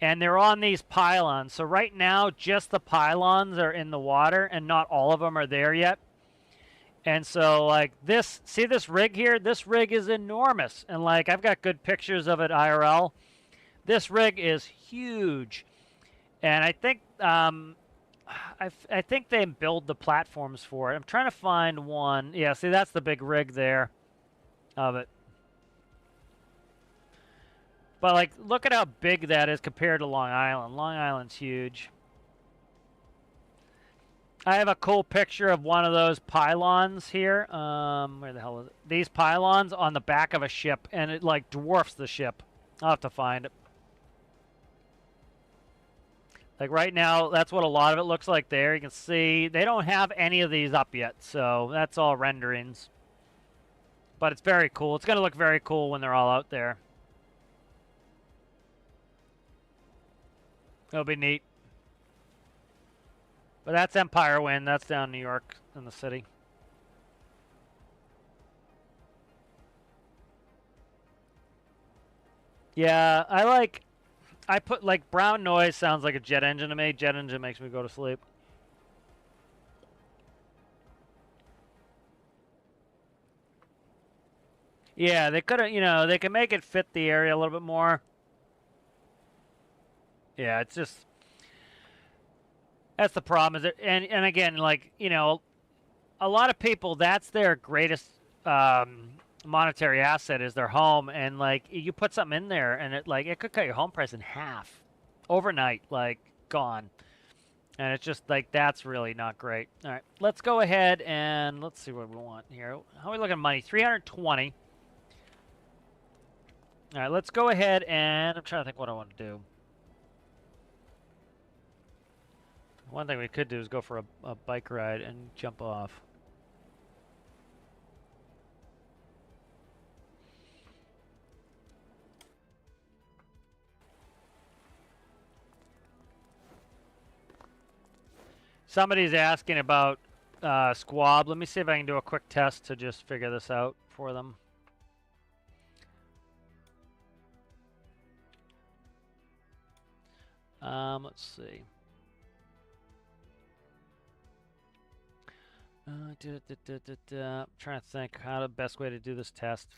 And they're on these pylons. So right now, just the pylons are in the water, and not all of them are there yet. And so like this, see this rig here? This rig is enormous. And like I've got good pictures of it IRL. This rig is huge. And I think I think they build the platforms for it. I'm trying to find one. Yeah, see that's the big rig there of it. But like look at how big that is compared to Long Island. Long Island's huge. I have a cool picture of one of those pylons here. Where the hell is it? These pylons on the back of a ship, and it like dwarfs the ship. I'll have to find it. Like right now, that's what a lot of it looks like there. You can see they don't have any of these up yet, so that's all renderings. But it's very cool. It's going to look very cool when they're all out there. It'll be neat. But that's Empire Wind. That's down New York in the city. Yeah, I put like brown noise sounds like a jet engine to me. Jet engine makes me go to sleep. Yeah, they could have, you know, they can make it fit the area a little bit more. Yeah, it's just that's the problem. Is it, and again, like you know, a lot of people that's their greatest monetary asset is their home, and like you put something in there, and it could cut your home price in half overnight, like gone. And it's just like that's really not great. All right, let's go ahead and let's see what we want here. How are we looking at money? 320. All right, let's go ahead and I'm trying to think what I want to do. One thing we could do is go for a bike ride and jump off. Somebody's asking about Squab. Let me see if I can do a quick test to just figure this out for them. Let's see. I'm trying to think how the best way to do this test.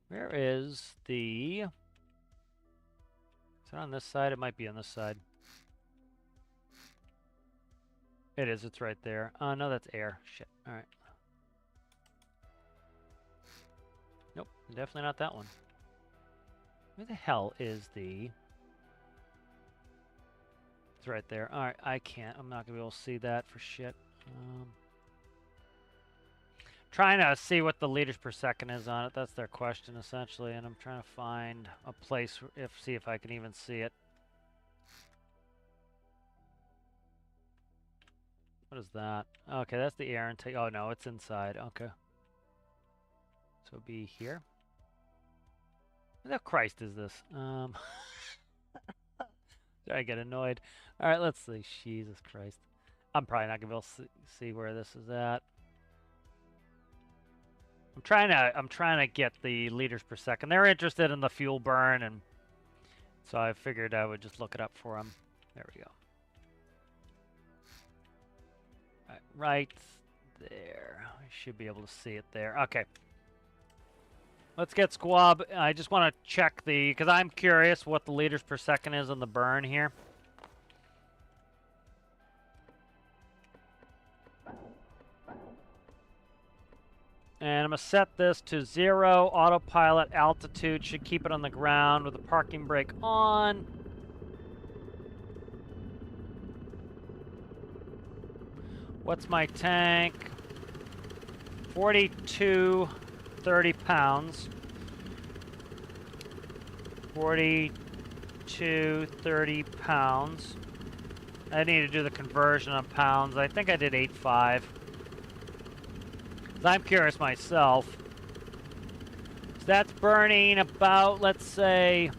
Where is the... Is it on this side? It might be on this side. It is. It's right there. Oh, no, that's air. Shit. All right. Nope. Definitely not that one. Where the hell is the... It's right there. All right. I can't. I'm not going to be able to see that for shit. Trying to see what the liters per second is on it. That's their question, essentially. And I'm trying to find a place, see if I can even see it. What is that? Okay, that's the air intake. Oh, no, it's inside. Okay. So it'll be here. What the Christ is this? I get annoyed. All right, let's see. Jesus Christ. I'm probably not going to be able to see where this is at. I'm trying to get the liters per second. They're interested in the fuel burn, and so I figured I would just look it up for them. There we go. All right there. I should be able to see it there. Okay. Let's get squab. I just want to check the, because I'm curious what the liters per second is on the burn here. And I'm going to set this to 0, autopilot, altitude, should keep it on the ground with the parking brake on. What's my tank? 4230 pounds. 4230 pounds. I need to do the conversion on pounds. I think I did 8.5. I'm curious myself. So that's burning about, let's say,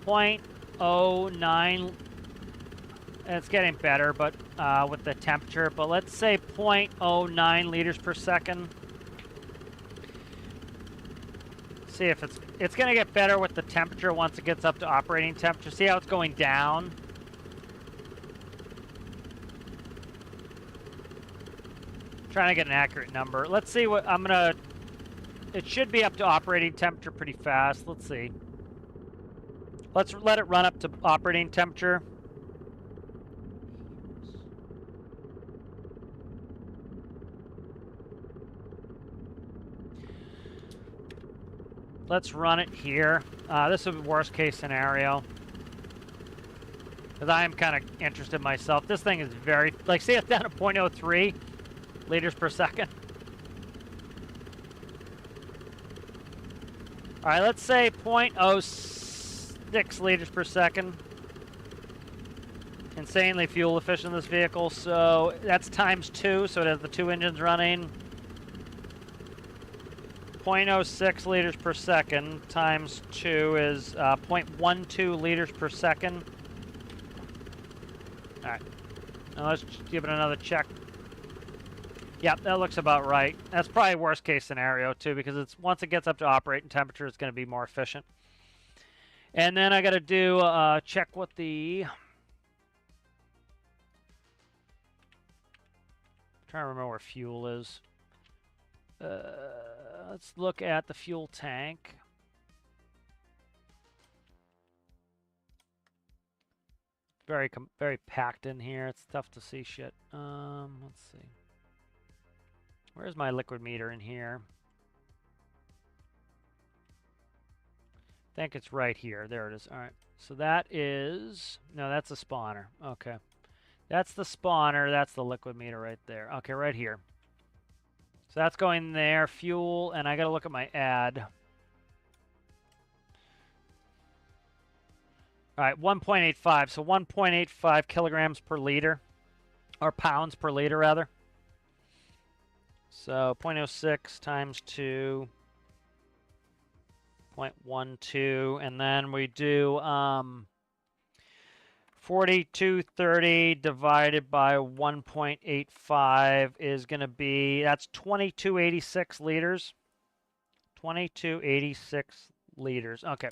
0.09. It's getting better, but with the temperature. But let's say 0.09 liters per second. See if it's going to get better with the temperature once it gets up to operating temperature. See how it's going down. Trying to get an accurate number. Let's see what I'm gonna. It should be up to operating temperature pretty fast. Let's see. Let's let it run up to operating temperature. Let's run it here. This is the worst case scenario. Because I am kind of interested myself. This thing is very, like, see it's down to 0.03 liters per second. All right, let's say 0.06 liters per second. Insanely fuel efficient, this vehicle. So that's times 2, so it has the 2 engines running. 0.06 liters per second times 2 is 0.12 liters per second. All right, now let's give it another check. Yep, that looks about right. That's probably worst case scenario too, because it's once it gets up to operating temperature, it's going to be more efficient. And then I got to do check what the. I'm trying to remember where fuel is. Let's look at the fuel tank. Very packed in here. It's tough to see shit. Let's see. Where's my liquid meter in here? I think it's right here. There it is. All right. So that is, no, that's the spawner. Okay. That's the spawner. That's the liquid meter right there. Okay, right here. So that's going there. Fuel, and I got to look at my ad. All right, 1.85. So 1.85 kilograms per liter, or pounds per liter, rather. So 0.06 times 2, 0.12, and then we do 4230 divided by 1.85 is going to be, that's 2286 liters. 2286 liters. Okay.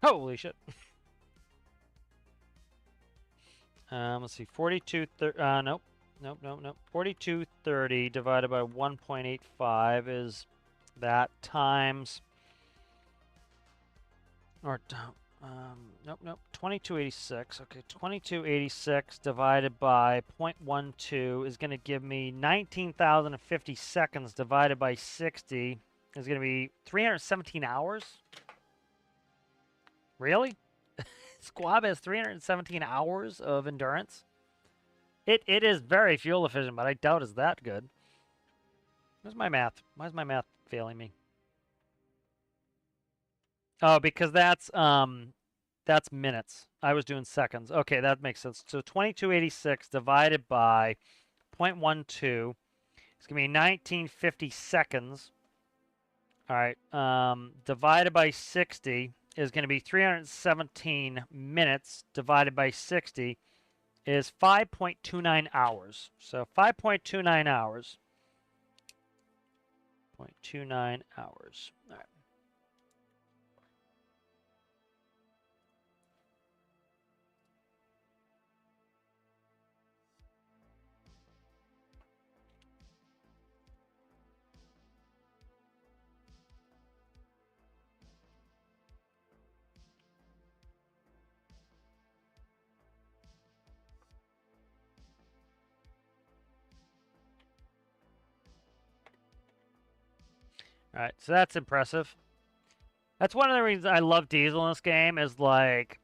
Holy shit. Let's see, 4230, nope. 4230 divided by 1.85 is that times, or, nope, 2286. Okay, 2286 divided by 0.12 is going to give me 19,050 seconds divided by 60 is going to be 317 hours? Really? Squab has 317 hours of endurance? It is very fuel efficient, but I doubt it's that good. Where's my math? Why is my math failing me? Oh, because that's That's minutes. I was doing seconds. Okay, that makes sense. So 2286 divided by 0.12 is going to be 1950 seconds. All right. Divided by 60 is going to be 317 minutes. Divided by 60 is 5.29 hours. So 5.29 hours. 0.29 hours. All right. All right, so that's impressive. That's one of the reasons I love diesel in this game is like,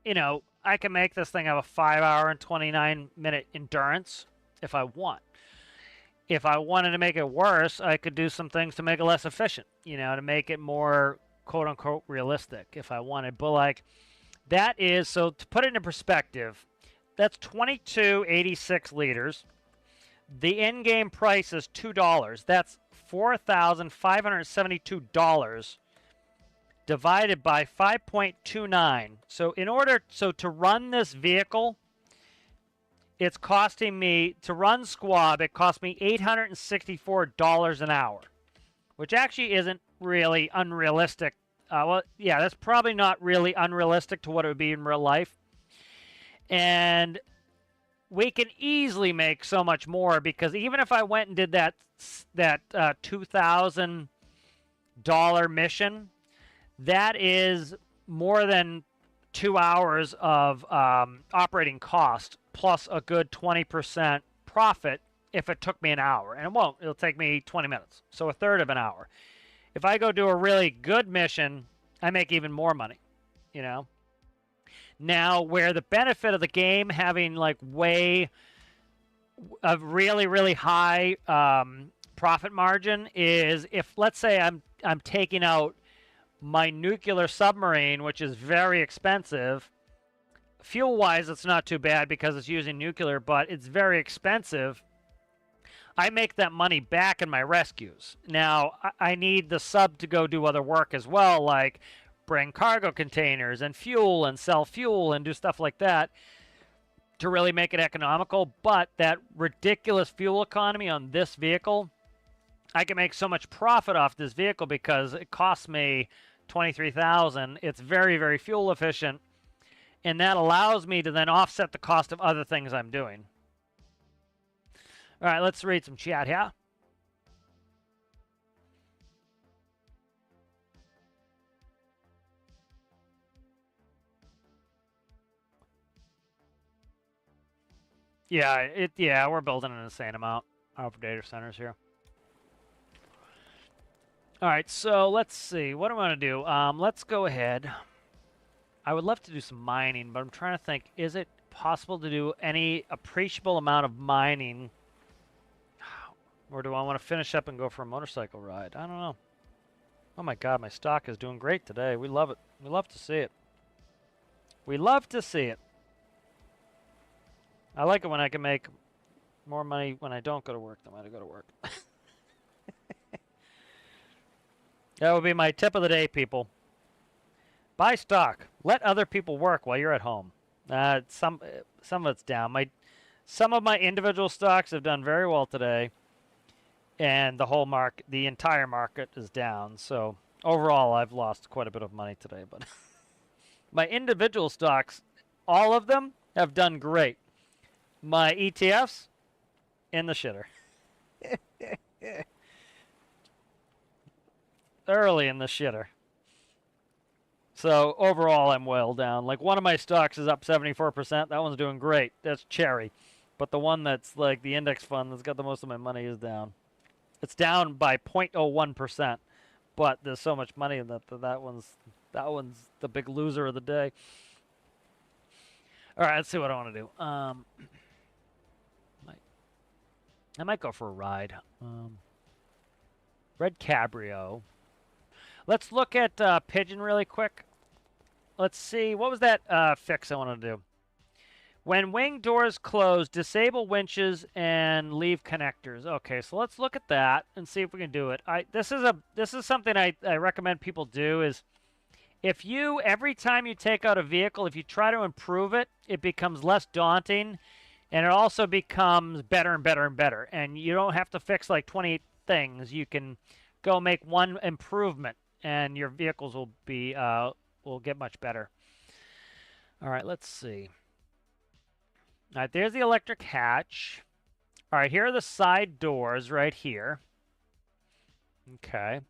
you know, I can make this thing have a 5-hour and 29-minute endurance if I want. If I wanted to make it worse, I could do some things to make it less efficient, you know, to make it more quote unquote realistic if I wanted. But like that is, so to put it into perspective, that's 2286 liters. The in-game price is $2. That's $4,572 divided by 5.29. So to run this vehicle, it's costing me, to run Squab, it cost me $864 an hour, which actually isn't really unrealistic. Well, yeah, that's probably not really unrealistic to what it would be in real life. And we can easily make so much more because even if I went and did that $2,000 mission, that is more than 2 hours of operating cost plus a good 20% profit if it took me an hour. And it won't. It'll take me 20 minutes. So a third of an hour. If I go do a really good mission, I make even more money, you know? Now, where the benefit of the game having like way a really, really high profit margin is if, let's say I'm taking out my nuclear submarine, which is very expensive. Fuel-wise, it's not too bad because it's using nuclear, but it's very expensive. I make that money back in my rescues. Now, I need the sub to go do other work as well, like bring cargo containers and fuel and sell fuel and do stuff like that to really make it economical. But that ridiculous fuel economy on this vehicle, I can make so much profit off this vehicle because it costs me $23,000. It's very, very fuel efficient, and that allows me to then offset the cost of other things I'm doing. All right, let's read some chat here. Yeah, we're building an insane amount of data centers here. All right, so let's see. What do I want to do? Let's go ahead. I would love to do some mining, but I'm trying to think, is it possible to do any appreciable amount of mining? Or do I want to finish up and go for a motorcycle ride? I don't know. Oh my god, my stock is doing great today. We love it. We love to see it. We love to see it. I like it when I can make more money when I don't go to work than when I go to work. That would be my tip of the day, people. Buy stock. Let other people work while you're at home. Some of it's down. Some of my individual stocks have done very well today, and the entire market is down. So overall, I've lost quite a bit of money today. But my individual stocks, all of them, have done great. My ETFs, in the shitter. Early in the shitter. So overall, I'm well down. Like one of my stocks is up 74%. That one's doing great. That's Cherry. But the one that's like the index fund that's got the most of my money is down. It's down by 0.01%. But there's so much money in that one's the big loser of the day. All right, let's see what I want to do. I might go for a ride. Red Cabrio. Let's look at Pigeon really quick. let's see. What was that fix I wanted to do? When wing doors close, disable winches and leave connectors. Okay, so let's look at that and see if we can do it. This is something I recommend people do is if you every time you take out a vehicle, if you try to improve it, it becomes less daunting and it also becomes better and better and better. And you don't have to fix like 20 things. You can go make one improvement and your vehicles will get much better. All right, let's see. All right, there's the electric hatch. All right, here are the side doors right here. Okay.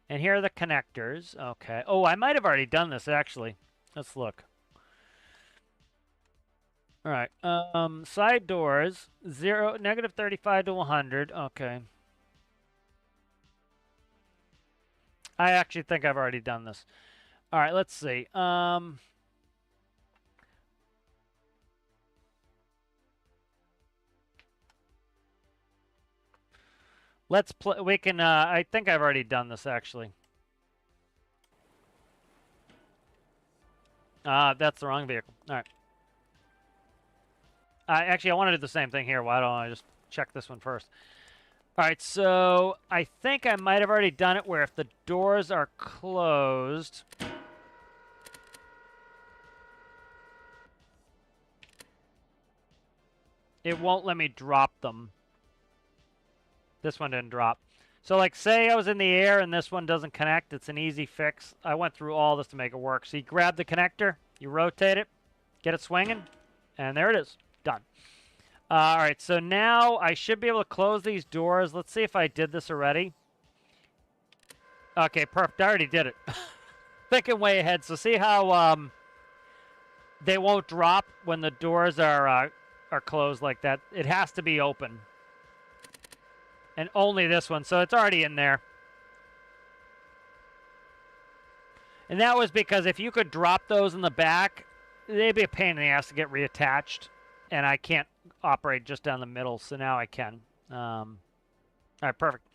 And here are the connectors. Okay. Oh, I might have already done this, actually. Let's look. All right. Side doors, negative 35 to 100. Okay. I actually think I've already done this. All right, let's see. Let's play. We can. I think I've already done this actually. That's the wrong vehicle. All right. Actually, I want to do the same thing here. Why don't I just check this one first? All right. So I think I might have already done it where if the doors are closed. It won't let me drop them. This one didn't drop. So like say I was in the air and this one doesn't connect, it's an easy fix. I went through all this to make it work. So you grab the connector, you rotate it, get it swinging, and there it is. Done. All right, so now I should be able to close these doors. Let's see if I did this already. Okay, perfect. I already did it. Thinking way ahead. So see how they won't drop when the doors are closed like that. It has to be open. And only this one, so it's already in there. And that was because if you could drop those in the back, they'd be a pain in the ass to get reattached. And I can't operate just down the middle, so now I can. All right, perfect.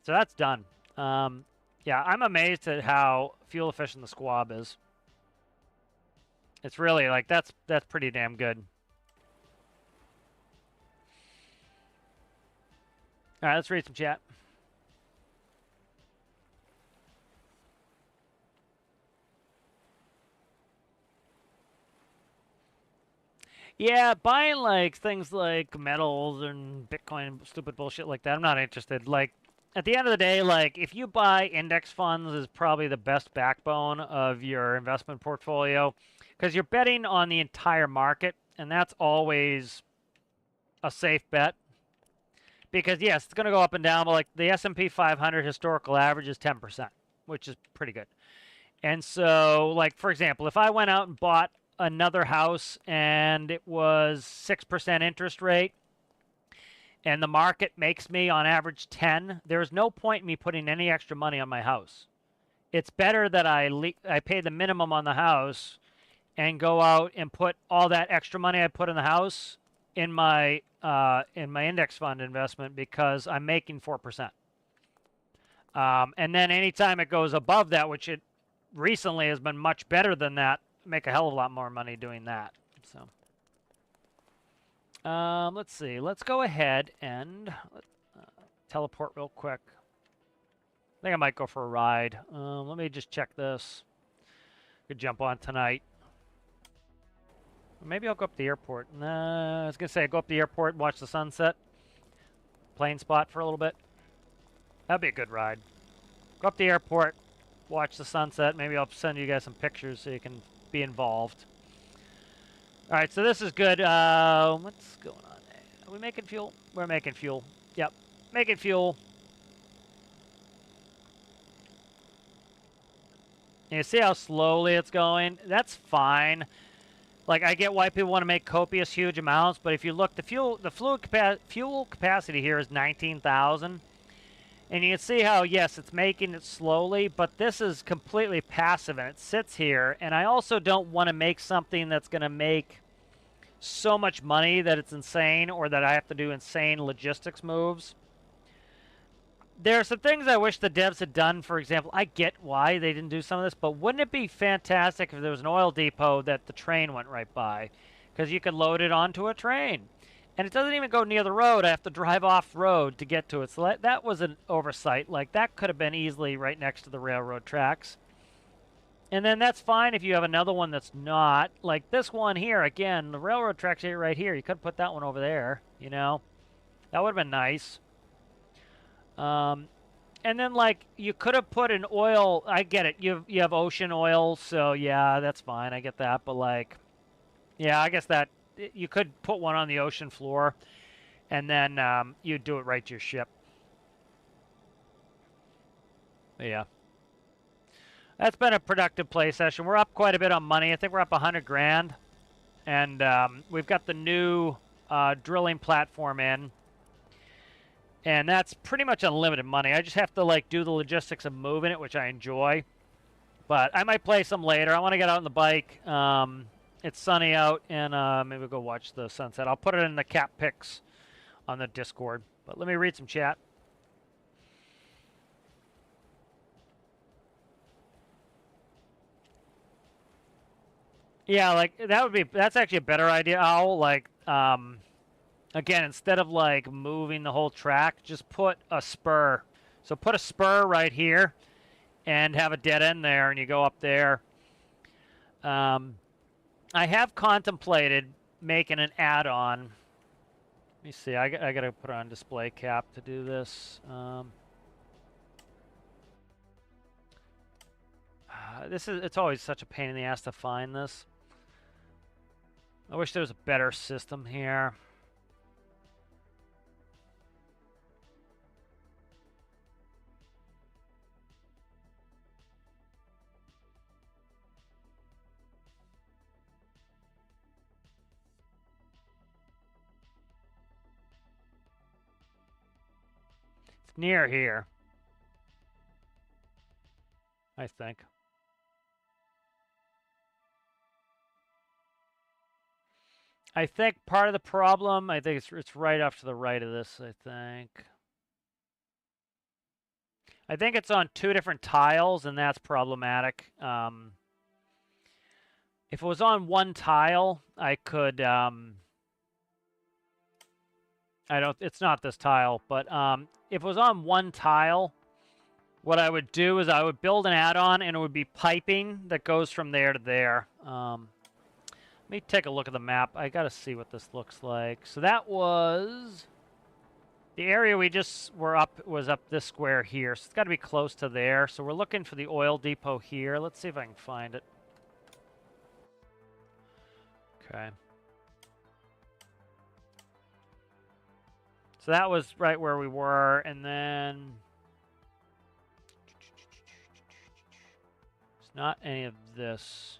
So that's done. Yeah, I'm amazed at how fuel efficient the Squab is. It's really, like, that's pretty damn good. All right, let's read some chat. Yeah, buying like things like metals and Bitcoin, stupid bullshit like that, I'm not interested. Like, at the end of the day, like, if you buy index funds is probably the best backbone of your investment portfolio because you're betting on the entire market, and that's always a safe bet. Because yes, it's going to go up and down, but like the S&P 500 historical average is 10%, which is pretty good. And so, like for example, if I went out and bought another house and it was 6% interest rate, and the market makes me on average 10, there's no point in me putting any extra money on my house. It's better that I pay the minimum on the house and go out and put all that extra money I put in the house in my index fund investment because I'm making 4%. And then anytime it goes above that, which it recently has been much better than that, make a hell of a lot more money doing that. So let's see. Let's go ahead and teleport real quick. I think I might go for a ride. Let me just check this. Could jump on tonight. Maybe I'll go up to the airport. I was going to say, go up to the airport and watch the sunset. Plane spot for a little bit. That'd be a good ride. Go up to the airport, watch the sunset. Maybe I'll send you guys some pictures so you can be involved. All right, so this is good. What's going on there? Are we making fuel? We're making fuel. Yep, making fuel. And you see how slowly it's going? That's fine. Like, I get why people want to make copious, huge amounts, but if you look, the fuel capacity here is 19,000. And you can see how, yes, it's making it slowly, but this is completely passive, and it sits here. And I also don't want to make something that's going to make so much money that it's insane or that I have to do insane logistics moves. There are some things I wish the devs had done. For example, I get why they didn't do some of this, but wouldn't it be fantastic if there was an oil depot that the train went right by? Because you could load it onto a train. And it doesn't even go near the road. I have to drive off road to get to it. So that was an oversight. Like, that could have been easily right next to the railroad tracks. And then that's fine if you have another one that's not. Like this one here, again, the railroad tracks are right here. You could put that one over there, you know? That would have been nice. And then, like, you could have put an oil. I get it. You have ocean oil, so yeah, that's fine. I get that. But, like, yeah, I guess that you could put one on the ocean floor, and then you do it right to your ship. But yeah. That's been a productive play session. We're up quite a bit on money. I think we're up 100 grand. And we've got the new drilling platform in. And that's pretty much unlimited money. I just have to, like, do the logistics of moving it, which I enjoy. But I might play some later. I want to get out on the bike. It's sunny out, and maybe we'll go watch the sunset. I'll put it in the cap picks on the Discord. But let me read some chat. Yeah, like, that's actually a better idea, Owl. Like, again, instead of, like, moving the whole track, just put a spur. So put a spur right here and have a dead end there, and you go up there. I have contemplated making an add-on. Let me see. I got to put on display cap to do this. It's always such a pain in the ass to find this. I wish there was a better system here. It's near here, I think. I think part of the problem, I think it's right off to the right of this, I think. I think it's on 2 different tiles, and that's problematic. If it was on one tile, I could, it's not this tile, but if it was on one tile, what I would do is I would build an add-on, and it would be piping that goes from there to there. Let me take a look at the map. I gotta see what this looks like. So that was... The area we just were up was up this square here, so it's got to be close to there. So we're looking for the oil depot here. Let's see if I can find it. Okay. So that was right where we were, and then... It's not any of this.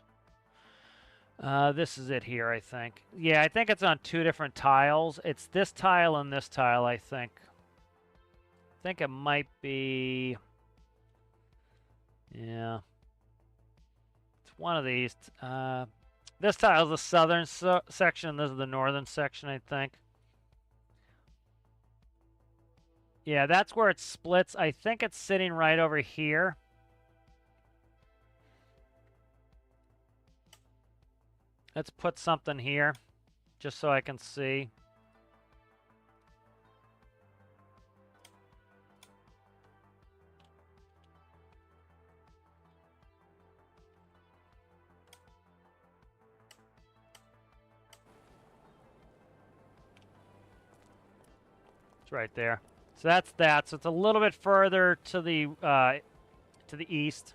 This is it here, I think. Yeah, I think it's on 2 different tiles. It's this tile and this tile, I think. I think it might be... Yeah. It's one of these. This tile is the southern section. This is the northern section, I think. Yeah, that's where it splits. I think it's sitting right over here. Let's put something here, just so I can see. It's right there. So that's that. So it's a little bit further to the east.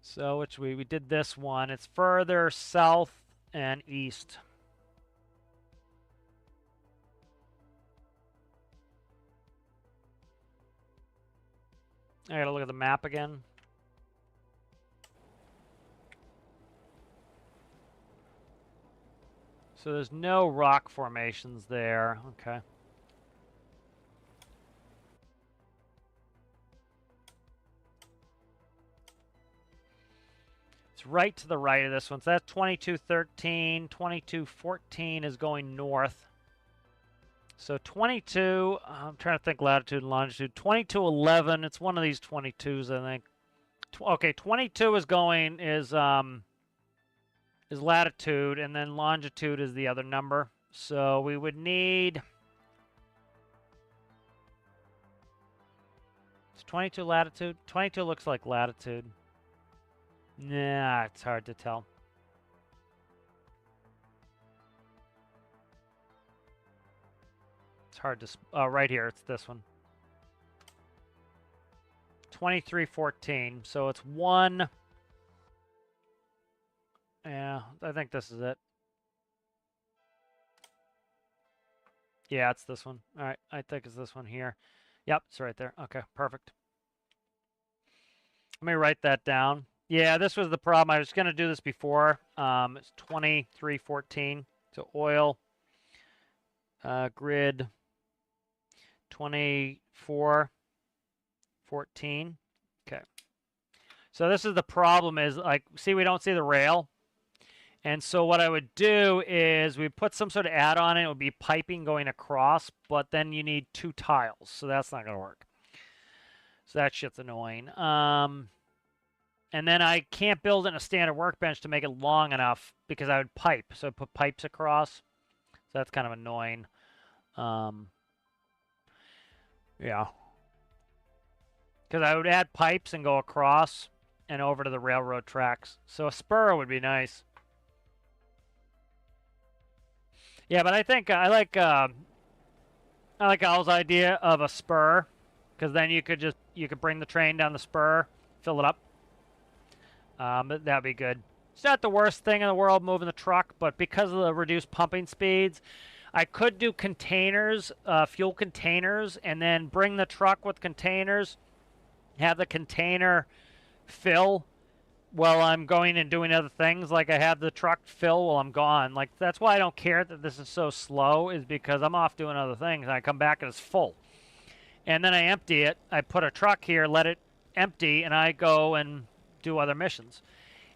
So which we did this one. It's further south and east. I gotta look at the map again. So there's no rock formations there. Okay. It's right to the right of this one. So that's 2213. 2214 is going north. So 22, I'm trying to think latitude and longitude. 2211, it's one of these 22s, I think. Okay, 22 is latitude, and then longitude is the other number. So we would need... It's 22 latitude? 22 looks like latitude. Nah, it's hard to tell. It's hard to... right here, it's this one. 2314, so it's one... Yeah, I think this is it. Yeah, it's this one. All right, I think it's this one here. Yep, it's right there. Okay, perfect. Let me write that down. Yeah, this was the problem. I was going to do this before. It's 2314. So oil, grid, 2414. Okay. So this is the problem is, like, see, we don't see the rail. And so what I would do is we put some sort of add-on in. It would be piping going across, but then you need 2 tiles. So that's not going to work. So that shit's annoying. And then I can't build in a standard workbench to make it long enough because I would pipe. So I put pipes across. So that's kind of annoying. Yeah. Because I would add pipes and go across and over to the railroad tracks. So a spur would be nice. Yeah, but I think I like Al's idea of a spur, because then you could bring the train down the spur, fill it up. That'd be good. It's not the worst thing in the world moving the truck, but because of the reduced pumping speeds, I could do containers, fuel containers, and then bring the truck with containers, have the container fill while I'm going and doing other things. Like I have the truck fill while I'm gone. Like that's why I don't care that this is so slow, is because I'm off doing other things and I come back and it's full. And then I empty it. I put a truck here, let it empty, and I go and do other missions.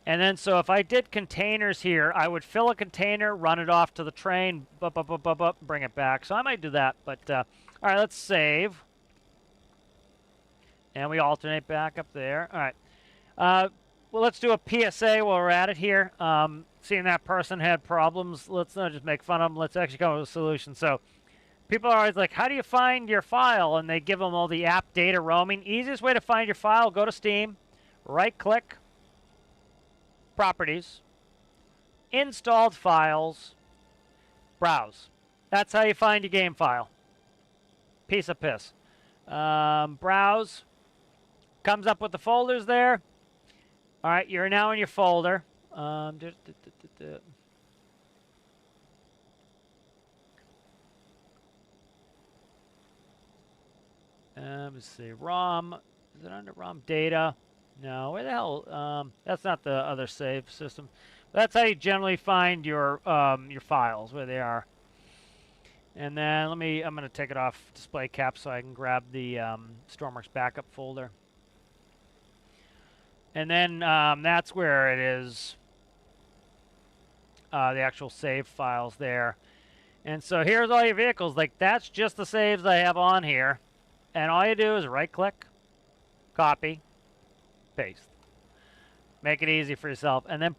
And then so if I did containers here, I would fill a container, run it off to the train, bring it back. So I might do that. But all right, let's save. And we alternate back up there. All right. Well, let's do a PSA while we're at it here. Seeing that person had problems, let's not just make fun of them. Let's actually come up with a solution. So people are always like, how do you find your file? And they give them all the app data roaming. Easiest way to find your file, go to Steam, right-click, Properties, Installed Files, Browse. That's how you find your game file. Piece of piss. Browse. Comes up with the folders there. All right, you're now in your folder. Let me see. ROM. Is it under ROM data? No. Where the hell? That's not the other save system. That's how you generally find your files, where they are. And then I'm going to take it off display cap so I can grab the Stormworks backup folder. And then that's where it is, the actual save files there. And so here's all your vehicles. Like, that's just the saves I have on here. And all you do is right-click, copy, paste. Make it easy for yourself. And then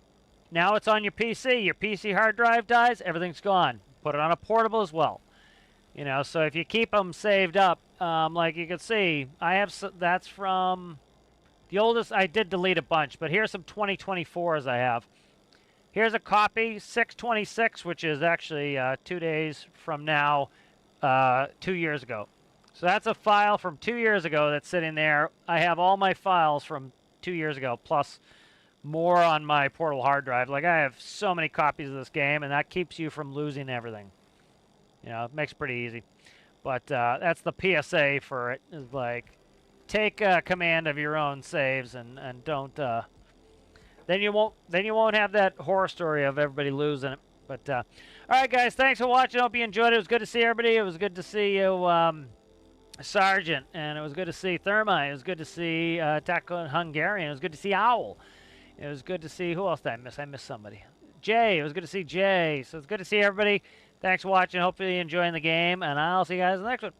now it's on your PC. Your PC hard drive dies, everything's gone. Put it on a portable as well. You know, so if you keep them saved up, like you can see, I have that's from... The oldest, I did delete a bunch, but here's some 2024s I have. Here's a copy, 6/26, which is actually 2 days from now, 2 years ago. So that's a file from 2 years ago that's sitting there. I have all my files from 2 years ago, plus more on my portable hard drive. Like, I have so many copies of this game, and that keeps you from losing everything. You know, it makes it pretty easy. But that's the PSA for it, is like... Take command of your own saves and don't then you won't have that horror story of everybody losing it. But all right, guys, thanks for watching. Hope you enjoyed it. It was good to see everybody. It was good to see you, Sergeant, and it was good to see Thermite. It was good to see Taco and Hungarian. It was good to see Owl. It was good to see. Who else did I miss? I missed somebody. Jay. It was good to see Jay. So it's good to see everybody. Thanks for watching. Hopefully you're enjoying the game, and I'll see you guys in the next one.